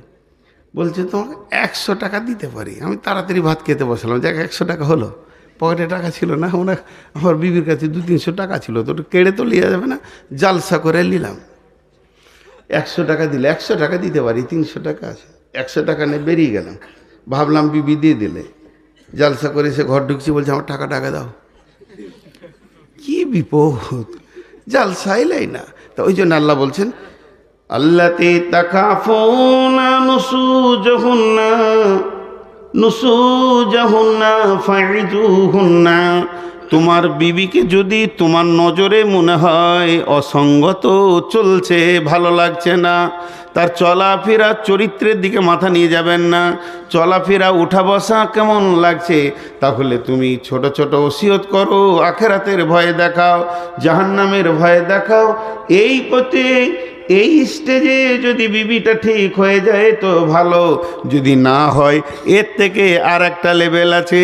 বলছে তোমাকে 100 টাকা দিতে পারি। আমি তাড়াতাড়ি ভাত খেতে বসলাম, যাক 100 টাকা হলো, পকেটে টাকা ছিল না, আমার বিবির কাছে 200-300 টাকা ছিল, তো কেড়ে তো লিয়া যাবে না, জালসা করে নিলাম। 100 টাকা দিলে, 100 টাকা দিতে পারি, 300 টাকা আছে, 100 টাকা নিয়ে বেরিয়ে গেলাম। ভাবলাম বিবি দিয়ে দিলে, জালসা করে সে ঘর ঢুকছি, বলছে আমার টাকা দাও। কি বিপদ, জালসা এলাই না। তো ওই জন্য আল্লাহ বলছেন আল্লাতি তাখাফুনা নুসুজাহুন্না ফাইযুহুন্না, তোমার বিবিকে যদি তোমার নজরে মনে হয় অসঙ্গত চলছে, ভালো লাগছে না, তার চলাফেরা চরিত্রের দিকে মাথা নিয়ে যাবেন না, চলাফেরা উঠা বসা কেমন লাগছে, তাহলে তুমি ছোট ছোট ওসিয়ত করো, আখিরাতের ভয় দেখাও, জাহান্নামের ভয় দেখাও। এই পথে, এই স্টেজে যদি বিবিটা ঠিক হয়ে যায় তো ভালো, যদি না হয় এর থেকে আর একটা লেভেল আছে।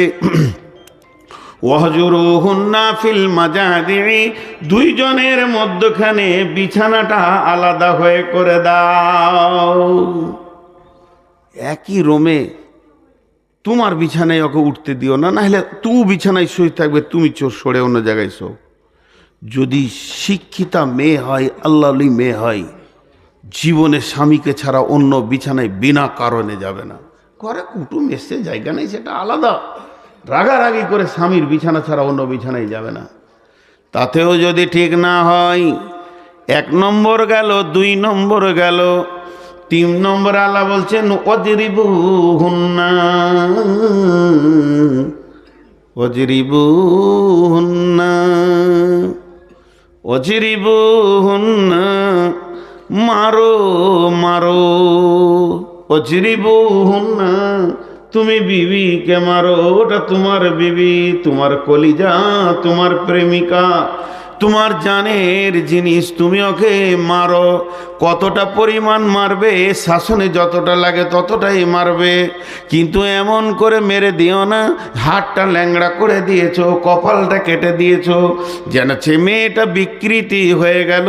ওয়াহজুরুহুন্না ফিল মাজাজি'i, 2 জনের মধ্যখানে বিছানাটা আলাদা হয়ে করে দাও। একই রুমে তোমার বিছানায় ওকে উঠতে দিও না, নাহলে তুমি বিছানায় শুয়ে থাকবে, তুমি চোর সরে অন্য জায়গায় শো। যদি শিক্ষিতা মেয়ে হয়, আল্লাহলি মেয়ে হয়, জীবনে স্বামীকে ছাড়া অন্য বিছানায় বিনা কারণে যাবে না। ঘরে কুটুম এসছে, জায়গা নেই, সেটা আলাদা, রাগারাগি করে স্বামীর বিছানা ছাড়া অন্য বিছানায় যাবে না। তাতেও যদি ঠিক না হয়, 1 নম্বর গেল, 2 নম্বর গেল, 3 নম্বর আল্লাহ বলছেন ওয়াজরিবুহুন্না, ওয়াজরিবুহুন্না, ওয়াজরিবুহুন্না, মারো মারো, ওয়াজরিবুহুন্না, তুমি বিবিকে মারো, ওটা তোমার বিবি, তোমার কলিজা, তোমার প্রেমিকা, তোমার জানের জিনিস, তুমি ওকে মারো। কতটা পরিমাণ মারবে? শাসনে যতটা লাগে ততটাই মারবে, কিন্তু এমন করে মেরে দিও না হাতটা ল্যাংড়া করে দিয়েছো, কপালটা কেটে দিয়েছো, যেন মেয়েটা বিকৃতি হয়ে গেল,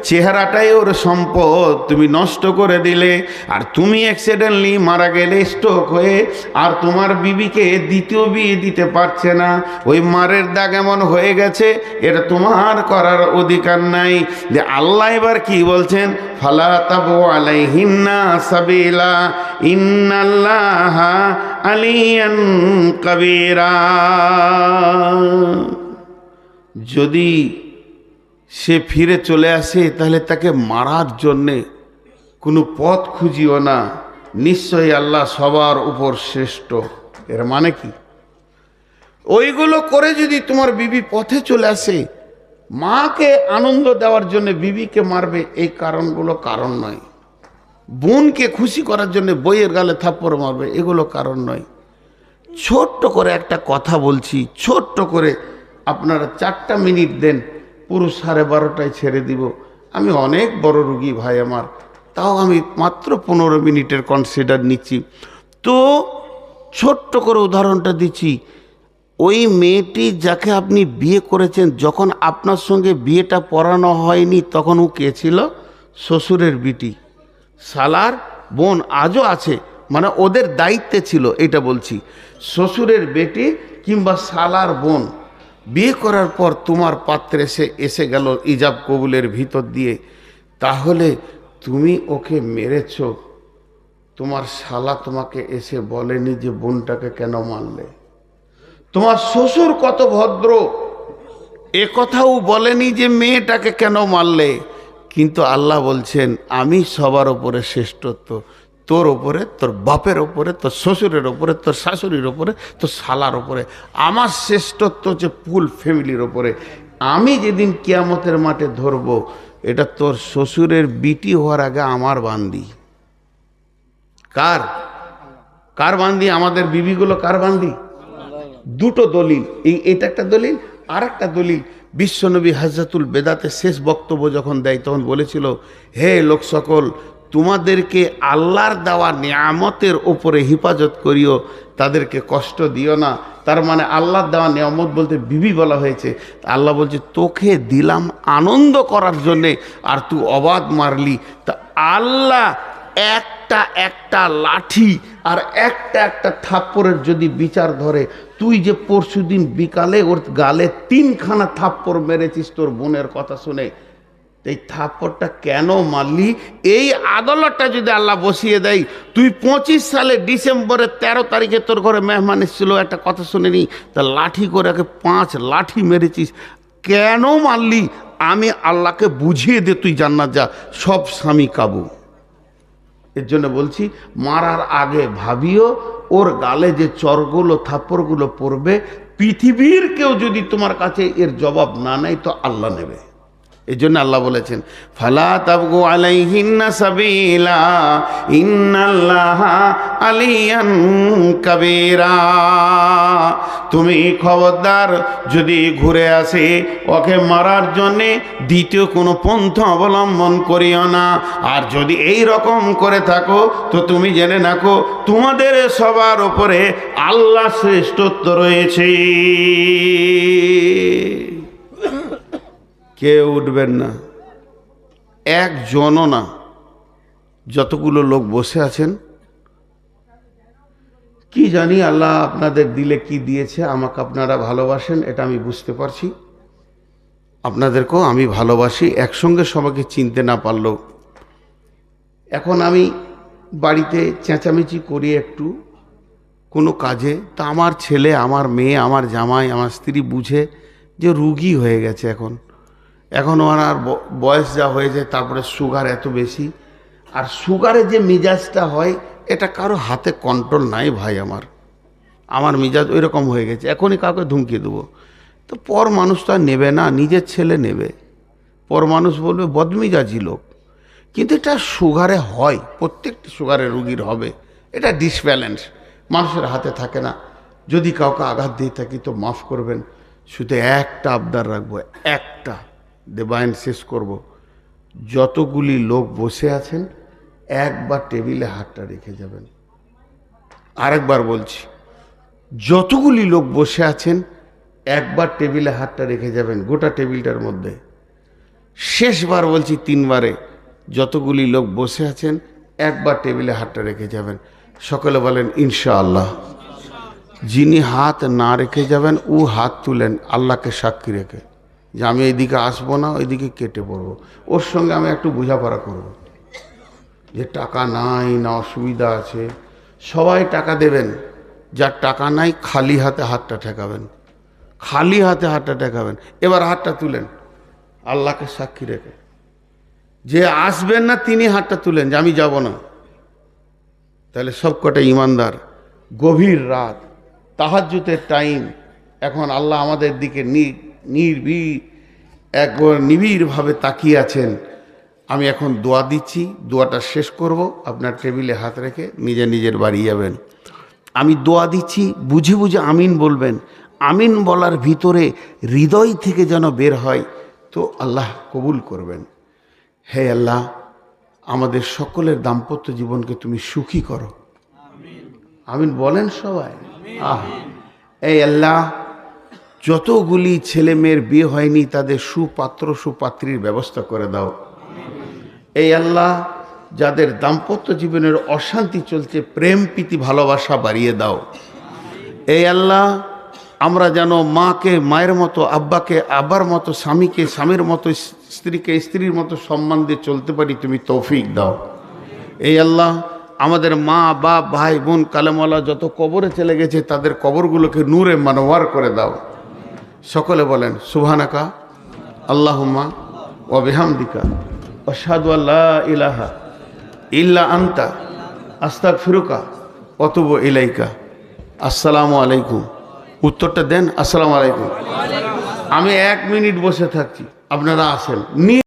চেহারাটাই ওর সম্পদ তুমি নষ্ট করে দিলে। আর তুমি অ্যাক্সিডেন্টলি মারা গেলে স্ট্রোক হয়ে, আর তোমার বিবিকে দ্বিতীয় বিয়ে দিতে পারছে না, ওই মারের দাগ এমন হয়ে গেছে, এটা তোমার করার অধিকার নাই। যে আল্লাহ এবার কি বলছেন, ফালা তাবু আলাইহিন্না সাবিলা ইন্নাল্লাহা আলিয়ান কাবীরা। যদি সে ফিরে চলে আসে তাহলে তাকে মারার জন্যে কোনো পথ খুঁজিও না, নিশ্চয়ই আল্লাহ সবার উপর শ্রেষ্ঠ। এর মানে কি? ওইগুলো করে যদি তোমার বিবি পথে চলে আসে, মাকে আনন্দ দেওয়ার জন্য বিবিকে মারবে, এই কারণগুলো কারণ নয়। বোনকে খুশি করার জন্য বইয়ের গালে থাপ্পড় মারবে, এগুলো কারণ নয়। ছোট্ট করে একটা কথা বলছি, ছোট্ট করে, আপনারা 4টা মিনিট দেন, পুরো 12:30টায় ছেড়ে দিব। আমি অনেক বড় রুগী ভাই আমার, তাও আমি মাত্র 15 মিনিটের কনসিডার নিচ্ছি। তো ছোট্ট করে উদাহরণটা দিচ্ছি। ওই মেয়েটি যাকে আপনি বিয়ে করেছেন, যখন আপনার সঙ্গে বিয়েটা পড়ানো হয়নি তখন ও কে ছিল? শ্বশুরের বিটি, শালার বোন, আজও আছে, মানে ওদের দায়িত্বে ছিল, এটা বলছি। শ্বশুরের বেটি কিংবা শালার বোন বিয়ে করার পর তোমার পাত্রে এসে গেল ইজাব কবুলের ভিতর দিয়ে, তাহলে তুমি ওকে মেরেছ, তোমার শালা তোমাকে এসে বলেনি যে বোনটাকে কেন মারলে? তোমার শ্বশুর কত ভদ্র, এ কথাও বলেনি যে মেয়েটাকে কেন মারলে। কিন্তু আল্লাহ বলছেন আমি সবার ওপরে শ্রেষ্ঠত্ব, তোর ওপরে, তোর বাপের ওপরে, তোর শ্বশুরের ওপরে, তোর শাশুড়ির ওপরে, তোর শালার ওপরে। আমার শ্রেষ্ঠত্ব হচ্ছে ফুল ফ্যামিলির ওপরে। আমি যেদিন কিয়ামতের মাঠে ধরবো, এটা তোর শ্বশুরের বিটি হওয়ার আগে আমার বান্দি। কার কার বান্দি? আমাদের বিবিগুলো কার বান্দি? দুটো দলিল, এটা একটা দলিল, আর একটা দলিল। বিশ্বনবী হাজ্জাতুল বেদাতে শেষ বক্তব্য যখন দেয় তখন বলেছিল, হে লোক সকল, তোমাদেরকে আল্লাহর দেওয়া নিয়ামতের ওপরে হেফাজত করিও, তাদেরকে কষ্ট দিও না। তার মানে আল্লাহর দেওয়া নিয়ামত বলতে বিবি বলা হয়েছে। আল্লাহ বলছে তোকে দিলাম আনন্দ করার জন্যে, আর তুই অবাধ মারলি। তা আল্লাহ একটা একটা লাঠি আর একটা একটা থাপ্পড়ের যদি বিচার ধরে, তুই যে পরশুদিন বিকালে ওর গালে 3খানা থাপ্পড় মেরেছিস তোর বোনের কথা শুনে, এই থাপ্পড়টা কেন মারলি, এই আদালতটা যদি আল্লাহ বসিয়ে দেয়, তুই 25 সালে ডিসেম্বরের 13 তারিখে তোর ঘরে মেহমান এসেছিল, একটা কথা শুনেনি, তা লাঠি করে 5 লাঠি মেরেছিস, কেন মারলি? আমি আল্লাহকে বুঝিয়ে দে, তুই জান্নাত যা। সব স্বামী কাবু। এর জন্য বলছি, মারার আগে ভাবিও, ওর গালে যে চরগুলো থাপ্পড়গুলো পড়বে, পৃথিবীর কেউ যদি তোমার কাছে এর জবাব না নেয় তো আল্লাহ নেবে। এই জন্য আল্লাহ বলেছেন, ফালা তাবগু আলাইহিন্না সাবিলা ইন্নাল্লাহা আলিয়ান কাবীরা। তুমি খবরদার, যদি ঘুরে আসে ওকে মারার জন্যে দ্বিতীয় কোনো পন্থা অবলম্বন করিও না। আর যদি এই রকম করে থাকো তো তুমি জেনে রাখো, তোমাদের সবার ওপরে আল্লাহ শ্রেষ্ঠত্ব রয়েছে। কেউ উঠবেন না, একজনও না। যতগুলো লোক বসে আছেন, কি জানি আল্লাহ আপনাদের দিলে কি দিয়েছে, আমাকে আপনারা ভালোবাসেন, এটা আমি বুঝতে পারছি। আপনাদেরকেও আমি ভালোবাসি, একসঙ্গে সবাইকে চিনতে না পারলেও। এখন আমি বাড়িতে চেঁচামেচি করি একটু কোনো কাজে, তা আমার ছেলে, আমার মেয়ে, আমার জামাই, আমার স্ত্রী বুঝে যে রুগী হয়ে গেছে। এখন ওনার বয়স যা হয়ে যায়, তারপরে সুগার এত বেশি, আর সুগারে যে মিজাজটা হয় এটা কারো হাতে কন্ট্রোল নাই ভাই। আমার মিজাজ ওই রকম হয়ে গেছে, এখনই কাউকে ধমকিয়ে দেবো তো পর মানুষ তো আর নেবে না, নিজের ছেলে নেবে, পর মানুষ বলবে বদমিজাজি লোক। কিন্তু এটা সুগারে হয়, প্রত্যেকটি সুগারের রুগীর হবে। এটা ডিসব্যালেন্স, মানুষের হাতে থাকে না। যদি কাউকে আঘাত দিয়ে থাকি তো মাফ করবেন, শুধু একটা আবদার রাখবো, একটা, বয়ান শেষ করব। যতগুলি লোক বসে আছেন একবার টেবিলে হাতটা রেখে যাবেন। আরেকবার বলছি, যতগুলি লোক বসে আছেন একবার টেবিলে হাতটা রেখে যাবেন, গোটা টেবিলটার মধ্যে। শেষবার বলছি, 3বারে, যতগুলি লোক বসে আছেন একবার টেবিলে হাতটা রেখে যাবেন। সকলে বলেন ইনশাআল্লাহ। যিনি হাত না রেখে যাবেন ও হাত তুলেন আল্লাহকে সাক্ষী রেখে যে আমি এইদিকে আসবো না, ওইদিকে কেটে পড়বো। ওর সঙ্গে আমি একটু বোঝাপড়া করব যে টাকা নাই না অসুবিধা আছে। সবাই টাকা দেবেন, যার টাকা নাই খালি হাতে হাতটা ঠেকাবেন, খালি হাতে হাতটা ঠেকাবেন। এবার হাতটা তুলেন আল্লাহকে সাক্ষী রেখে। যে আসবেন না তিনি হাতটা তুলেন যে আমি যাব না। তাহলে সব কটা ইমানদার, গভীর রাত, তাহাজ্জুদের টাইম, এখন আল্লাহ আমাদের দিকে একবার নিবিড়ভাবে তাকিয়ে আছেন। আমি এখন দোয়া দিচ্ছি, দোয়াটা শেষ করব। আপনার টেবিলে হাত রেখে নিজে নিজের বাড়ি যাবেন। আমি দোয়া দিচ্ছি, বুঝে বুঝে আমিন বলবেন। আমিন বলার ভিতরে হৃদয় থেকে যেন বের হয়, তো আল্লাহ কবুল করবেন। হে আল্লাহ, আমাদের সকলের দাম্পত্য জীবনকে তুমি সুখী করো। আমিন বলেন সবাই। এই আল্লাহ, যতগুলি ছেলে মেয়ের বিয়ে হয়নি তাদের সুপাত্র সুপাত্রীর ব্যবস্থা করে দাও। এই আল্লাহ, যাদের দাম্পত্য জীবনের অশান্তি চলছে প্রেম প্রীতি ভালোবাসা বাড়িয়ে দাও। এই আল্লাহ, আমরা যেন মাকে মায়ের মতো, আব্বাকে আব্বার মতো, স্বামীকে স্বামীর মতো, স্ত্রীকে স্ত্রীর মতো সম্মান দিয়ে চলতে পারি, তুমি তৌফিক দাও। এই আল্লাহ, আমাদের মা বাপ ভাই বোন কালেমাওয়ালা যত কবরে চলে গেছে তাদের কবরগুলোকে নূরে মানওয়ার করে দাও। সকলে বলেন সুবহানাকা আল্লাহুম্মা ওয়া বিহামদিকা আশহাদু আল্লা ইলাহা ইল্লা আনতা আস্তাগফিরুকা ওয়া আতুবু ইলাইকা। আসসালামু আলাইকুম। উত্তরটা দেন, আসসালামু আলাইকুম। আমি 1 মিনিট বসে থাকছি, আপনারা আসেন।